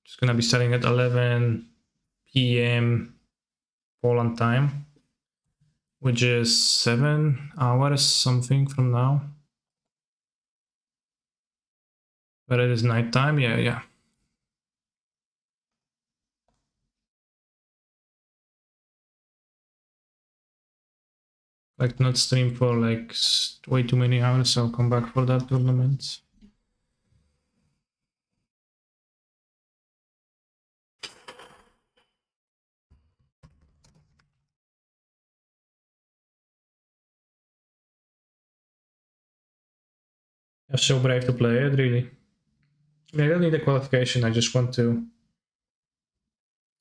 It's gonna be starting at 11 p.m. Poland time, which is 7 hours something from now. But it is nighttime, yeah. Like not stream for like way too many hours, so I'll come back for that tournament. I'm so brave to play it, really. I mean, I don't need a qualification, I just want to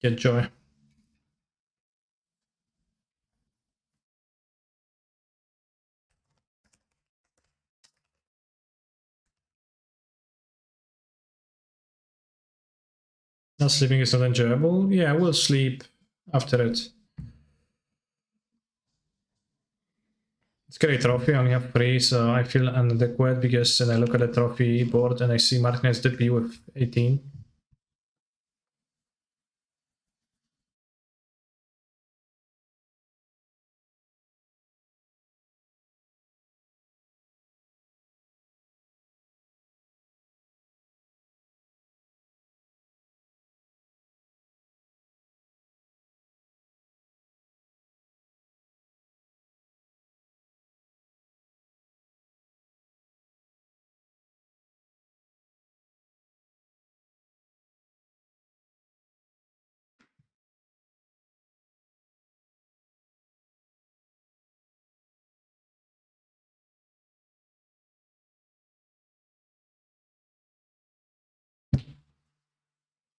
get joy. Not sleeping is not enjoyable. Yeah, I will sleep after it. It's a great trophy, I only have 3, so I feel inadequate because then I look at the trophy board and I see Martinez DP with 18.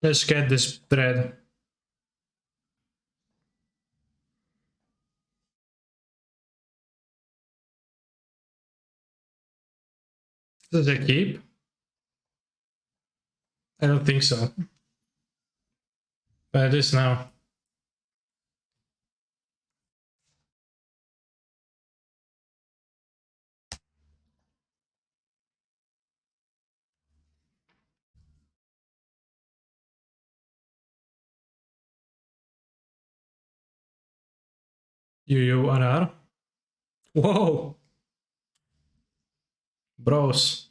Let's get this bread. Does it keep? I don't think so. But it is now. UURR. Whoa! Bros.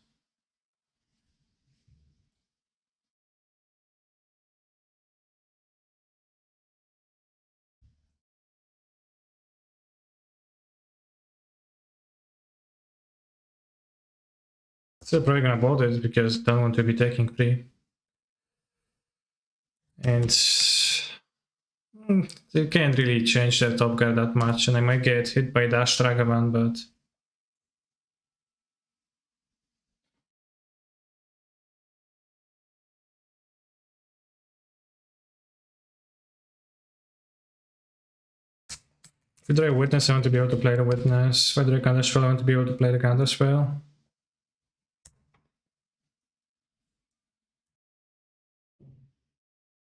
Still probably gonna bought it because I don't want to be taking free. And you can't really change their top guard that much, and I might get hit by Dash Ragavan, but if you draw a Witness, I want to be able to play the Witness. If I draw a Counterspell, I want to be able to play the Counterspell.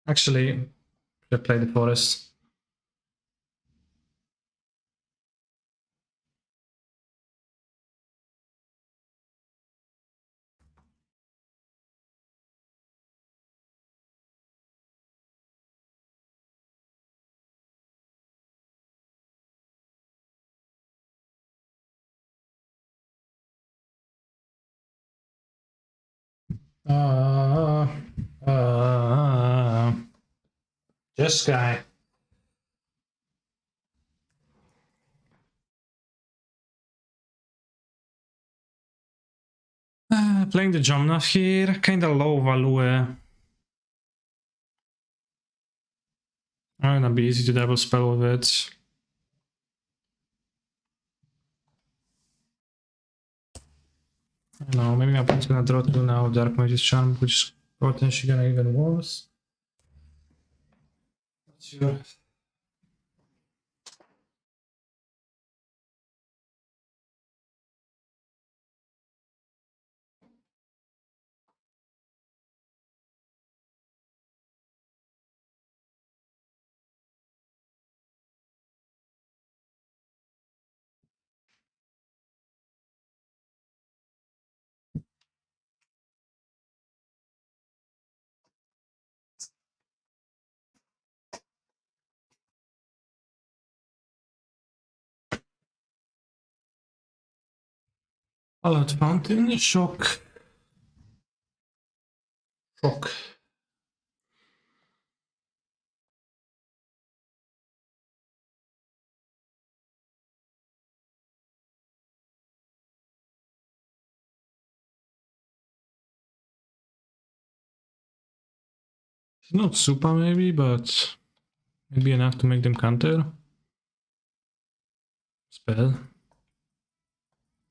Actually, I play the Forest. Just guy. Playing the Jomnath here, kinda low value. I'm gonna be easy to double spell with it. I don't know, maybe my opponent's gonna draw 2 now, Dark Mage's Charm, which is potentially gonna even worse. Not sure. Fallout Fountain, Shock. Shock. Not super maybe, but maybe enough to make them counter. Spell.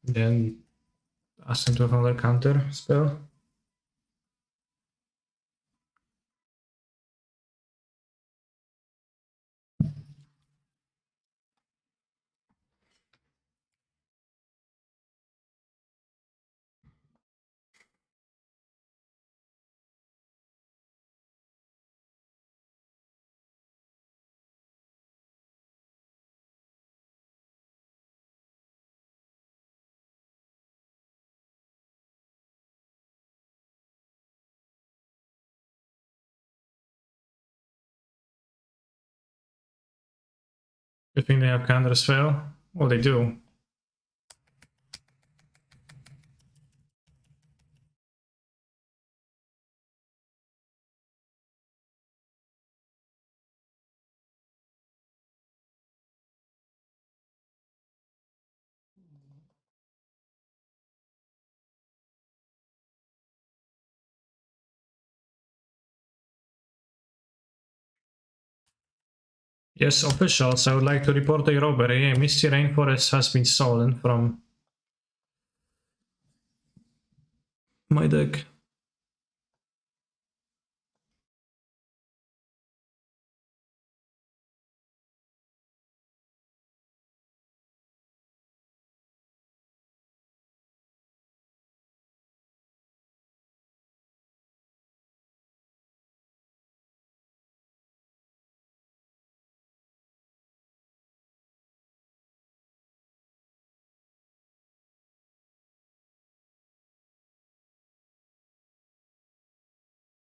Then ask them to have another counter spell. You think they have counter spell? Well, they do. Yes, officials, I would like to report a robbery. A Misty Rainforest has been stolen from my deck.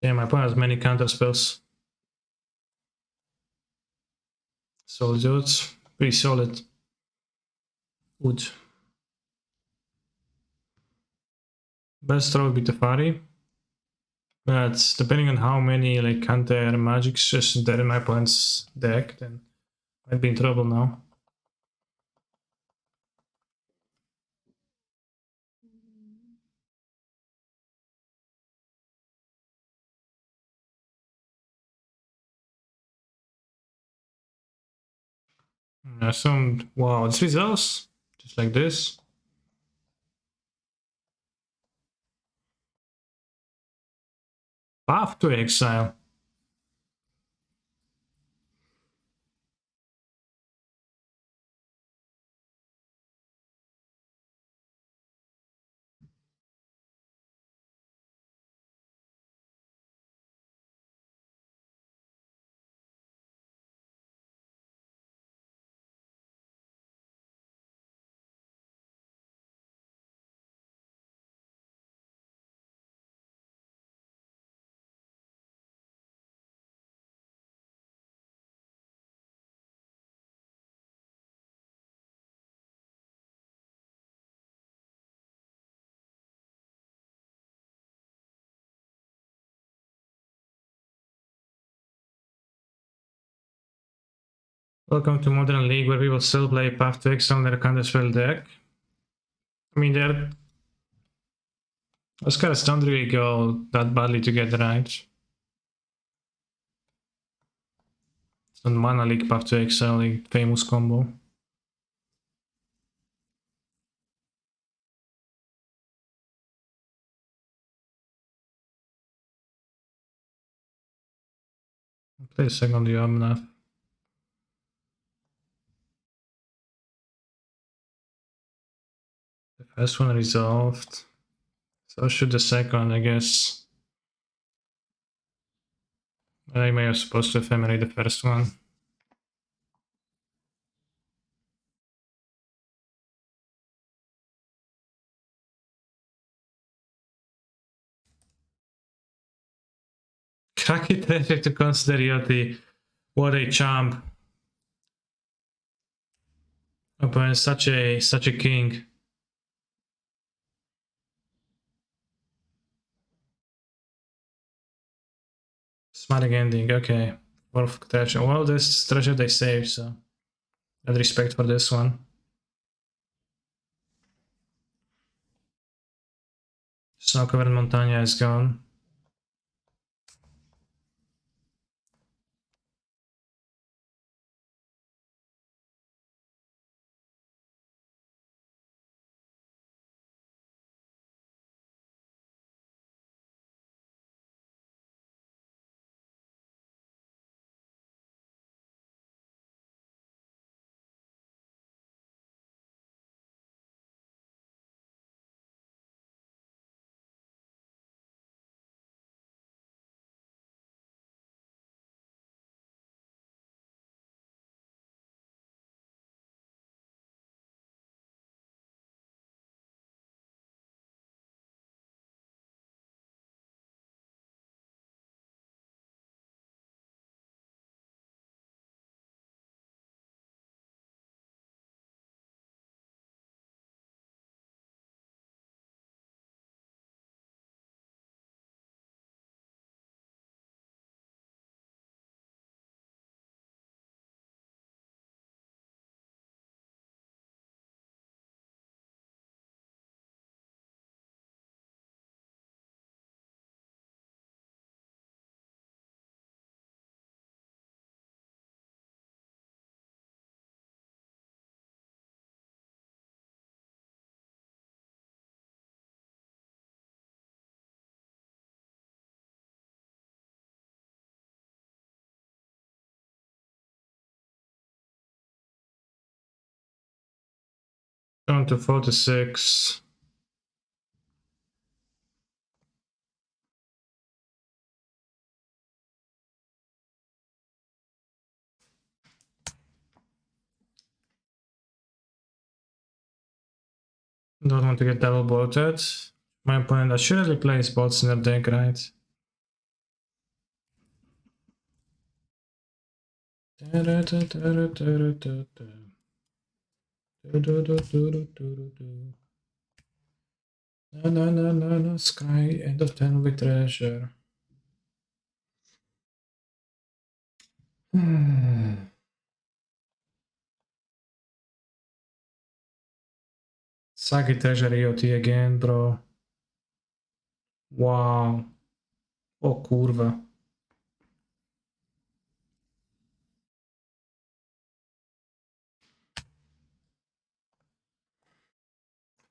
Yeah, my opponent has many counter spells. Soldiers, pretty solid. Good. Best throw would be Tefari. But depending on how many like counter magics is there in my opponent's deck, then I'd be in trouble now. Wow, it's results just like this. Path to exile. Welcome to Modern League, where people still play Path to Exile on their counterspell deck. I mean, those cards don't really go that badly to get right. It's not Mana League Path to Exile, like famous combo. I'll play a second Yorion. The first one resolved. So should the second, I guess. I may have supposed to ephemerate the first one. Crack it terrific to consider Yoti. What a champ. Opponent such a king. Smiling ending, okay. Fourth treasure. Well, this treasure they saved, so I had respect for this one. Snow covered Montagna is gone. Down to 46. Don't want to get double bolted. My opponent assuredly plays bots in their deck, right? No, sky, end of tunnel with treasure. Sagi treasure EOT again, bro. Wow. O kurwa.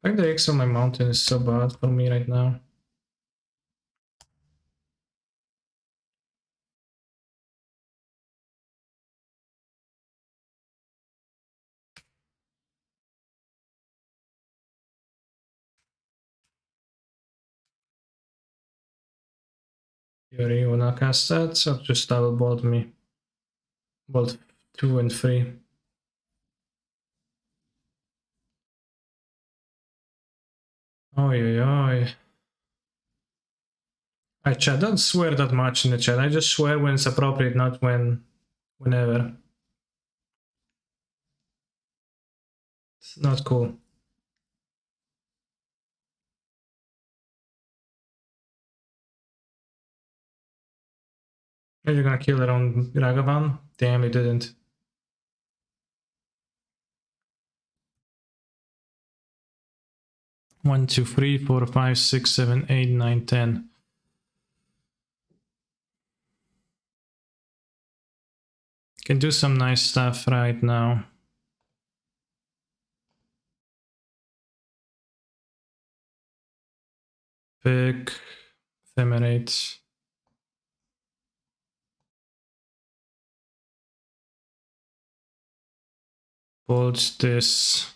Like the X on my mountain is so bad for me right now. Yori, you wanna cast that or just double bolt me? Bolt 2 and 3. Oh yeah. I chat, don't swear that much in the chat. I just swear when it's appropriate, not whenever. It's not cool. Are you gonna kill her on Ragavan? Damn, you didn't. One, two, three, four, five, six, seven, eight, nine, 10. Can do some nice stuff right now. Pick, ephemerate. Bolt this.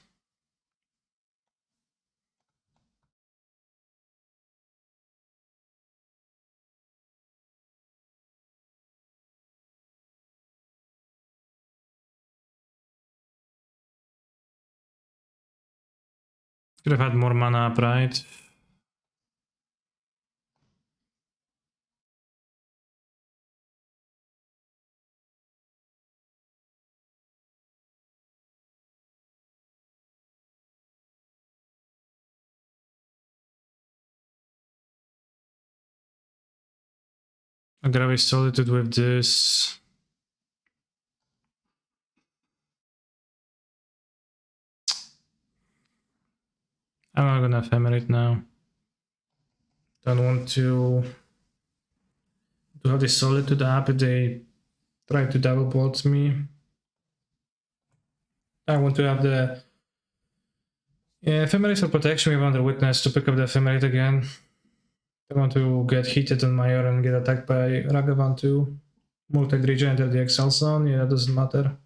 Could have had more mana up, right? Aggravated Solitude with this. I'm not gonna ephemerate now. Don't want to have this Solitude up if they try to double bolt me. I want to have the ephemerate for protection with Under Witness to pick up the ephemerate again. I want to get heated on Mayor and get attacked by Ragavan too. Multi-regen enter the Excel zone, yeah, that doesn't matter.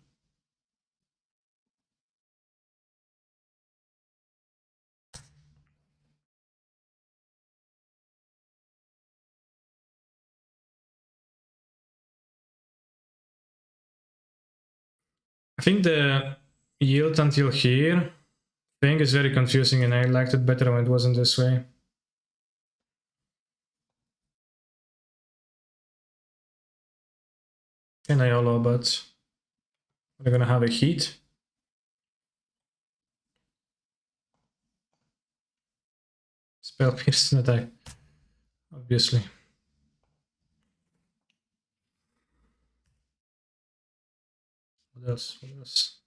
I think the yield until here thing is very confusing and I liked it better when it wasn't this way. And I YOLO, but we're gonna have a heat. Spell pierce and attack, obviously. What else? What else?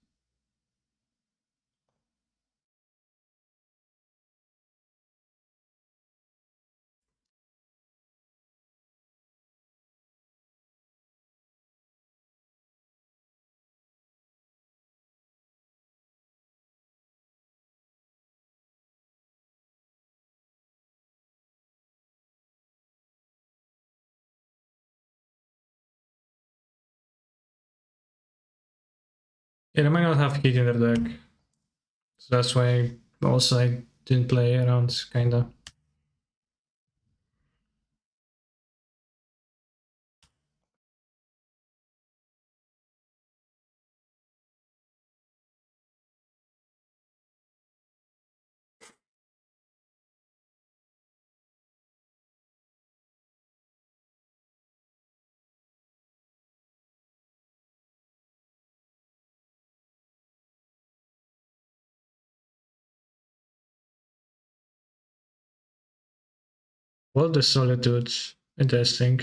Yeah, they might not have heat in their deck. So that's why also I didn't play around, kinda. Well, the solitude. Interesting.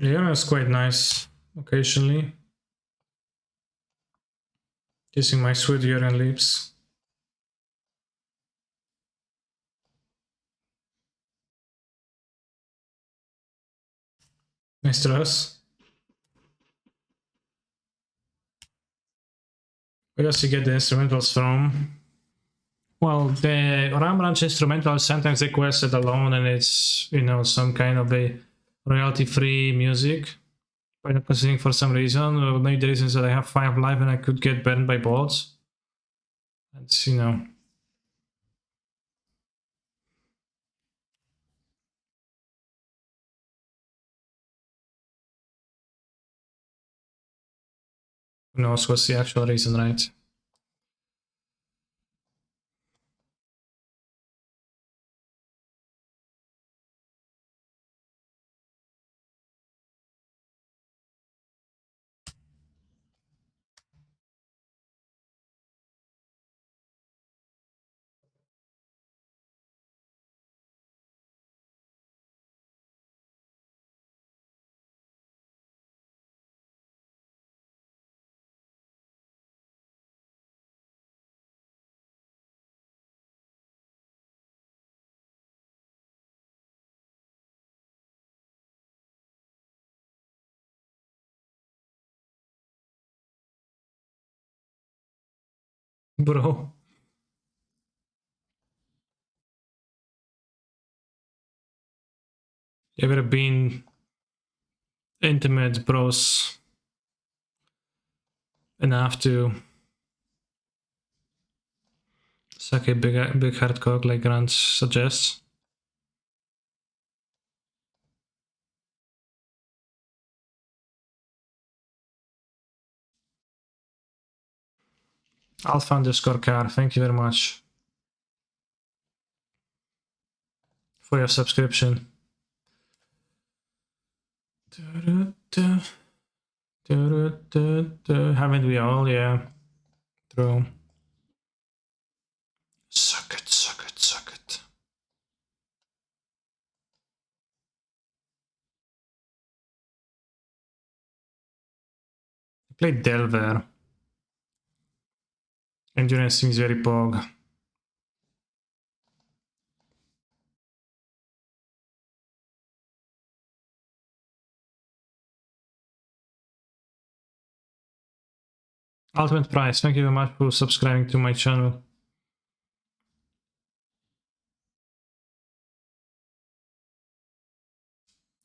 Yeah, it's quite nice occasionally. Kissing my sweet Yorion lips. Nice dress. Where does he get the instrumentals from? Well, the Ram Ranch instrumentals sometimes requested alone, and it's, you know, some kind of a royalty-free music. By not considering for some reason, or maybe the reason is that I have 5 life and I could get burned by bolts. It's, you know. Who knows what's the actual reason, right? Bro. You ever been intimate bros enough to suck a big hard cock like Grant suggests? Alpha underscore car, thank you very much for your subscription. Haven't we all? Yeah. True. Suck it, suck it, suck it. I played Delver. Endurance seems very pog. Ultimate Price, thank you very much for subscribing to my channel.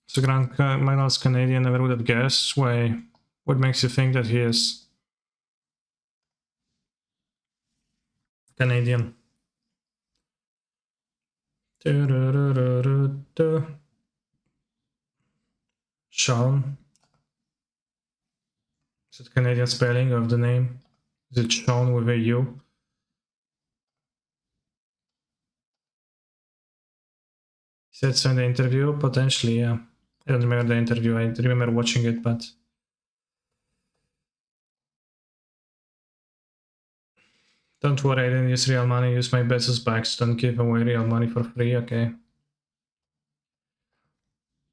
So Grant Magnus Canadian, never would have guessed. Why? What makes you think that he is Canadian? Sean. Is it Canadian spelling of the name? Is it Sean with a U? He said so in the interview, potentially, yeah. I don't remember the interview, I remember watching it, but... Don't worry, I didn't use real money, use my bets as backs, don't give away real money for free, okay.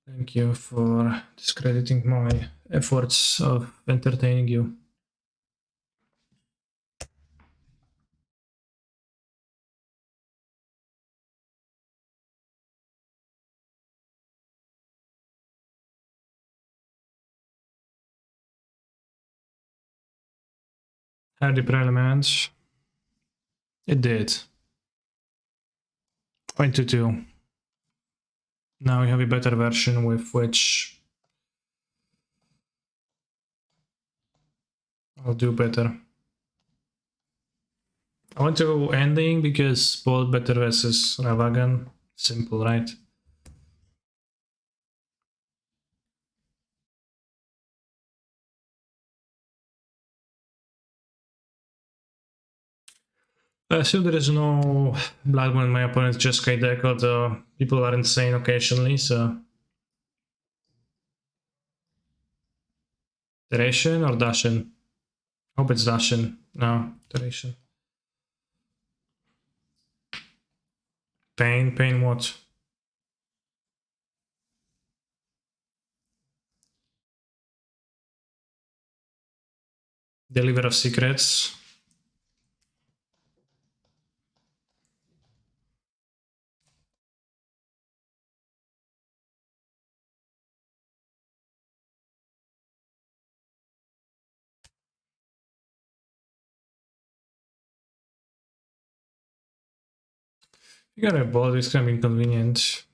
Thank you for discrediting my efforts of entertaining you. Had the Prelim ends. It did. 0.22. Now we have a better version with which I'll do better. I want to go ending because both better versus Ravagan. Simple, right? I assume there is no Blood when my opponent just Sky deck, although people are insane occasionally, so. Duration or Dashin? Hope it's Dashin. No, Duration. Pain what? Deliver of Secrets. You got a ball, it's kind of inconvenient.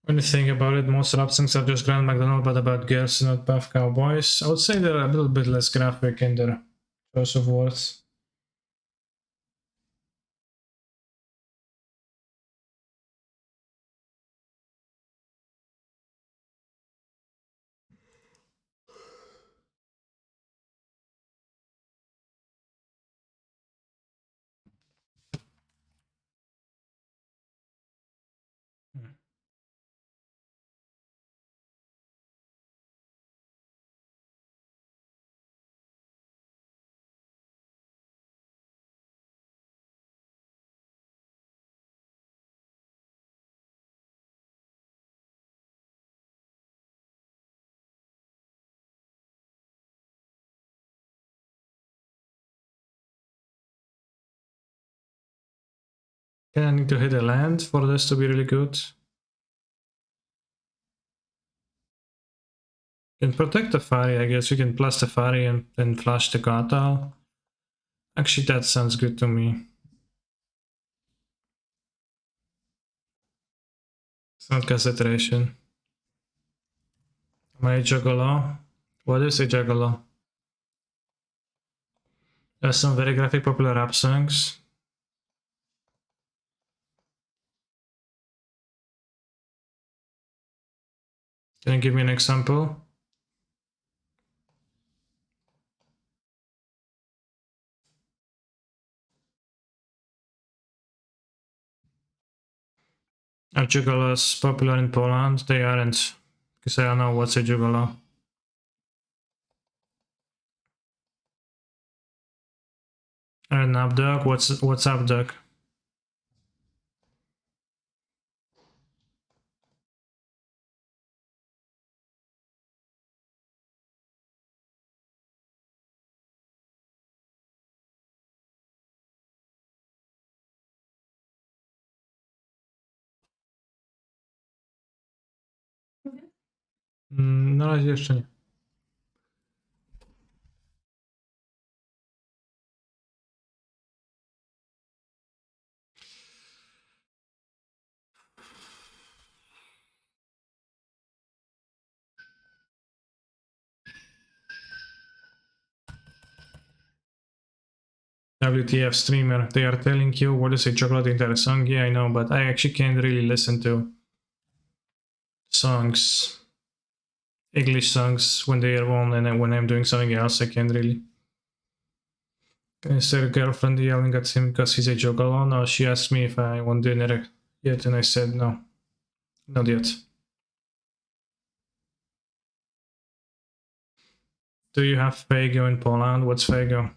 When you think about it, most rap songs are just Grand McDonald, but about girls, not buff cowboys. I would say they're a little bit less graphic in their choice of words. Okay, I need to hit a land for this to be really good. You can protect the Fari, I guess. You can plus the Fari and then flash the Gatal. Actually, that sounds good to me. It's not concentration. Am I a Juggalo? What is a Juggalo? There's some very graphic popular rap songs. Can you give me an example? Are Juggalos popular in Poland? They aren't, because I don't know what's a Juggalo. An Updog? What's Updog? Na razie jeszcze nie. WTF streamer, they are telling you what is a chocolate in their song. Yeah, I know, but I actually can't really listen to songs, English songs, when they are on, and when I'm doing something else, I can't really. Is there a girlfriend yelling at him because he's a juggalo? No, she asked me if I want dinner yet, and I said no, not yet. Do you have Fago in Poland? What's Fago?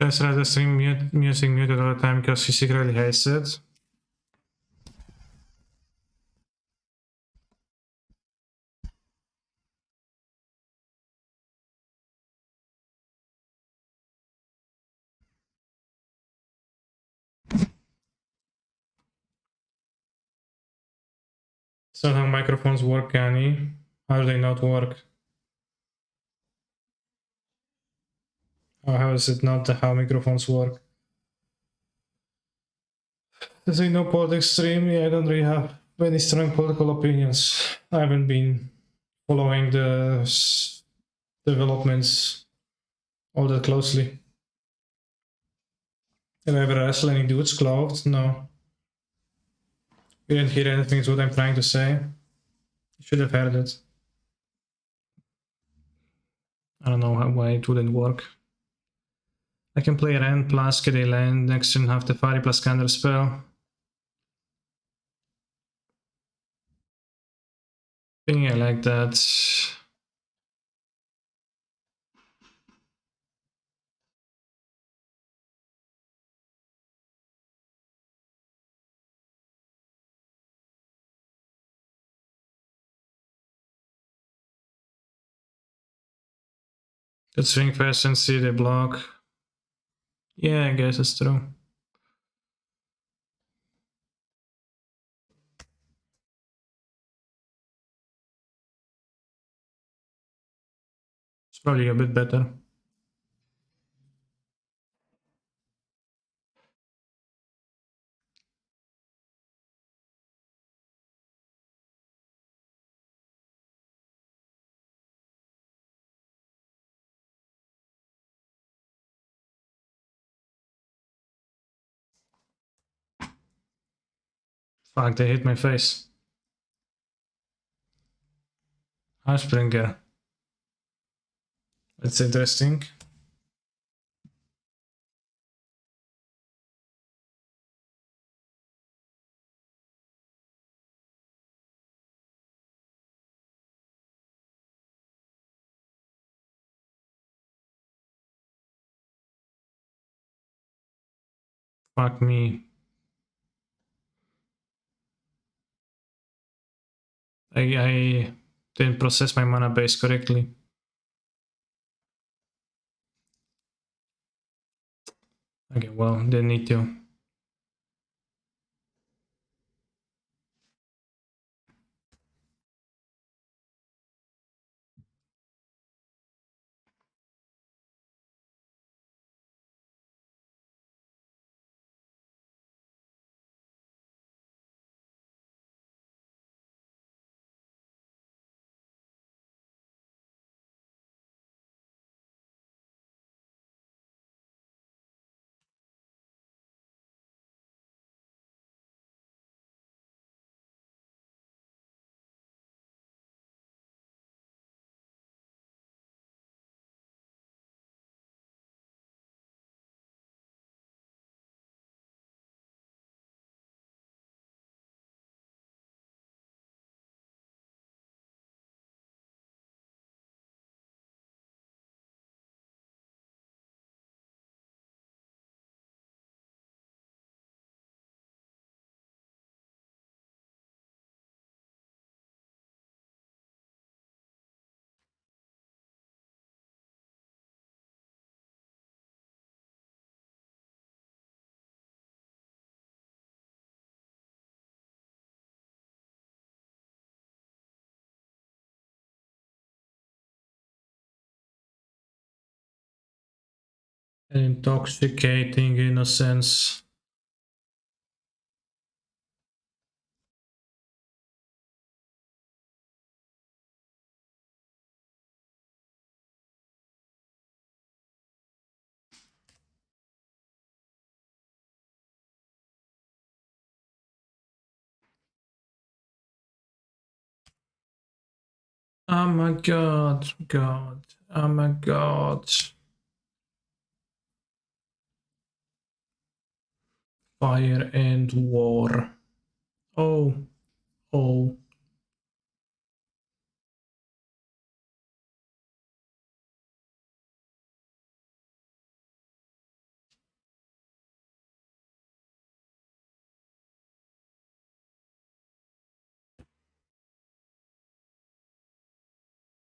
Just has the stream music muted all the time because he secretly hates it. So how microphones work, Annie? How do they not work? Or how is it not how microphones work? There's no politics stream. Yeah, I don't really have any strong political opinions. I haven't been following the developments all that closely. Have I ever wrestled any dudes clothed? No. You didn't hear anything is what I'm trying to say. You should have heard it. I don't know why it wouldn't work. I can play Ren plus KD land, next turn have the Fari plus Counter spell. I think I like that. Good swing fast and see the block. Yeah, I guess it's true. It's probably a bit better. Fuck, they hit my face. Springer. That's interesting. Fuck me. I didn't process my mana base correctly. Okay, well, didn't need to. Intoxicating innocence. Oh my god, oh my god. Fire and war. Oh, oh.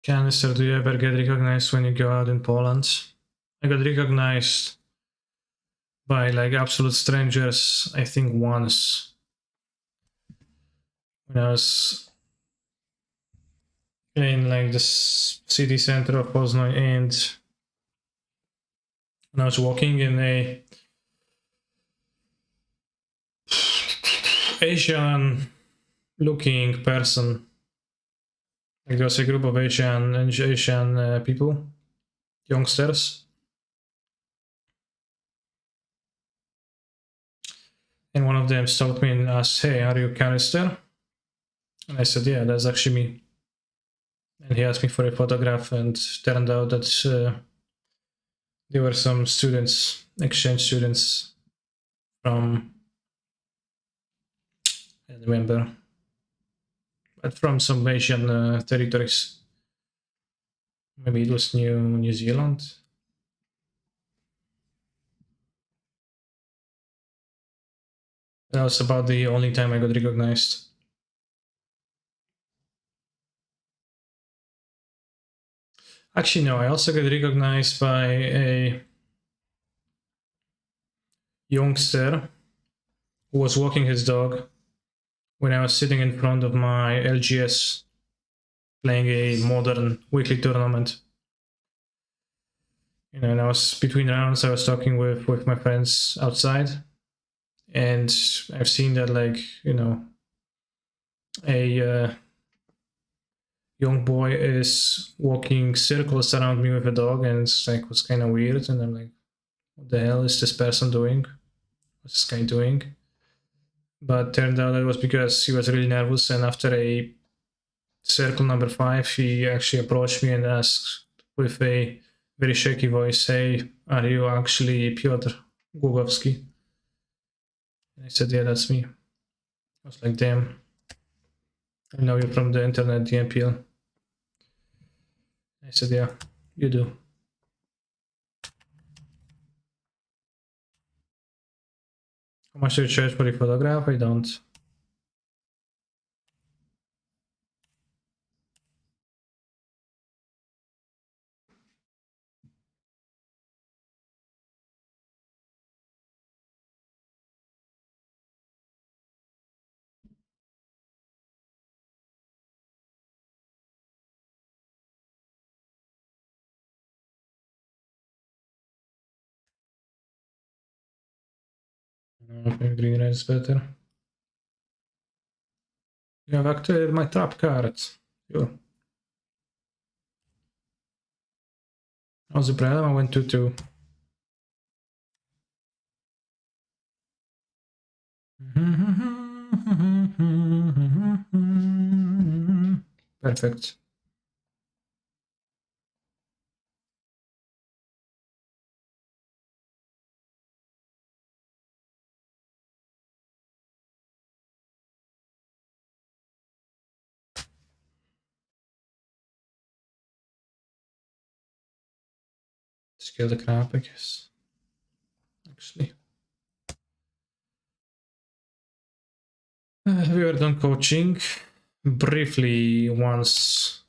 Canister, do you ever get recognized when you go out in Poland? I got recognized by like absolute strangers, I think once. When I was in like the city center of Poznan, and when I was walking in a Asian looking person. Like there was a group of Asian people, youngsters. And one of them stopped me and asked, "Hey, are you Canister?" And I said, "Yeah, that's actually me." And he asked me for a photograph, and turned out that there were some students, exchange students from, I don't remember, but from some Asian territories. Maybe it was New Zealand. That was about the only time I got recognized. Actually, no, I also got recognized by a youngster who was walking his dog when I was sitting in front of my LGS playing a modern weekly tournament. You know, and I was between rounds, I was talking with my friends outside, and I've seen that, like, you know, a young boy is walking circles around me with a dog, and it's like, was kind of weird, and I'm like, what the hell is this person doing? What's this guy doing? But turned out it was because he was really nervous, and after a circle number 5, he actually approached me and asked with a very shaky voice, "Hey, are you actually Piotr Głogowski?" And I said, "Yeah, that's me." I was like, "Damn, I know you from the internet, the MPL." I said, "Yeah, you do." How much do you charge for the photograph? I don't. Maybe green red is better. You have activated my trap card. Sure. How's the Prelim? I went 2-2. Perfect. Scale the crap, I guess. Actually. Have you ever done coaching? Briefly once.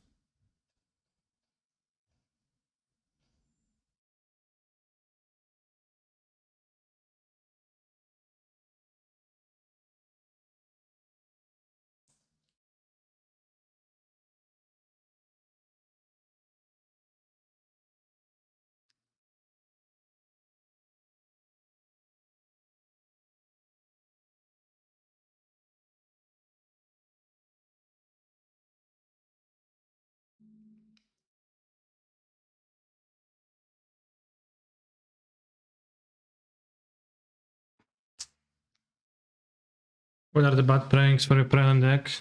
What are the bad pranks for a Prelim deck?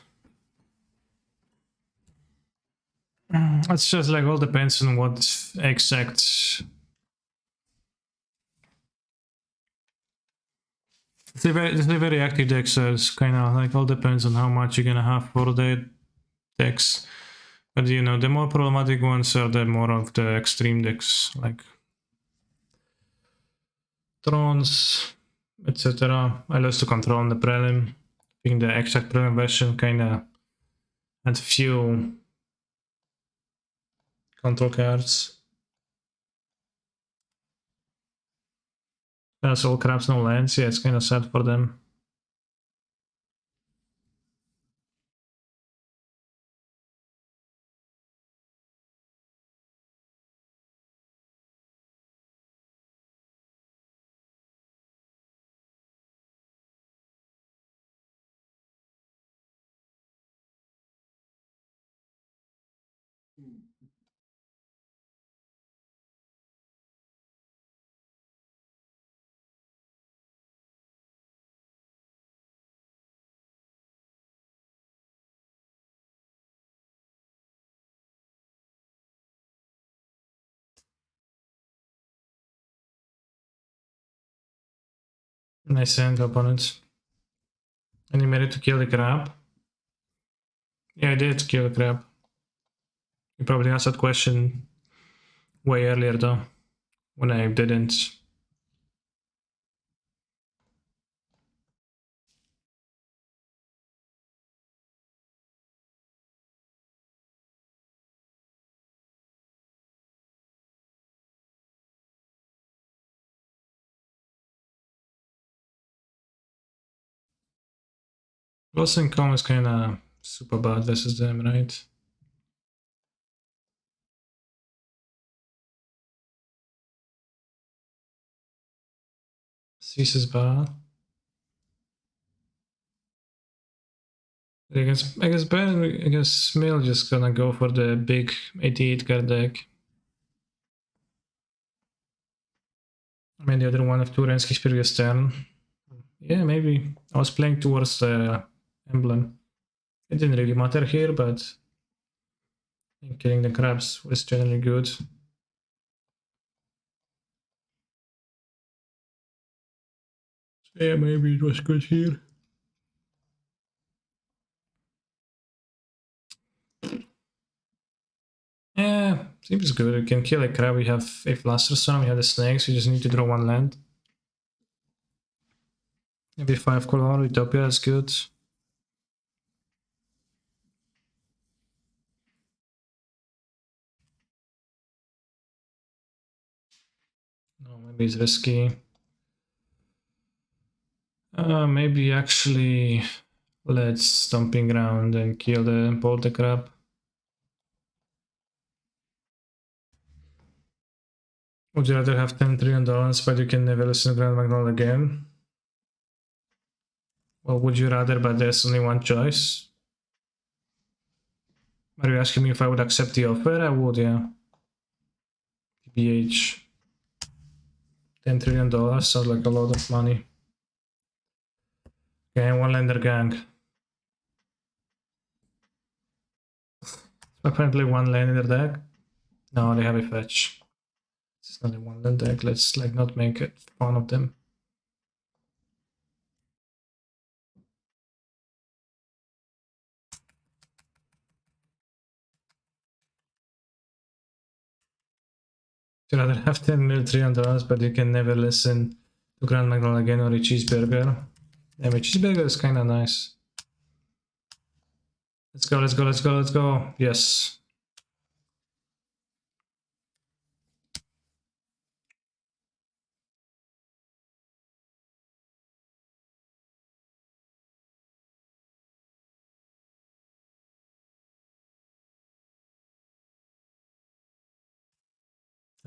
It's just like all depends on what exact. It's a very active deck, so it's kind of like all depends on how much you're gonna have for the decks. But you know, the more problematic ones are the more of the extreme decks, like Thrones, etc. I lost to Control in the Prelim. I think the exact Prelim version kind of had few control cards. That's all crabs, no lands. Yeah, it's kind of sad for them. Nice hand, opponent. And he made it to kill the crab. Yeah, I did kill the crab. He probably asked that question way earlier though, when I didn't. Wilson Com is kinda super bad versus them, right? Cease is bad. I guess Mill just gonna go for the big 88 card deck. I mean, the other one of two Renski's previous turn. Yeah, maybe. I was playing towards the emblem. It didn't really matter here, but I think killing the crabs was generally good. Yeah, maybe it was good here. Yeah, seems good. You can kill a crab, we have a Blaster Storm, we have the snakes, you just need to draw one land. Maybe 5 color, Utopia is good. No, maybe it's risky. Maybe actually let's Stomping Ground and kill the Polter Crab. Would you rather have $10 trillion, but you can never listen to Grand Magnolia again? Well, would you rather, but there's only one choice? Are you asking me if I would accept the offer? I would, yeah. TBH. $10 trillion sounds like a lot of money. Okay, one lander gang. Apparently one land in their deck. No, they have a fetch. It's not a one land deck. Let's like not make it fun of them. You'd rather have 10 mil $300, but you can never listen to Grand Magnolia again or a cheeseburger. Yeah, my cheeseburger is kinda nice. Let's go, let's go, let's go, let's go. Yes.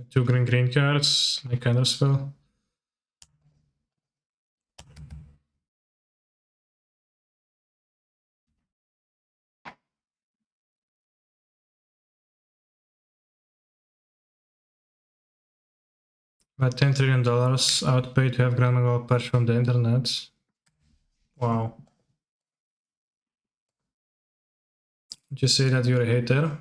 Two green cards, my kind of spell. About $10 trillion outpaid to have Grand Magnolia patch from the internet. Wow. Would you say that you're a hater?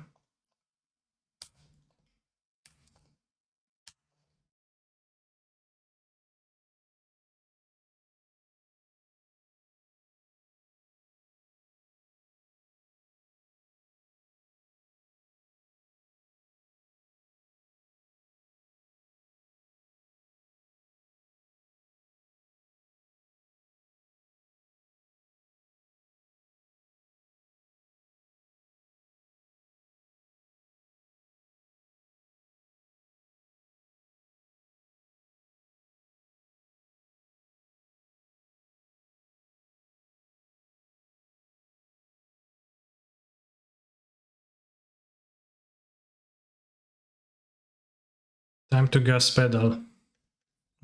Time to gas pedal.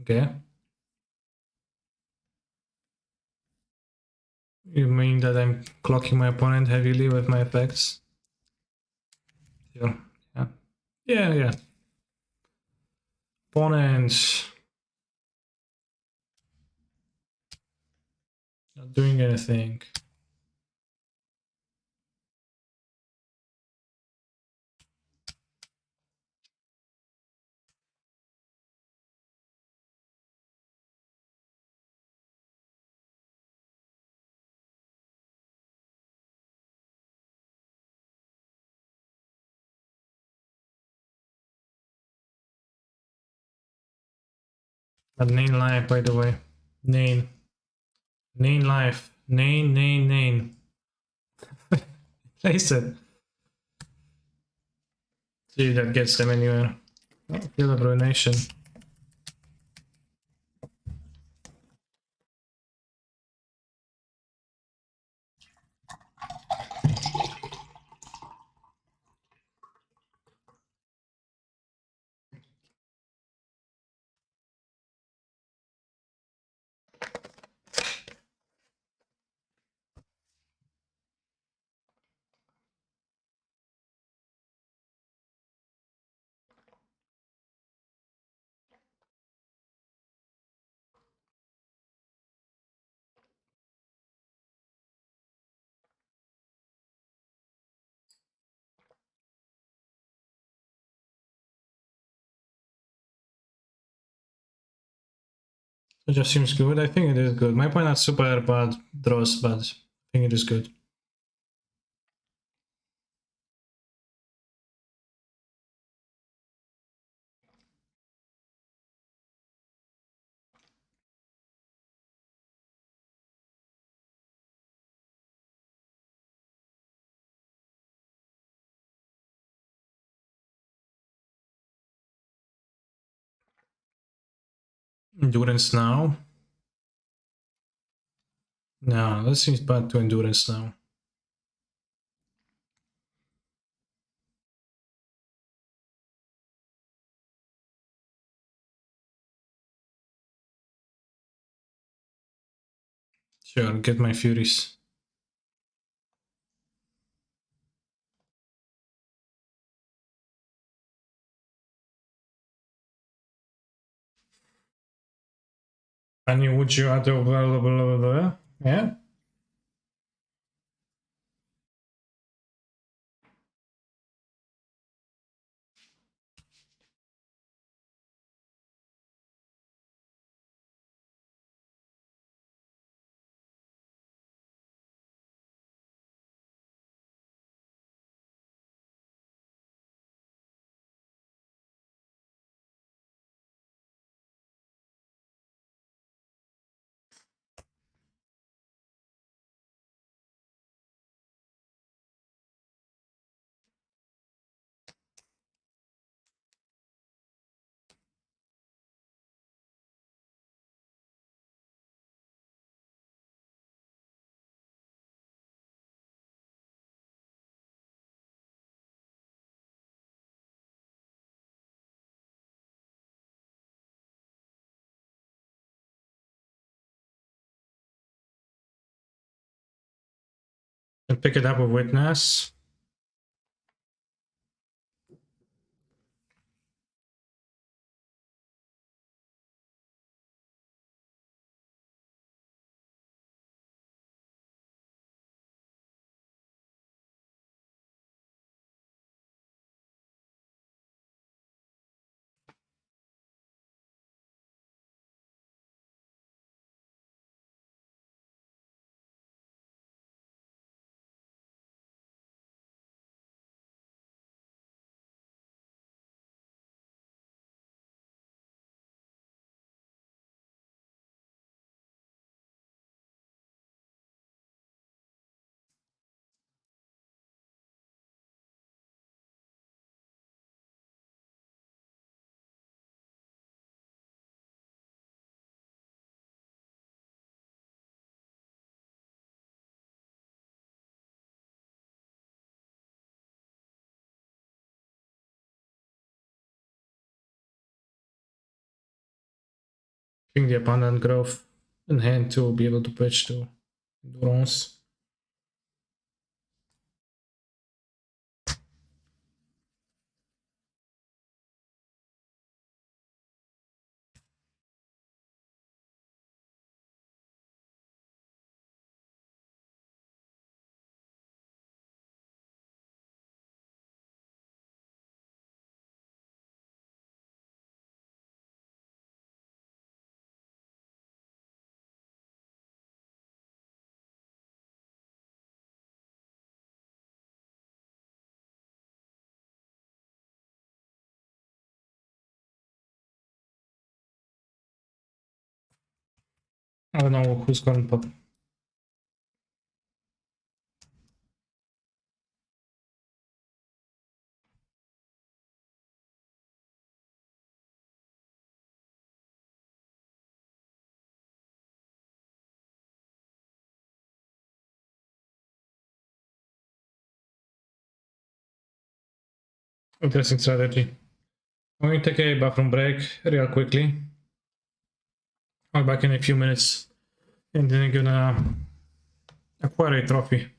Okay. You mean that I'm clocking my opponent heavily with my effects? Yeah. Yeah. Opponents. Not doing anything. But Nain life, by the way. Nain life. Nain. Place it. See if that gets them anywhere. Oh, Field of Ruination. It just seems good. I think it is good. My point not super bad draws, but I think it is good. Endurance now. No, that seems bad to endurance now. Sure, get my furies. And would you add over? Yeah? And pick it up with witness. Giving the abundant growth in hand to be able to bridge to endurance. I don't know who's gonna pop. Interesting strategy. I'm going to take a bathroom break real quickly. I'll be back in a few minutes and then I'm gonna acquire a trophy.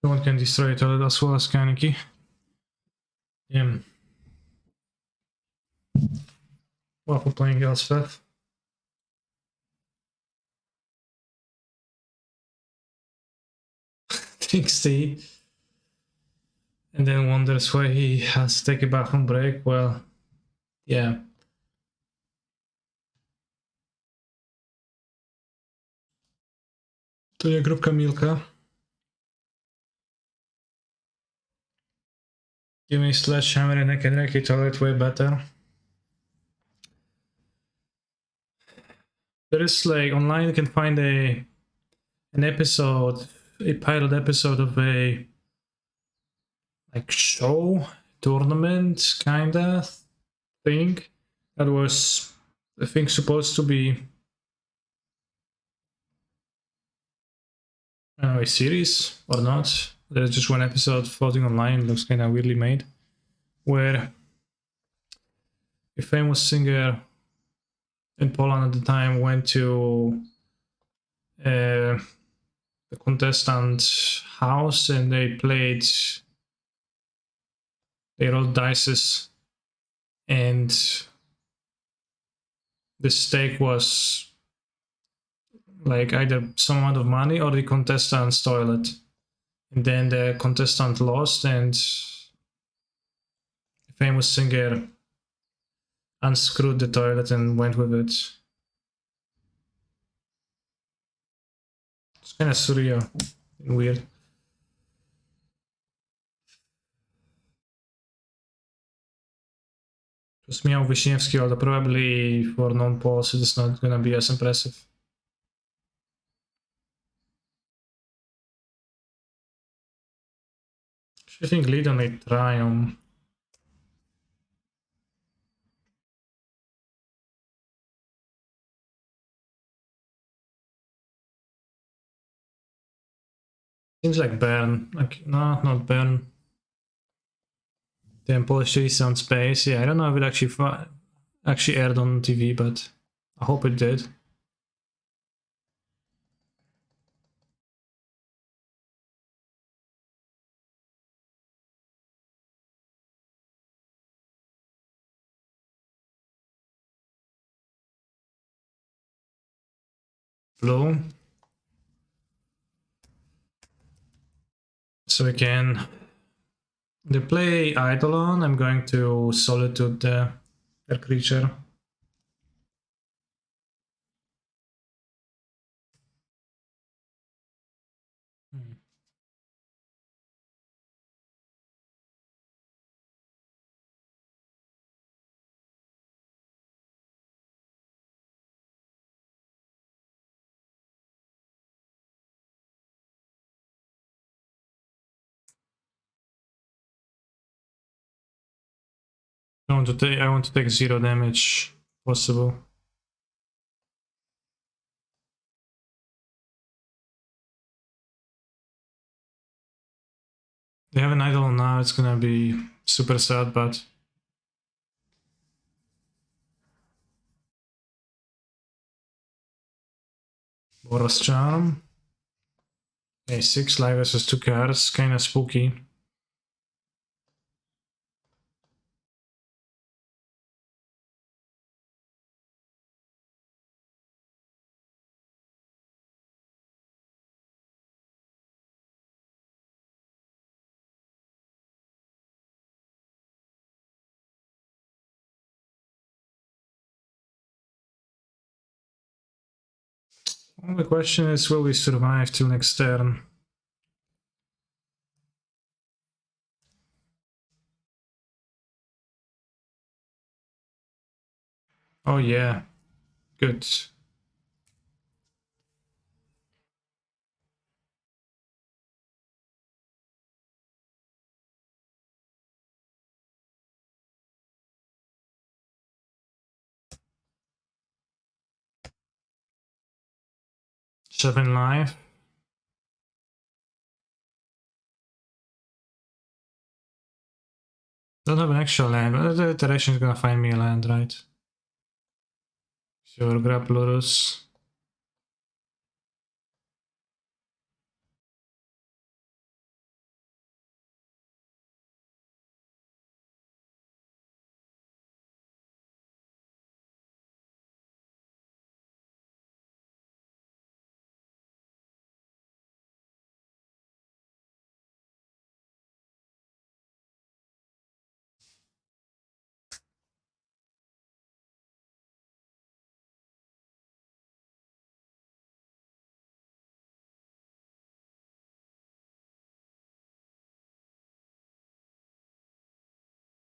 No one can destroy it as well as Kaneki. Yeah. Well, for playing Elspeth. Thinks he. And then wonders why he has to take it back on break. Well, yeah. To je grupka Milka. Give me Sledgehammer and I can wreck it way better. There is like online you can find an episode, a pilot episode of a like show tournament kinda thing that was I think supposed to be a series or not. There's just one episode floating online, it looks kind of weirdly made, where a famous singer in Poland at the time went to the contestant house and they rolled dice and the stake was like either some amount of money or the contestant's toilet. And then the contestant lost and the famous singer unscrewed the toilet and went with it. It's kind of surreal and weird. Just Miał Wiśniewski, although probably for non-Poles it's not gonna be as impressive. I think lead on a Triumph. Seems like Bern. Like, no, not Bern. Damn, Polish series on space. Yeah, I don't know if it actually aired on TV, but I hope it did. Blue. So we can they play Eidolon. I'm going to Solitude their creature. I want to take 0 damage possible. They have an Eidolon now, it's gonna be super sad, but Boros Charm. Okay, 6 life versus 2 cards, kinda spooky. Well, the question is, will we survive till next turn? Oh yeah, good. Seven life. Don't have an extra land, but the direction is gonna find me a land, right? Sure, grab Lurus.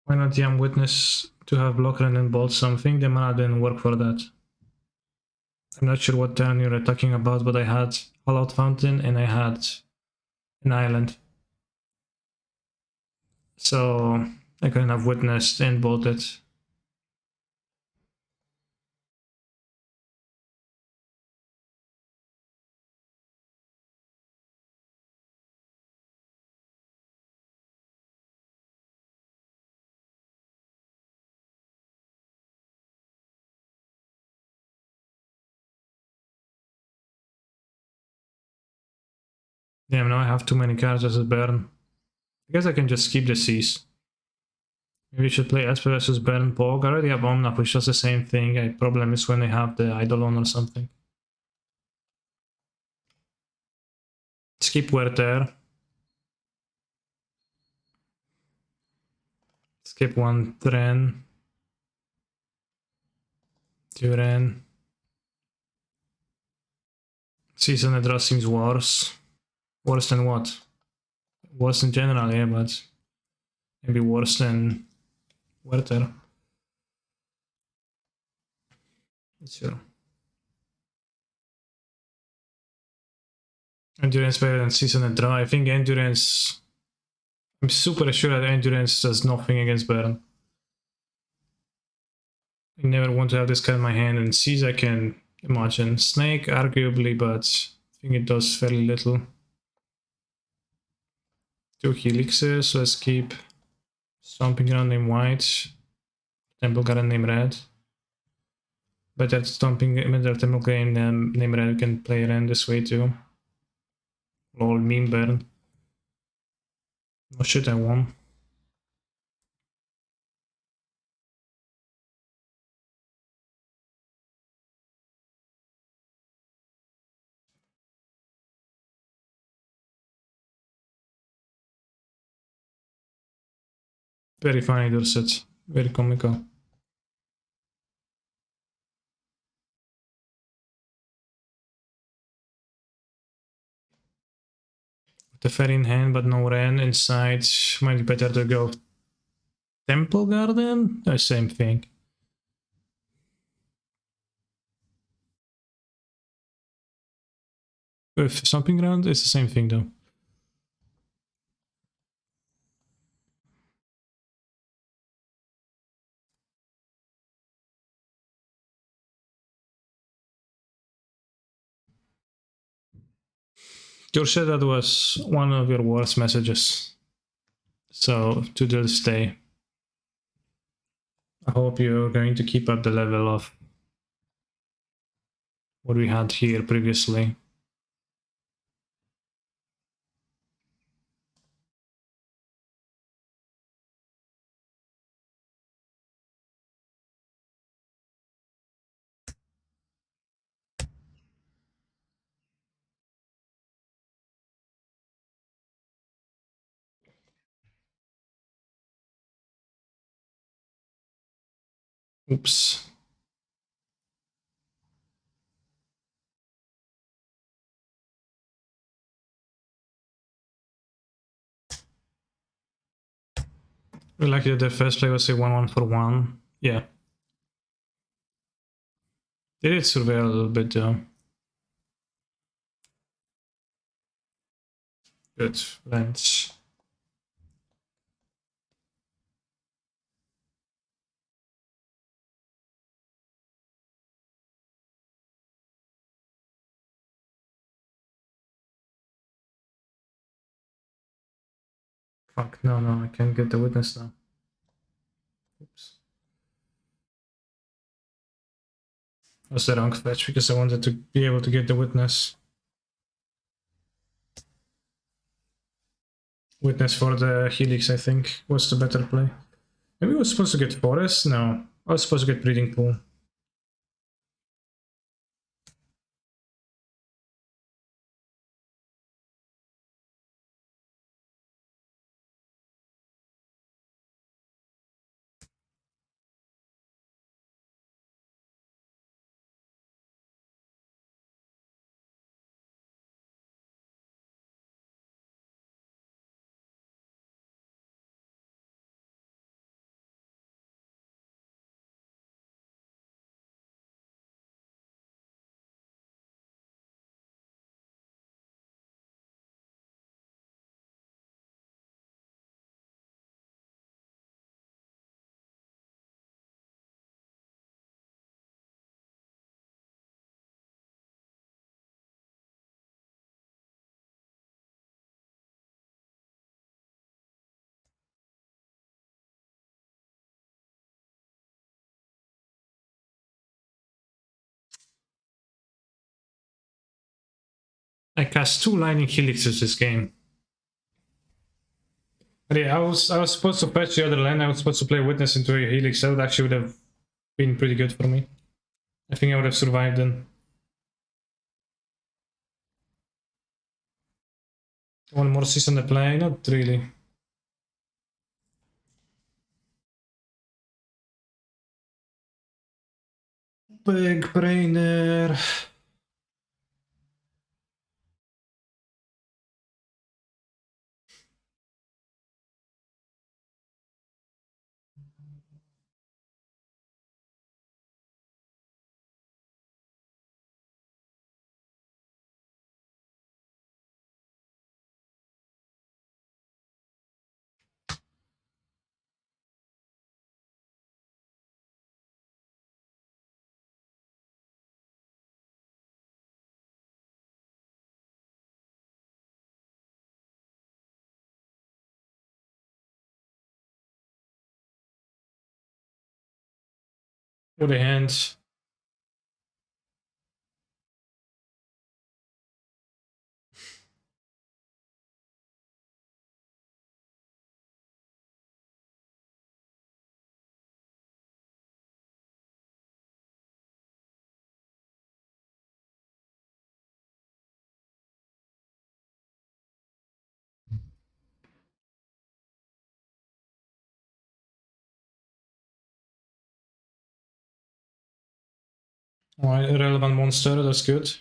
Why not Yam Witness to have blocker and then bolt something? The mana didn't work for that. I'm not sure what turn you're talking about, but I had Fallout Fountain and I had an island. So I couldn't have witnessed and bolted. Damn, now I have too many cards as a burn. I guess I can just skip the seas. Maybe we should play Esper versus Burn Pog. I already have Omnap, which does the same thing. The problem is when they have the Eidolon or something. Skip Werther. Skip one Tren. Duran. Season Draw seems worse. Worse than what? Worse in general, yeah, but maybe worse than Werther. Sure. Endurance better than Season and Draw. I think Endurance... I'm super sure that Endurance does nothing against Burn. I never want to have this card in my hand, and Seize I can imagine. Snake, arguably, but I think it does fairly little. 2 Helixes, let's keep Stomping Ground name white, Temple Garden name red. Better Temple Garden name red, we can play around this way too. Lol, meme burn. Oh shit, I won. Very funny, Dorset. Very comical. The fairy in hand, but no Ren inside. Might be better to go Temple Garden? The same thing. With Stomping Ground, it's the same thing though. George, that was one of your worst messages. So, to this day, I hope you're going to keep up the level of what we had here previously. Oops. We like that the first play was a 1-1 for 1. Yeah. They did survey a little bit though. Good. Lens. Fuck, no, I can't get the witness now. Oops. Was the wrong fetch because I wanted to be able to get the witness. Witness for the Helix, I think, was the better play. Maybe I was supposed to get Forest? No. I was supposed to get Breeding Pool. I cast 2 Lightning Helixes this game. But yeah, I was supposed to fetch the other land. I was supposed to play Witness into a Helix. That would have been pretty good for me. I think I would have survived then. One more season to play? Not really. Big brainer. For the hands. Alright, irrelevant monster, that's good.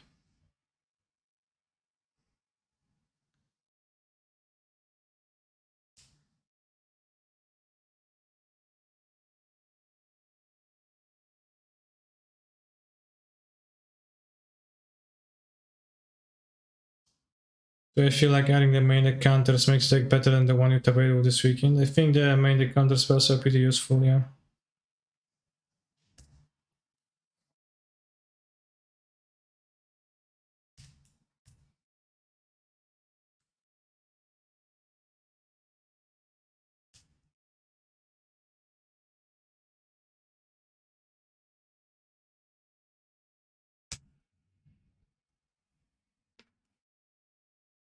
Do I feel like adding the main deck counters makes deck better than the one you available this weekend? I think the main deck counter spells are pretty useful, yeah.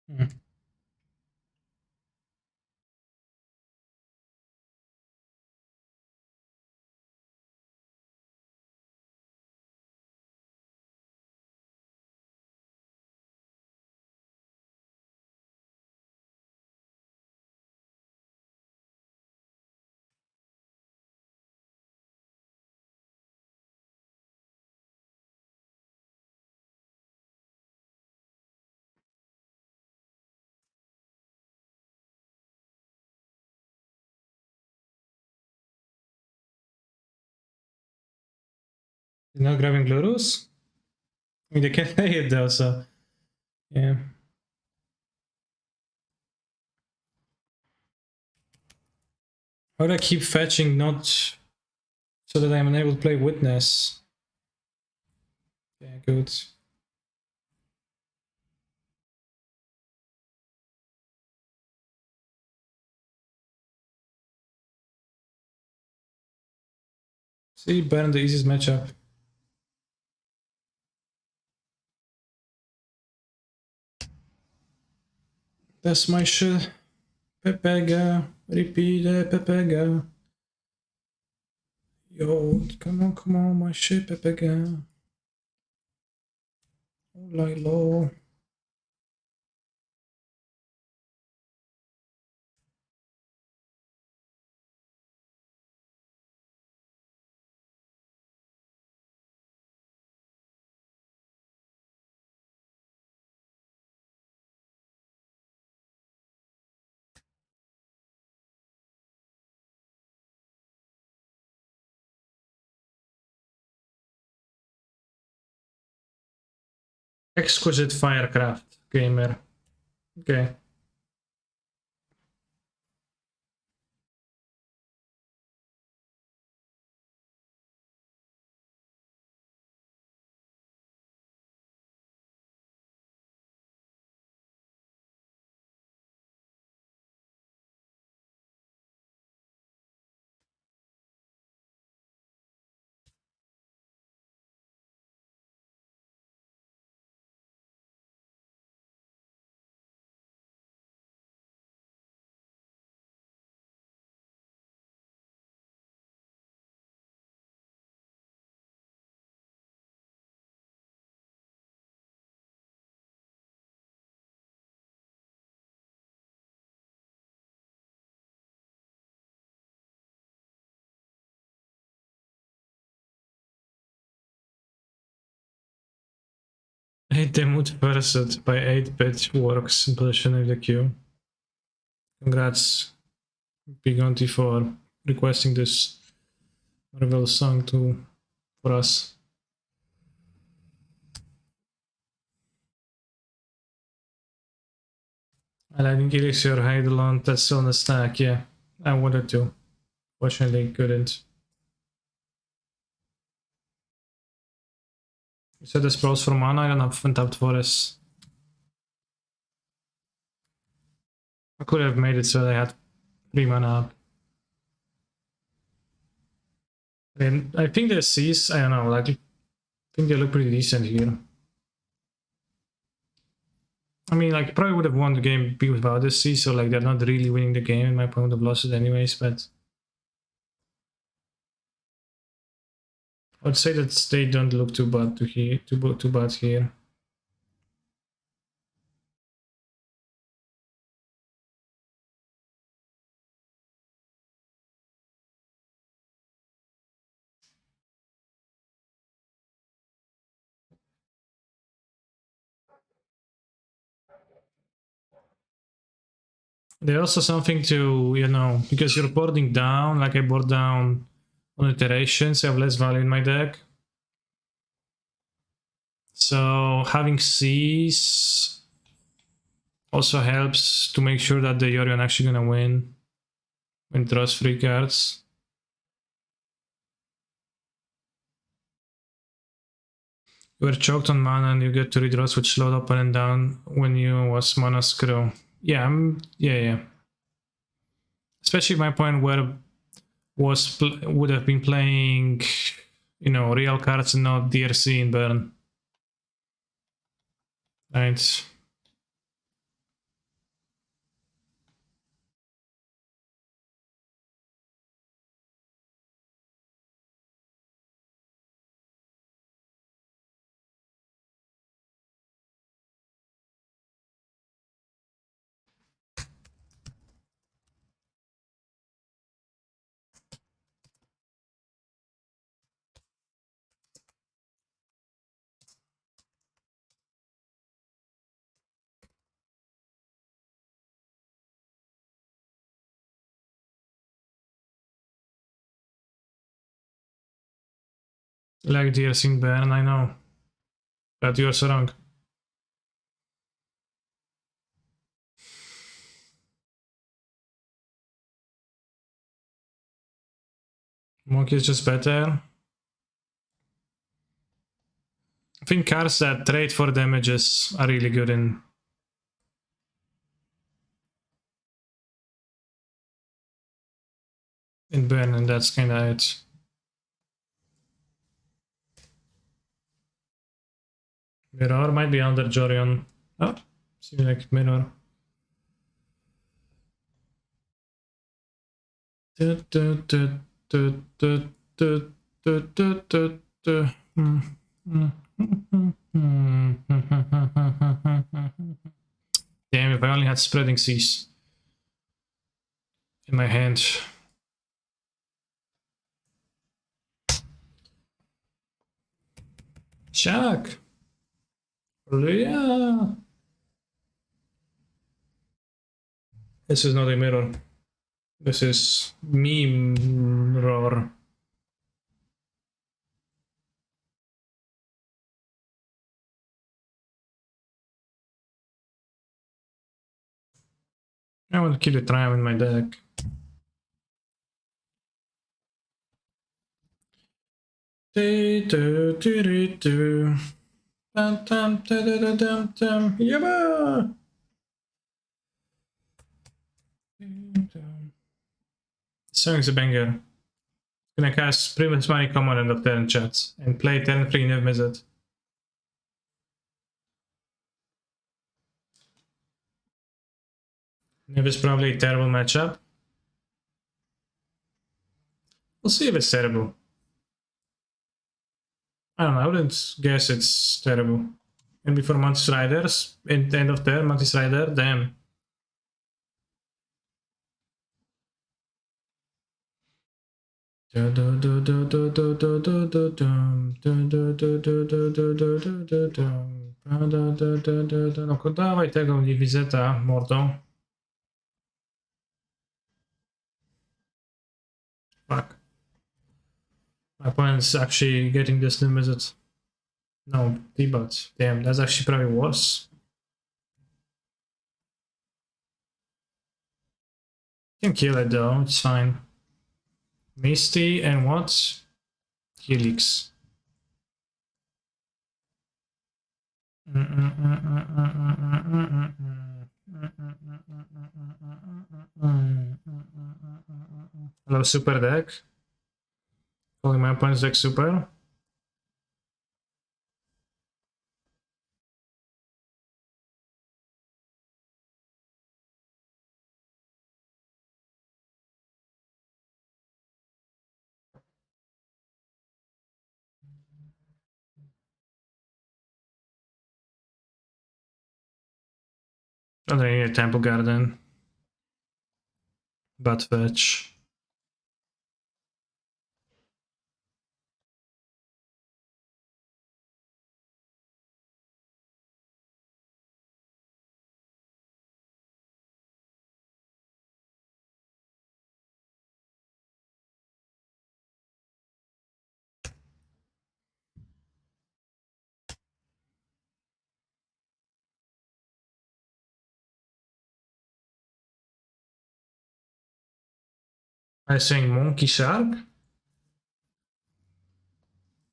Hmm. You're not grabbing Glorus? I mean, they can play it though, so yeah. How do I keep fetching not so that I'm unable to play Witness? Yeah, good. See, Baron the easiest matchup. That's my shit. Pepega. Repeat Pepega. Yo, come on, my shit, Pepega. Oh, Lilo. Exquisite Firecraft gamer. Okay. 8 demut first by 8-bit works in position of the queue. Congrats, Big Auntie, for requesting this Marvel song for us. I think Elixir Heidelon, that's still on the stack, yeah. I wanted to. Fortunately, couldn't. You said the spells for mana, I don't have untapped forest. I could have made it so they had 3 mana up. And I think the C's, I don't know, like, I think they look pretty decent here. I mean, like, probably would have won the game without the C, so like they're not really winning the game. My opponent would have lost it anyways, but I'd say that they don't look too bad too bad here. There's also something to, you know, because you're boarding down, like I board down on iterations, I have less value in my deck. So having C's also helps to make sure that the Yorion actually gonna win when it draws 3 cards. You were choked on mana and you get to redraw, which slowed opponent down when you was mana screw. Yeah, yeah. Especially my point where would have been playing, you know, real cards and not DRC in burn. Right. Like DRC in burn, I know. But you're so wrong. Monkey is just better. I think cards that trade for damages are really good in burn, and that's kinda it. Mirror might be under Yorion. Oh, seems like mirror. Damn, if I only had spreading seas in my hand. Shark! Yeah! This is not a mirror. This is mirror. I want to keep the triumph in my deck. Yabba! Song is a banger. Gonna cast Primus Money Common end of turn, chat, and play turn 3, never miss it. Nev is probably a terrible matchup. We'll see if it's terrible. I don't know, I wouldn't guess it's terrible. Maybe for Mantis Riders, in the end of turn, Mantis Rider, damn. No dawaj tego, nie widzę ta mordą. Fuck. My opponent's actually getting this limited. No, debots. Damn, that's actually probably worse. Can kill it though, it's fine. Misty and what? Helix. Hello, super deck. Calling my opponent's deck super. And then I need a Temple Garden. Bat fetch. I'm saying monkey shark?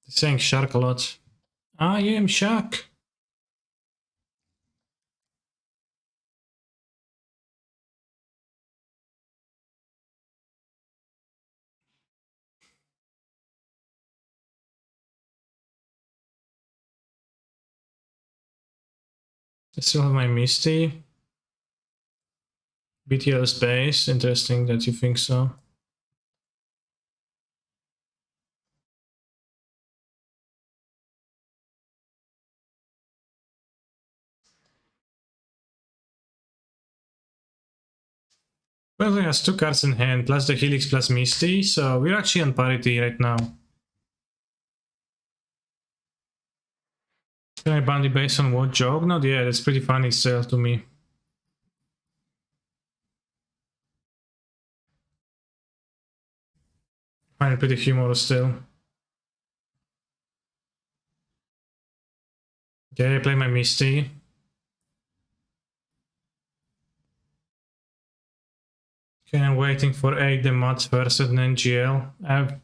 Saying shark a lot. I am shark. I still have my Misty. BTL space. Interesting that you think so. Well, he has two cards in hand, plus the Helix, plus Misty, so we're actually on parity right now. Can I bounty based on what joke? Not yet, it's pretty funny still to me. Find it pretty humorous still. Okay, I play my Misty. Okay, I'm waiting for 8 the mods versus an NGL.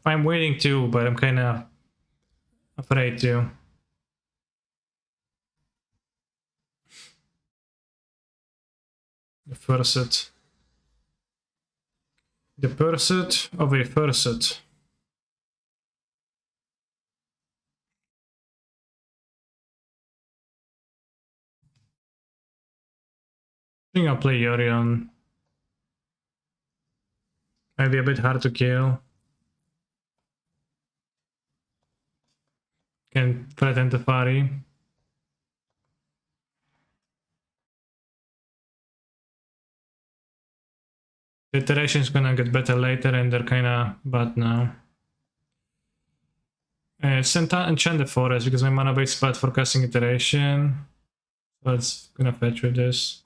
I'm waiting too, but I'm kinda afraid to. The fursuit. The pursuit of a fursuit. I think I'll play Yorion. Maybe a bit hard to kill. Can threaten the Fari. The iteration is gonna get better later and they're kinda bad now. Enchant the forest because my mana base is bad for casting iteration. So it's gonna fetch with this.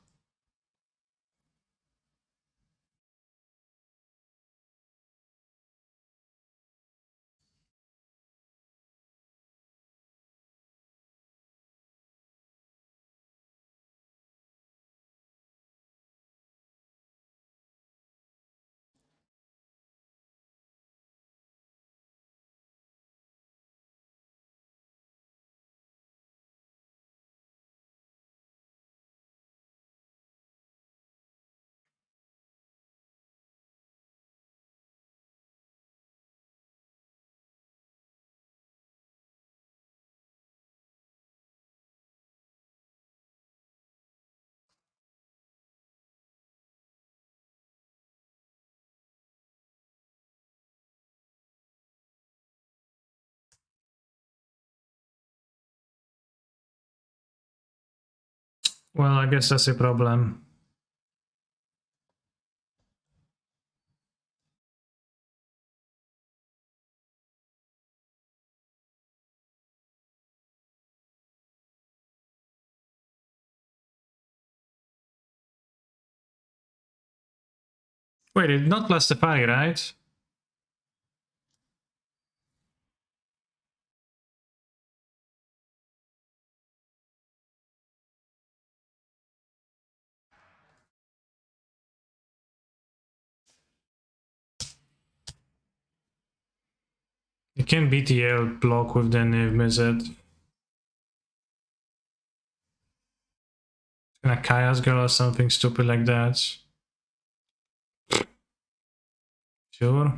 Well, I guess that's a problem. Wait, it's not plus Safari, right? You can BTL block with the Niv Mizet. And a Kaya's girl or something stupid like that. Sure.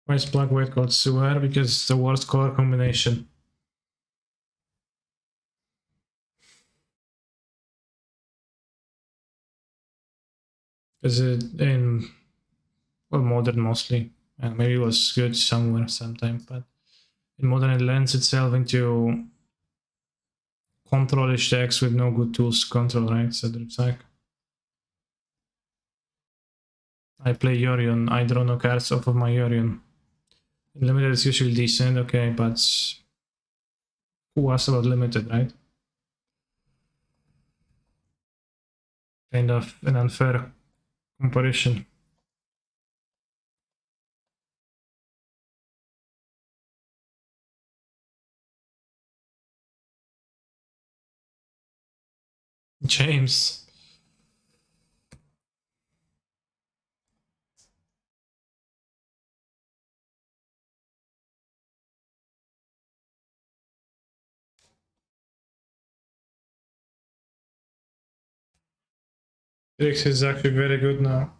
Why is Black White called Sewer? Because it's the worst color combination. Is it in, well, modern mostly? And maybe it was good somewhere sometime, but in modern it lends itself into control-ish decks with no good tools to control, right? So it's like I play Yorion, I draw no cards off of my Yorion. Limited is usually decent, okay, but who asked about limited, right? Kind of an unfair comparison. James. Grix is actually very good now.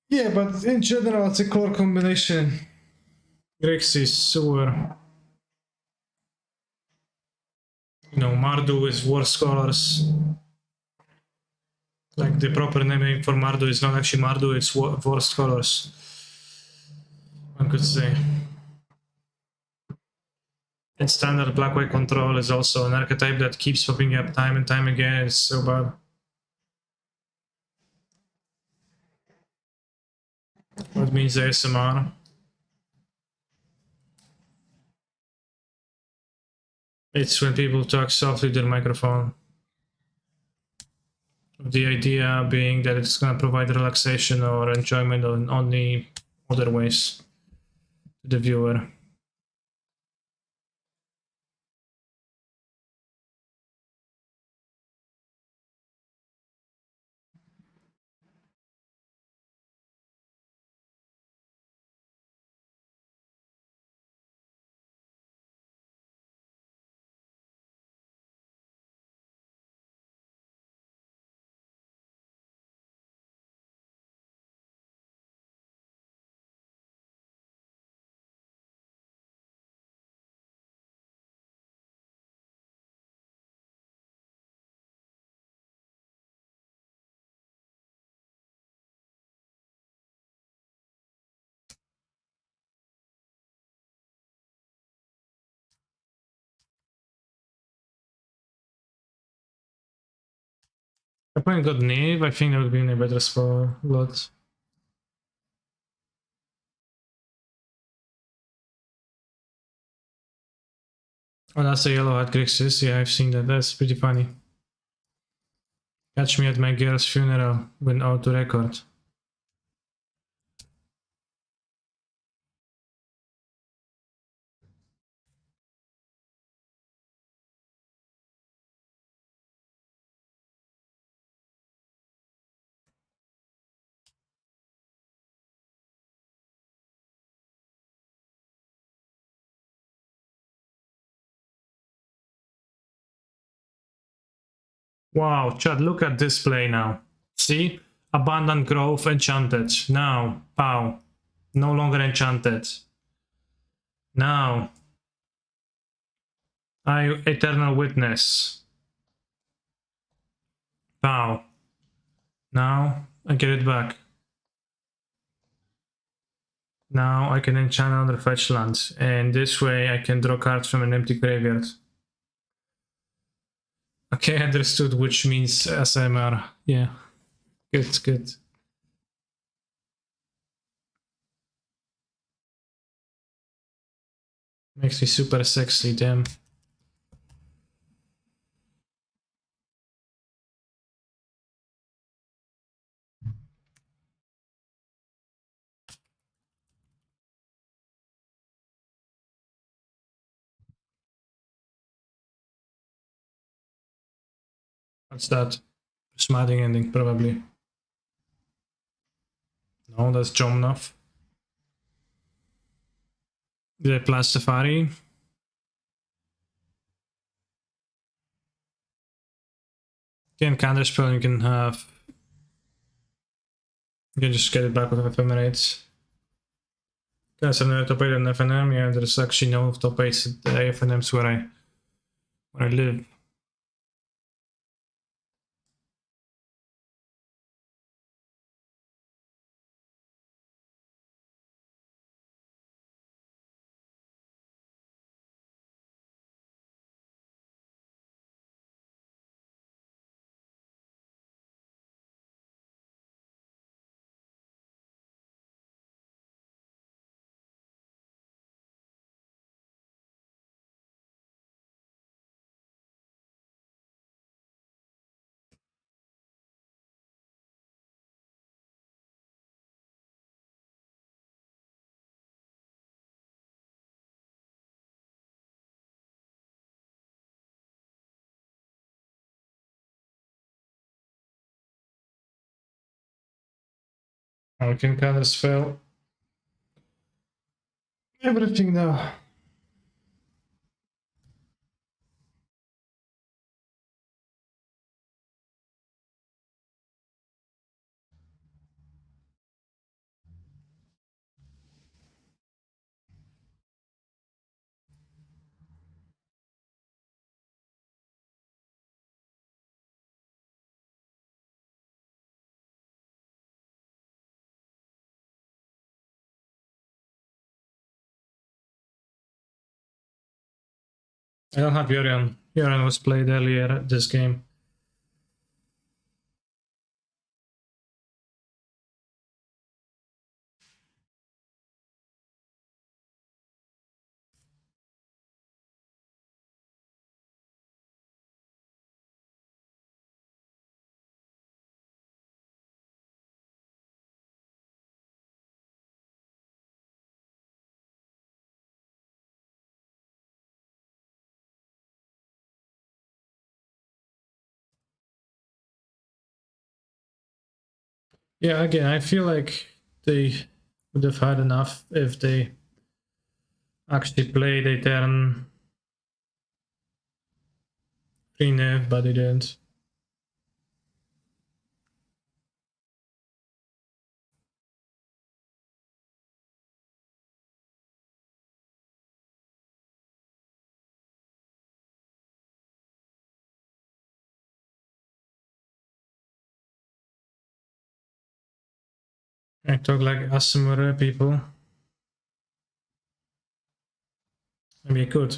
Yeah, but in general, it's a core combination. Grix is sewer. You know, Mardu is worse colors. Like the proper naming for Mardu is not actually Mardu, it's worst colors. One could say. And standard black-white control is also an archetype that keeps popping up time and time again. It's so bad. What means ASMR? It's when people talk softly to their microphone. The idea being that it's going to provide relaxation or enjoyment in only other ways to the viewer. If I got Nave, I think that would be in a better spot. Lot. Oh, that's a yellow hat Grixis. Yeah, I've seen that. That's pretty funny. Catch me at my girl's funeral when auto record. Wow, Chad, look at this play now. See? Abundant Growth enchanted. Now, pow. No longer enchanted. Now. I Eternal Witness. Pow. Now, I get it back. Now I can enchant another fetch land, and this way I can draw cards from an empty graveyard. Okay, understood, which means SMR. Yeah, good, good. Makes me super sexy, damn. What's that? Smiting ending, probably. No, that's Jomnov. Did I play Safari? Can counterspell, you can have. You can just get it back with Ephemerate. Guys, I've never top 8 on FNM. Yeah, there's actually no top 8 at the FNMs where I live. I can counterspell everything now. I don't have Yorion. Yorion was played earlier this game. Yeah, again, I feel like they would have had enough if they actually played a turn 3 but they didn't. I talk like ASMR people. Maybe I could.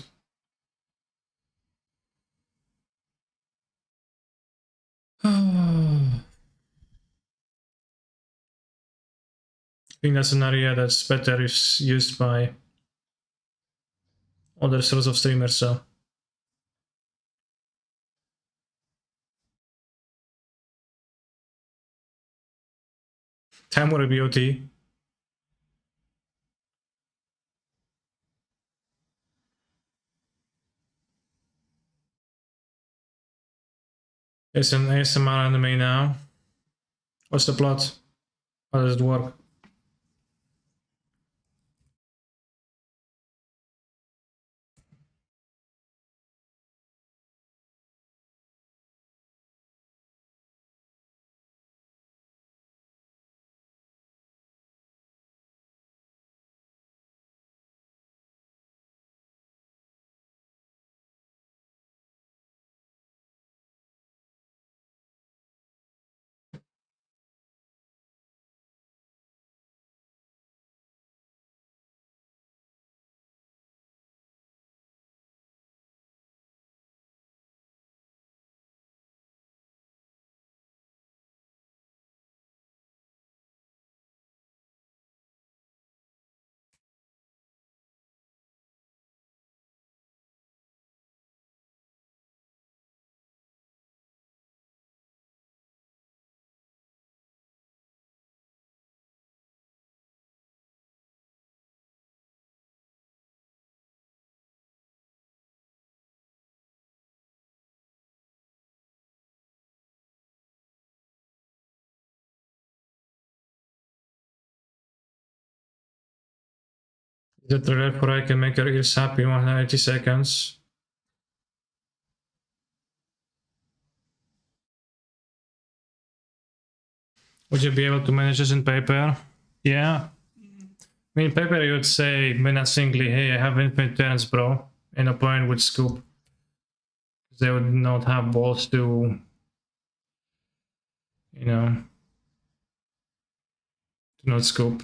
I think that's an area that's better if used by other sorts of streamers, so. Time would be OT. It's an ASMR anime now. What's the plot? How does it work? The trailer for I Can Make Your Ears Happy in 180 seconds. Would you be able to manage this in paper? Yeah. I mean, paper you would say menacingly, hey, I have infinite turns, bro. And opponent would scoop. They would not have balls to, you know, to not scoop.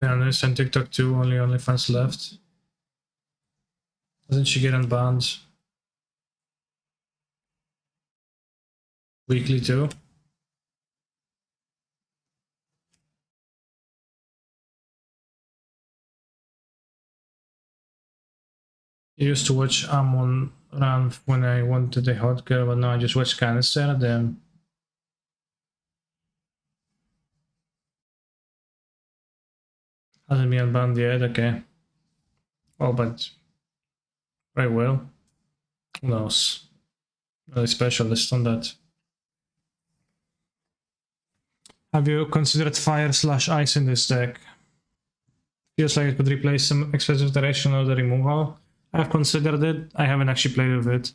And I sent TikTok too, only fans left. Doesn't she get unbanned? Weekly too? I used to watch Amon run when I wanted a hot girl, but now I just watch Canister, then hasn't been unbanned yet, okay. Oh, but very well. Who knows? Not a specialist on that. Have you considered fire/ice in this deck? Feels like it could replace some expensive direction or the removal. I've considered it. I haven't actually played with it.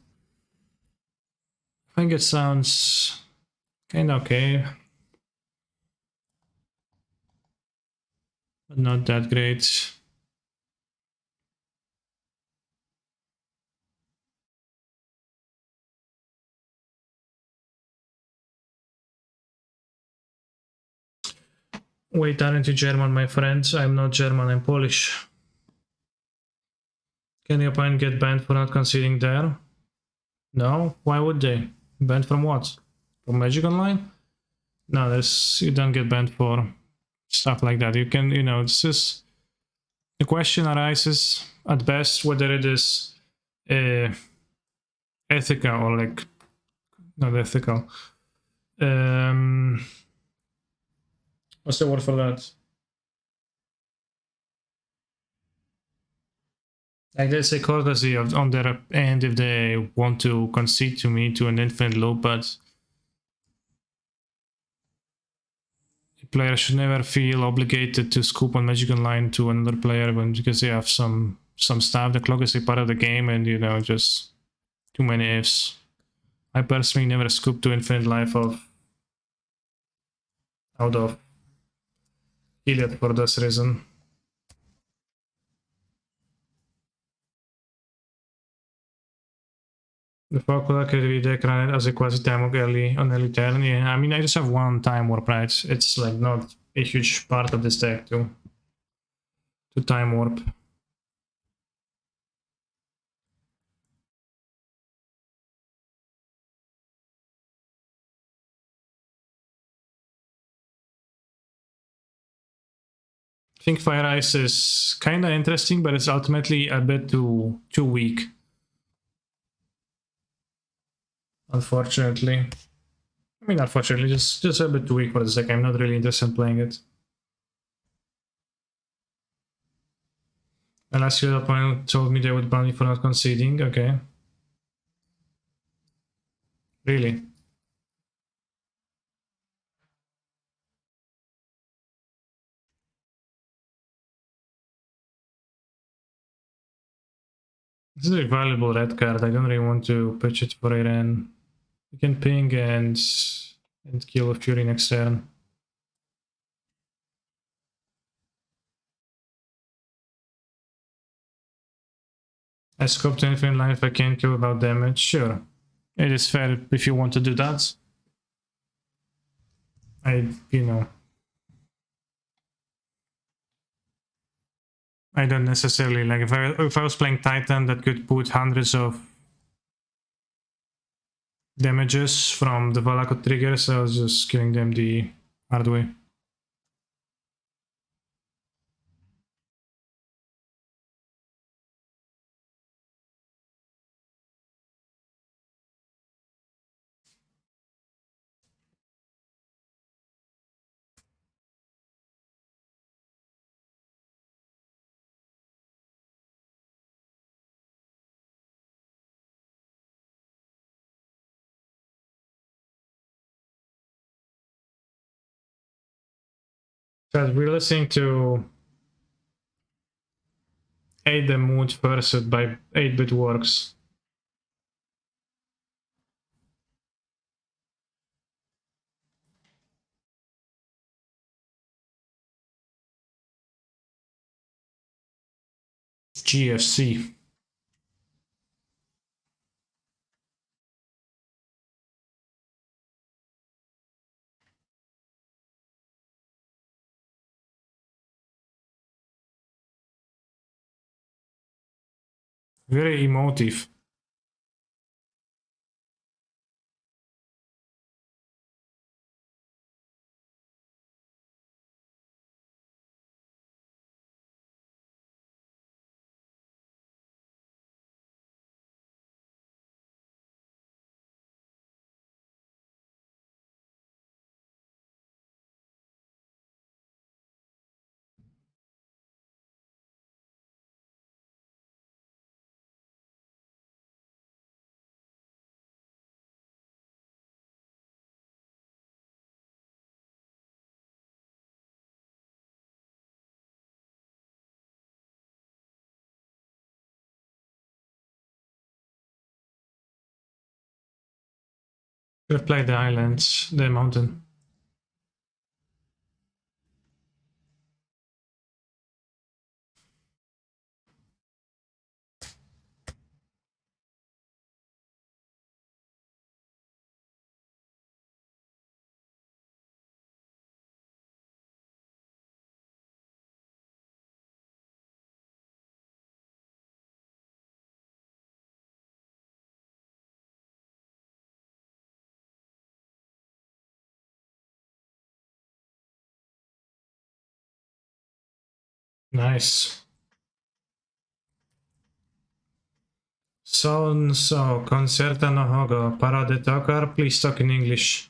I think it sounds kinda okay, but not that great. Wait, aren't you German, my friends? I'm not German, I'm Polish. Can the opponent get banned for not conceding there? No? Why would they? Banned from what? From Magic Online? No, you don't get banned for stuff like that. You can, this is... The question arises, at best, whether it is ethical or like... Not ethical. What's the word for that? Like there's a courtesy on their end if they want to concede to me to an infinite loop, but a player should never feel obligated to scoop on Magic Online to another player because they have some stuff. The clock is a part of the game, and just too many ifs. I personally never scooped to infinite life out of Iliad for this reason. The Focula creativity deck ran it as a quasi time on early turn. Yeah, I mean, I just have one time warp, right? It's like not a huge part of this deck to time warp. I think Fire Ice is kind of interesting, but it's ultimately a bit too weak. Unfortunately. I mean, unfortunately, just a bit too weak for the deck. I'm not really interested in playing it. Unless your opponent told me they would ban me for not conceding, okay. Really? This is a valuable red card. I don't really want to pitch it for Iran. You can ping and kill with Fury next turn. I scope to infinite line if I can't kill without damage. Sure. It is fair if you want to do that. I don't necessarily like if I was playing Titan that could put hundreds of damages from the Valakut triggers, I was just killing them the hard way. So we're listening to 8 the mood first by 8-bit works. GFC. Very emotive. We've played the islands, the mountain. Nice. So, concerta no hogo, para de tocar, please talk in English.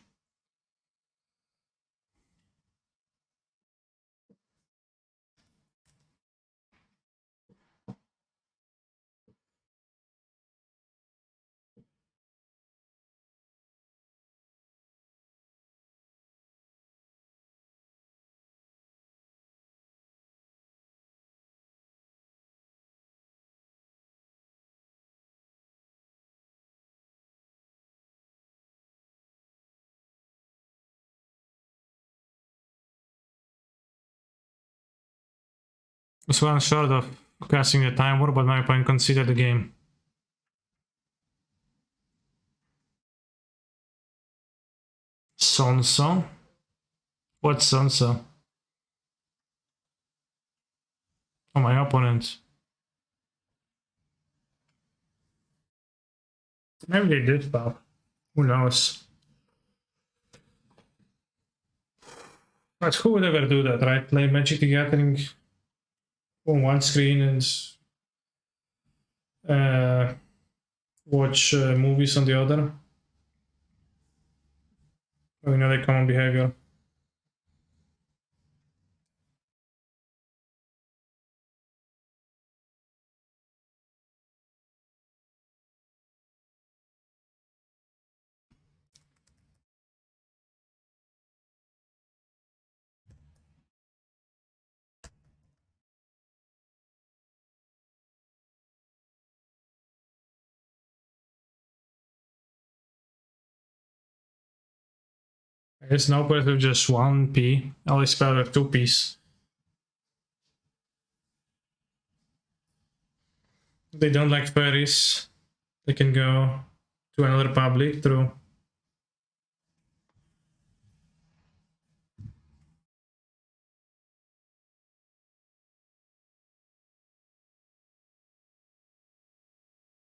Was one short of casting the Time War, but my opponent conceded the game. Sonso? What's Sonso? Oh, my opponent. Maybe they did, Bob. Who knows? But who would ever do that, right? Play Magic the Gathering on one screen and watch movies on the other. We know the common behavior. I guess now put it with just one P. I always spell with two P's. They don't like fairies. They can go to another public through.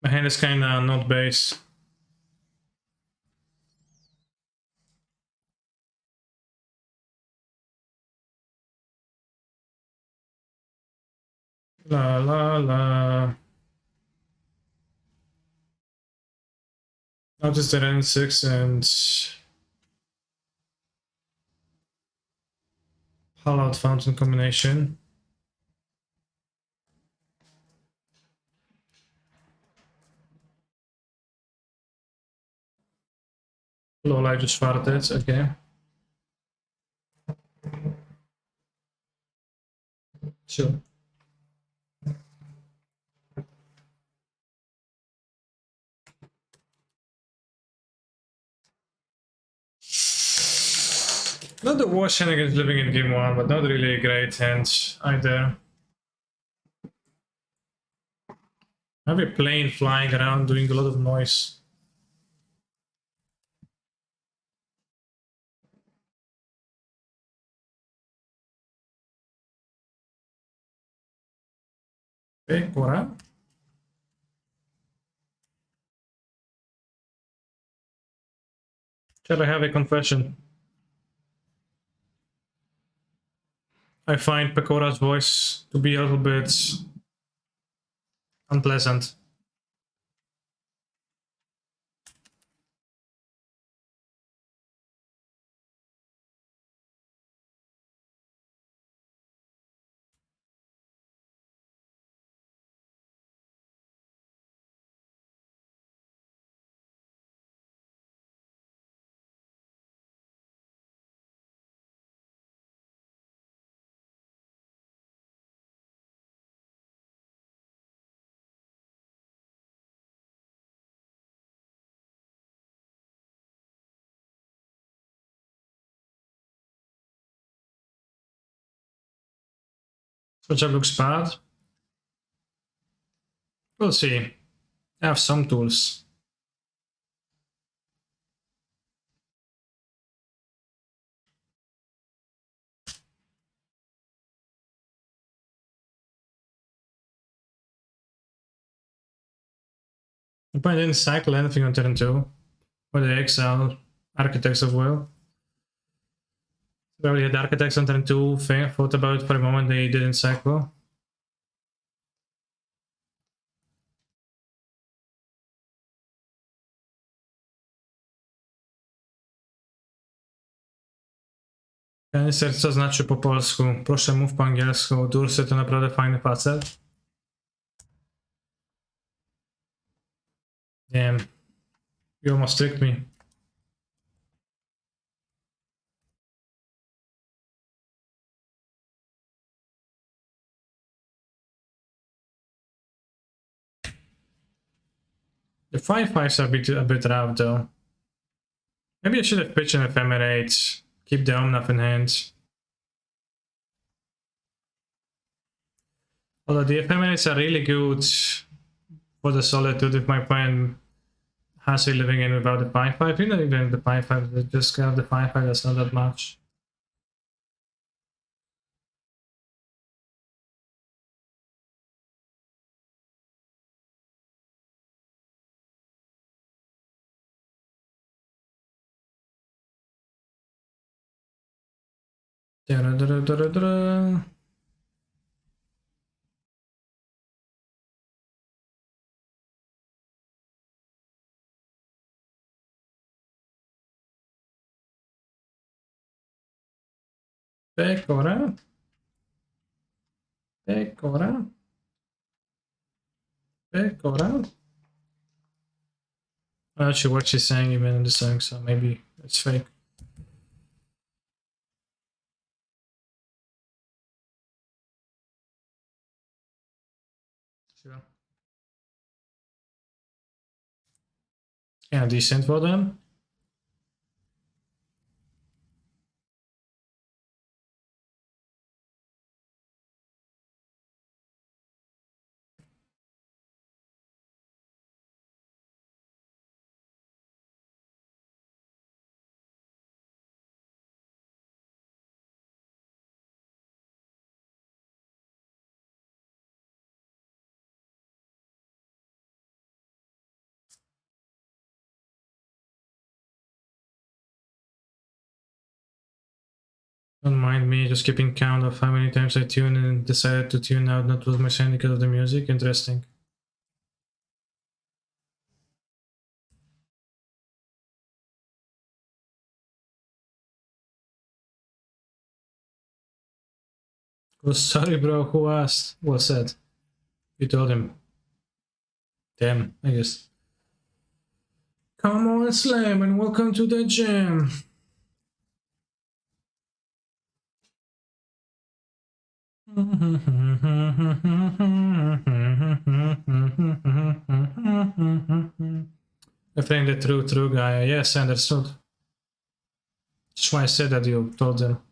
My hand is kinda not base. La la la. Notice that N6 and Hollow Fountain combination. Lol, I just farted, okay. Sure. Not the worst shenanigans living in game 1, but not really a great hand either. I have a plane flying around doing a lot of noise. Okay, Cora. Shall I have a confession? I find Pecora's voice to be a little bit unpleasant. Which looks bad. We'll see. I have some tools. I didn't cycle anything on turn 2. Or the exile Architects of Will. Probably had Architects on turn 2, thought about it for a moment, they didn't cycle. Ten serca znaczy po polsku. Proszę mów po angielsku. Dursy to naprawdę fajny facet. Damn. You almost tricked me. The 5/5s are a bit rough though. Maybe I should have pitched an Ephemerate. Keep the Omnath in hand. Although the Ephemerates are really good for the Solitude if my opponent has a living in without the 5/5. You know, even the 5/5, they just have the 5/5, that's not that much. Da -da -da -da -da -da. Pecora. Pecora. Pecora. I'm not sure what she's saying even in the song, so maybe it's fake. Sure. Yeah, decent for them. Don't mind me just keeping count of how many times I tuned and decided to tune out, not with my syndicate of the music. Interesting. Oh, sorry, bro. Who asked? What's that? You told him. Damn, I guess. Come on, Slam, and welcome to the gym. I think the true guy. Yes, understood. That's why I said that you told them.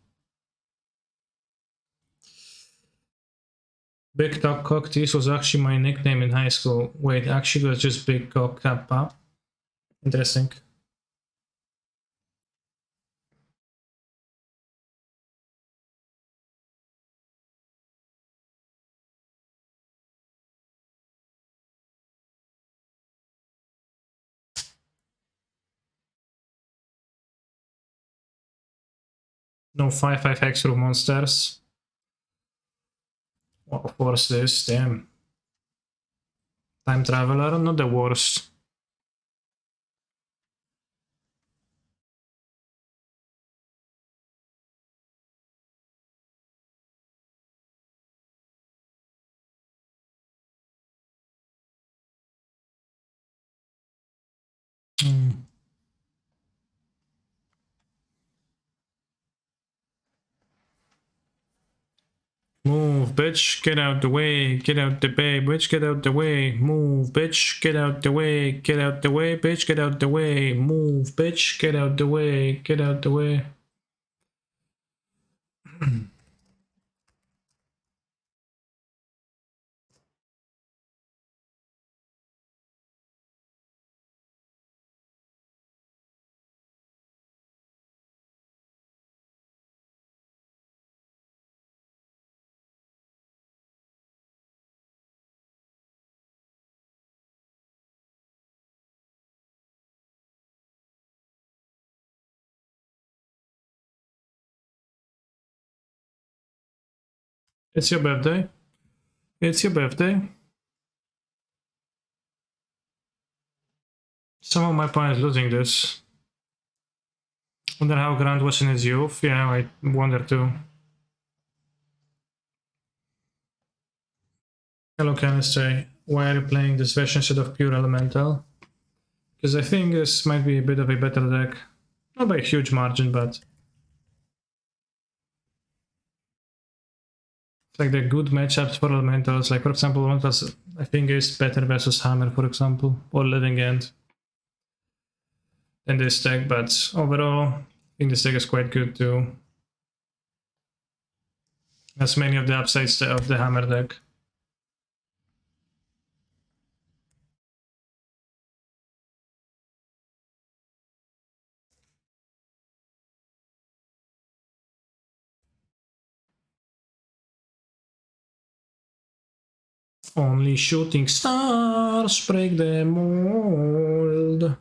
Big Cock Cocktease was actually my nickname in high school. Wait, actually it was just Big Cock Kappa. Interesting. No 5-5 extra monsters. What of course this, damn. Time Traveler, not the worst. Move, bitch, get out the way, get out the way, bitch, get out the way, move, bitch, get out the way, get out the way, bitch, get out the way, move, bitch, get out the way, get out the way. It's your birthday. It's your birthday. Some of my opponents losing this. Wonder how Grant was in his youth. Yeah, I wonder too. Hello, Chemistry. Why are you playing this version instead of pure elemental? Because I think this might be a bit of a better deck. Not by a huge margin, but it's like the good matchups for elementals. Like, for example, elementals I think is better versus Hammer, for example, or Living End than this deck, but overall, I think this deck is quite good too. Has many of the upsides of the Hammer deck. Only shooting stars break the mold.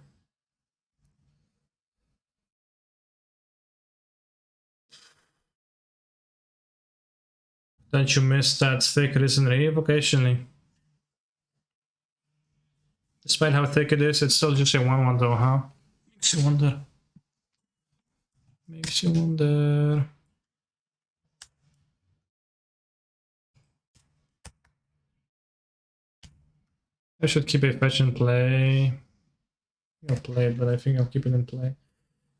Don't you miss that thick Risen Reeve occasionally? Despite how thick it is, it's still just a 1-1 though, huh? Makes you wonder. Makes you wonder. I should keep a fetch and play. I'll play it, but I think I'll keep it in play.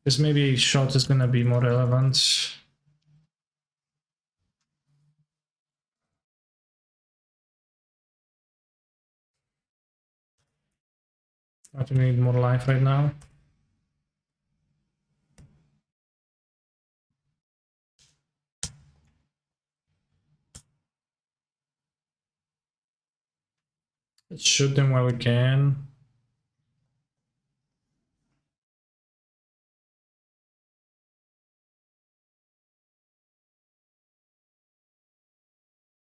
Because maybe shot is gonna be more relevant. I think we need more life right now. Let's shoot them while we can.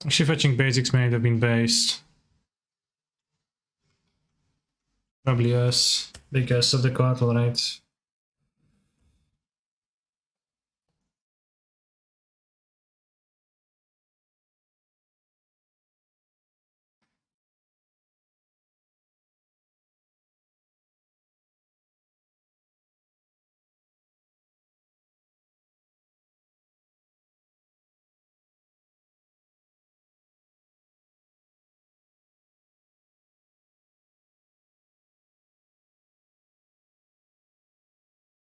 Actually, fetching basics may have been based. Probably yes. Because of the collateral, right?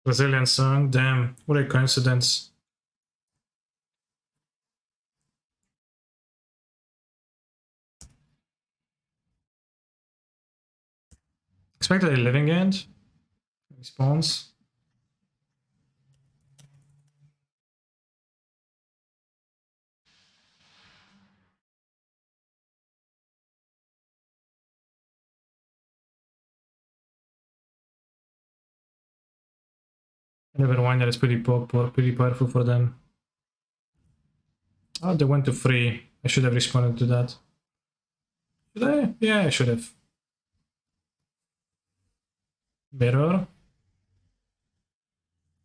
Brazilian song, damn, what a coincidence. Expected a living end. Response. Never mind, that is pretty powerful for them. Oh, they went to 3. I should have responded to that. Should I? Yeah, I should have. Mirror.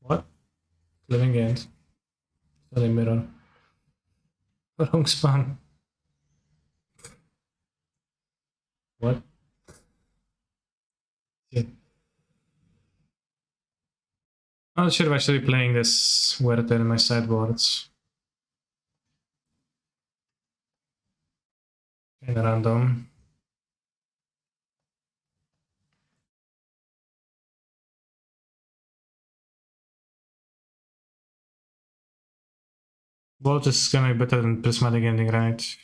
What? Living end. Not a mirror. Wrong spawn. What? Yeah. I should have actually playing this Werther in my sideboards. In random. Bolt is gonna be better than prismatic ending, right?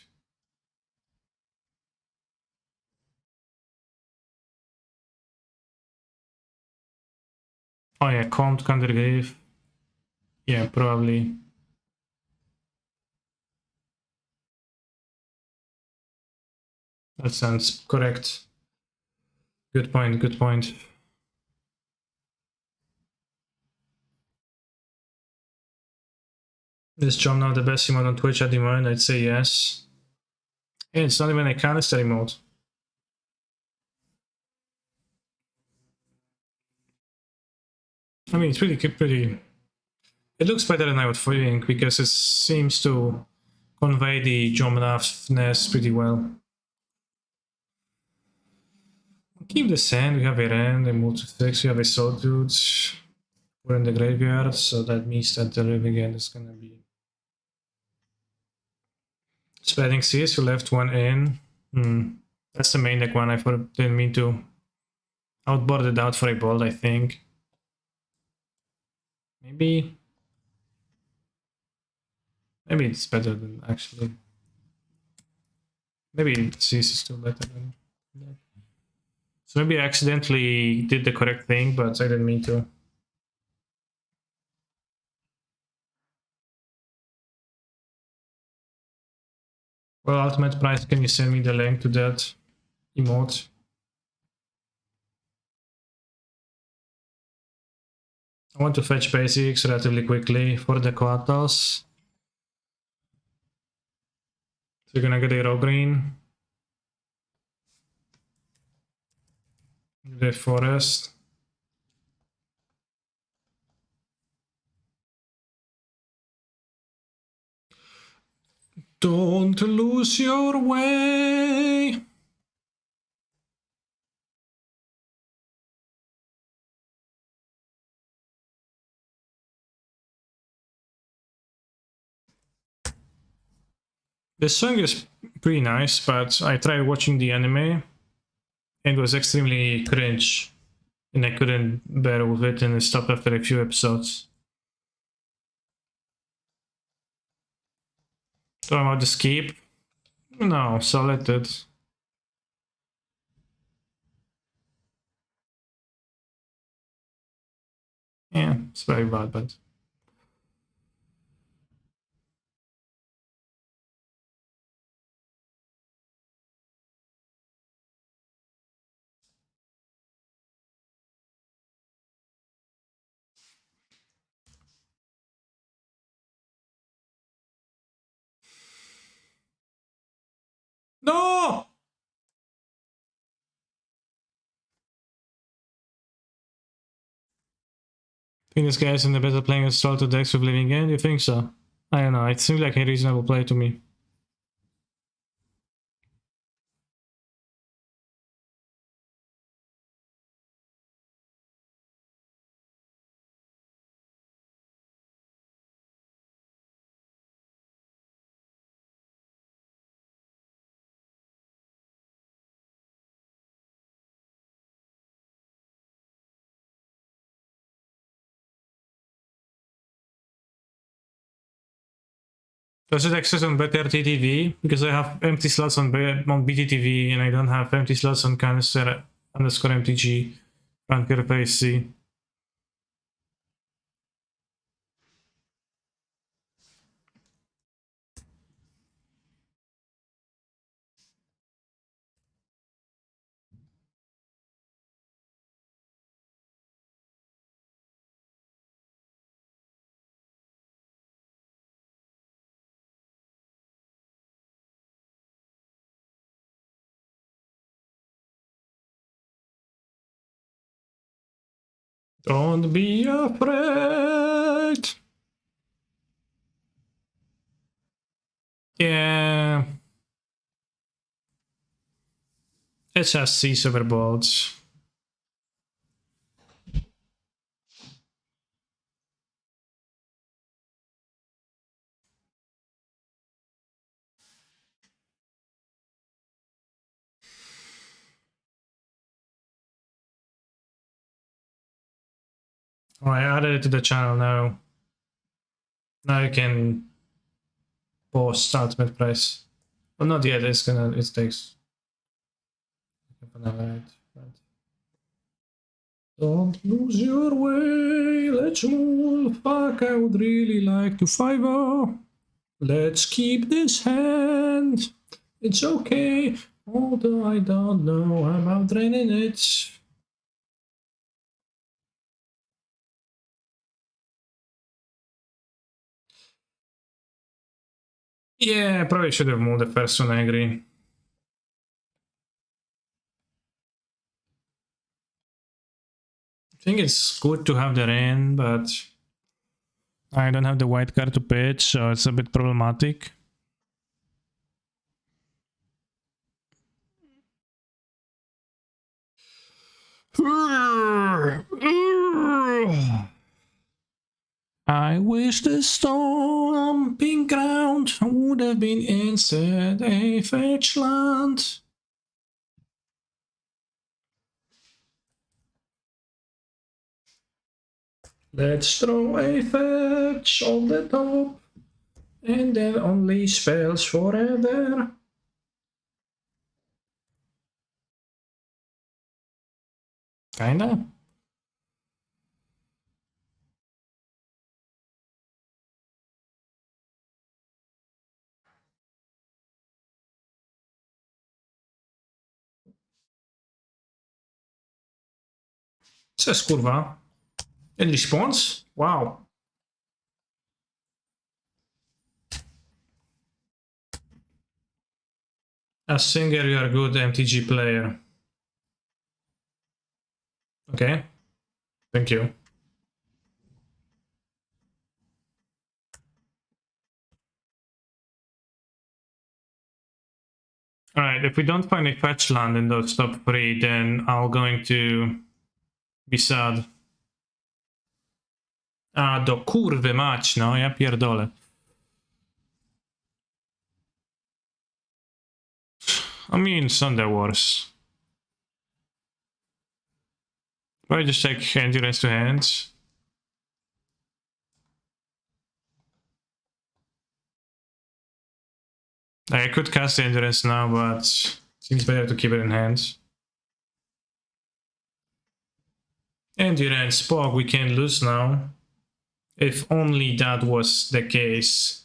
Oh yeah, Comte, Condergrave. Yeah, probably. That sounds correct. Good point, good point. Is John now the best emote on Twitch at the moment? I'd say yes. Yeah, it's not even a canister emote. I mean, it's pretty. It looks better than I would think because it seems to convey the Jomnafness pretty well. Keep the sand, we have a Ren, a multi-fix, we have a Sawtooth. We're in the graveyard, so that means that the living end is gonna be spreading seas. You left one in. That's the main deck one. I didn't mean to outboard it out for a bolt, I think. Maybe it's better than actually. Maybe seas is still better than that. So maybe I accidentally did the correct thing, but I didn't mean to. Well, Ultimate Price, can you send me the link to that emote? I want to fetch basics relatively quickly for the coatals. So you're gonna get a raw green. The forest. Don't lose your way. The song is pretty nice, but I tried watching the anime It was extremely cringe, and I couldn't bear with it, and I stopped after a few episodes. So about the skip? No, selected. Yeah, it's very bad, but... No! Think this guy is in the better playing start to decks with Living End? You think so? I don't know, it seems like a reasonable play to me. Does it exist on better TTV? Because I have empty slots on BTTV and I don't have empty slots on canister underscore MTG. Can't get a face C. Don't be afraid. Yeah. It's just C Superbolts. Oh, I added it to the channel now. Now you can post ultimate price. Well, not yet. It takes. Right. Don't lose your way. Let's move. Fuck, I would really like to 5-0. Let's keep this hand. It's okay. Although I don't know about draining it. Yeah, I probably should have moved the first one, I agree. I think it's good to have the rain, but I don't have the white card to pitch, so it's a bit problematic. I wish the stomping ground would have been instead a fetch land. Let's throw a fetch on the top and then only spells forever. Kinda. Says kurwa. In response? Wow. As singer, you are a good MTG player. Okay. Thank you. Alright, if we don't find a fetch land in those top 3, then I'm going to be sad. A do kurwy mać, no, ja pierdolę. I mean, Sunday Wars. Probably just take endurance to hands. I could cast the endurance now, but seems better to keep it in hands. Endurance, Pog, we can lose now. If only that was the case.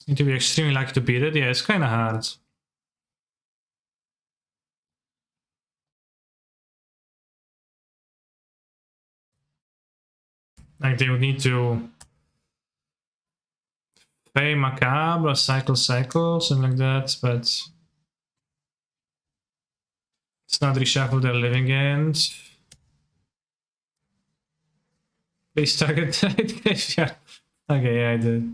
Need to be extremely lucky to beat it. Yeah, it's kind of hard. Like they would need to pay Macabre or cycle, something like that, but it's not reshuffle their living end. Please target graveyard. Okay, yeah, I did.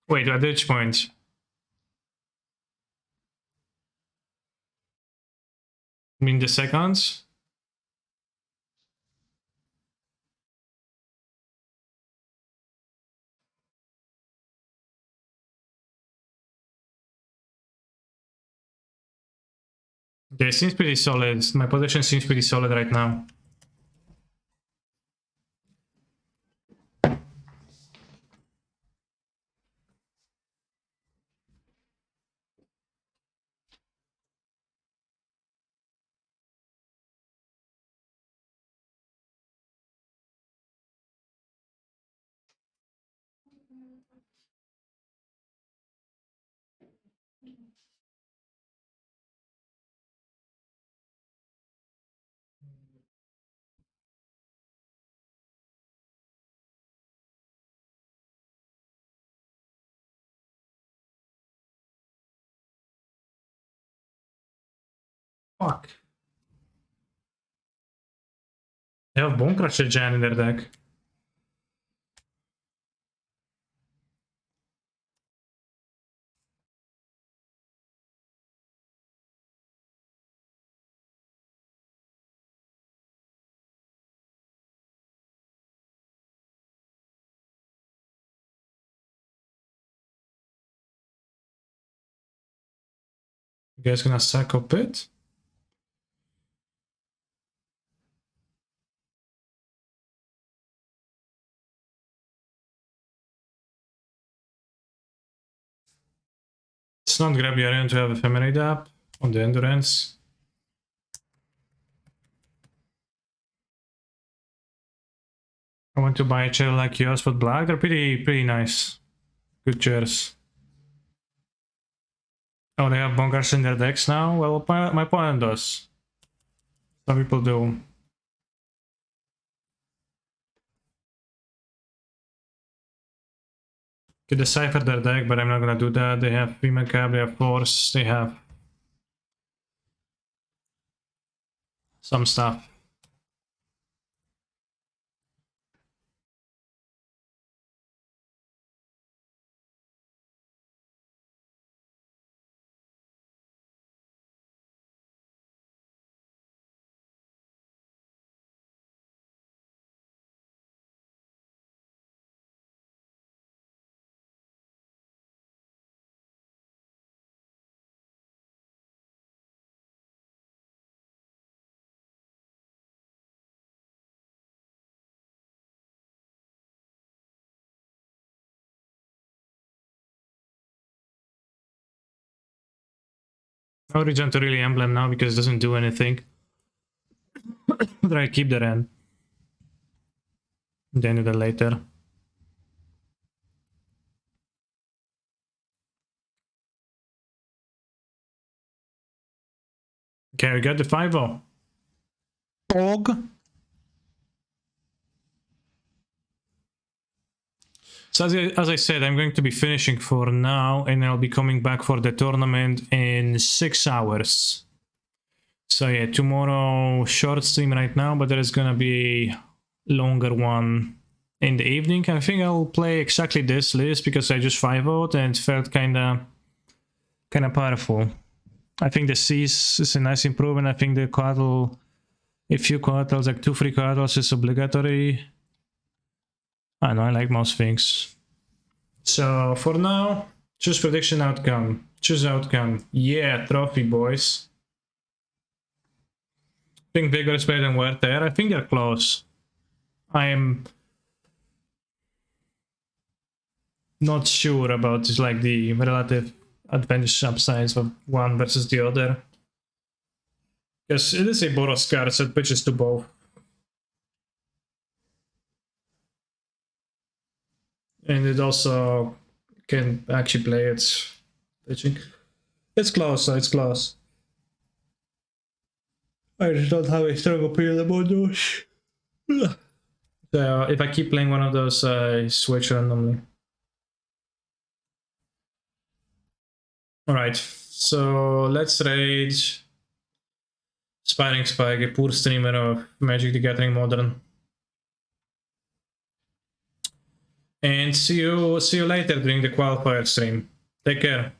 Wait, at which point? I mean the seconds? Okay, it seems pretty solid. My position seems pretty solid right now. Fuck. They have Bone Crusher Jan in their deck. You guys gonna sack up it? Let's not grab Yorion to have Ephemerate up on the endurance. I want to buy a chair like yours with black. They're pretty nice. Good chairs. Oh, they have Bonkers in their decks now? Well, my opponent does. Some people do. Could decipher their deck, but I'm not gonna do that. They have 3 Macabre, they have Force, they have some stuff. No reason to really emblem now because it doesn't do anything. But I keep that in. Then do that later. Okay, we got the 5-0. Pog. So as I said, I'm going to be finishing for now, and I'll be coming back for the tournament in 6 hours. So yeah, tomorrow short stream right now, but there is gonna be longer one in the evening. I think I'll play exactly this list because I just 5-0'd and it felt kinda powerful. I think the Seas is a nice improvement. I think the Quaddle, a few Quaddles, like 2 free Quaddles is obligatory. I know, I like most things. So for now, choose prediction outcome. Choose outcome. Yeah, trophy, boys. I think Vigor is better than Werther. I think they're close. I am not sure about like the relative advantage upsides of one versus the other. Because it is a Boros card, so it pitches to both. And it also can actually play its pitching. It's close, so it's close. I just don't have a strong opinion about those. So if I keep playing one of those, I switch randomly. Alright, so let's raid Spiring Spike, a poor streamer of Magic the Gathering Modern. And see you later during the qualifier stream. Take care.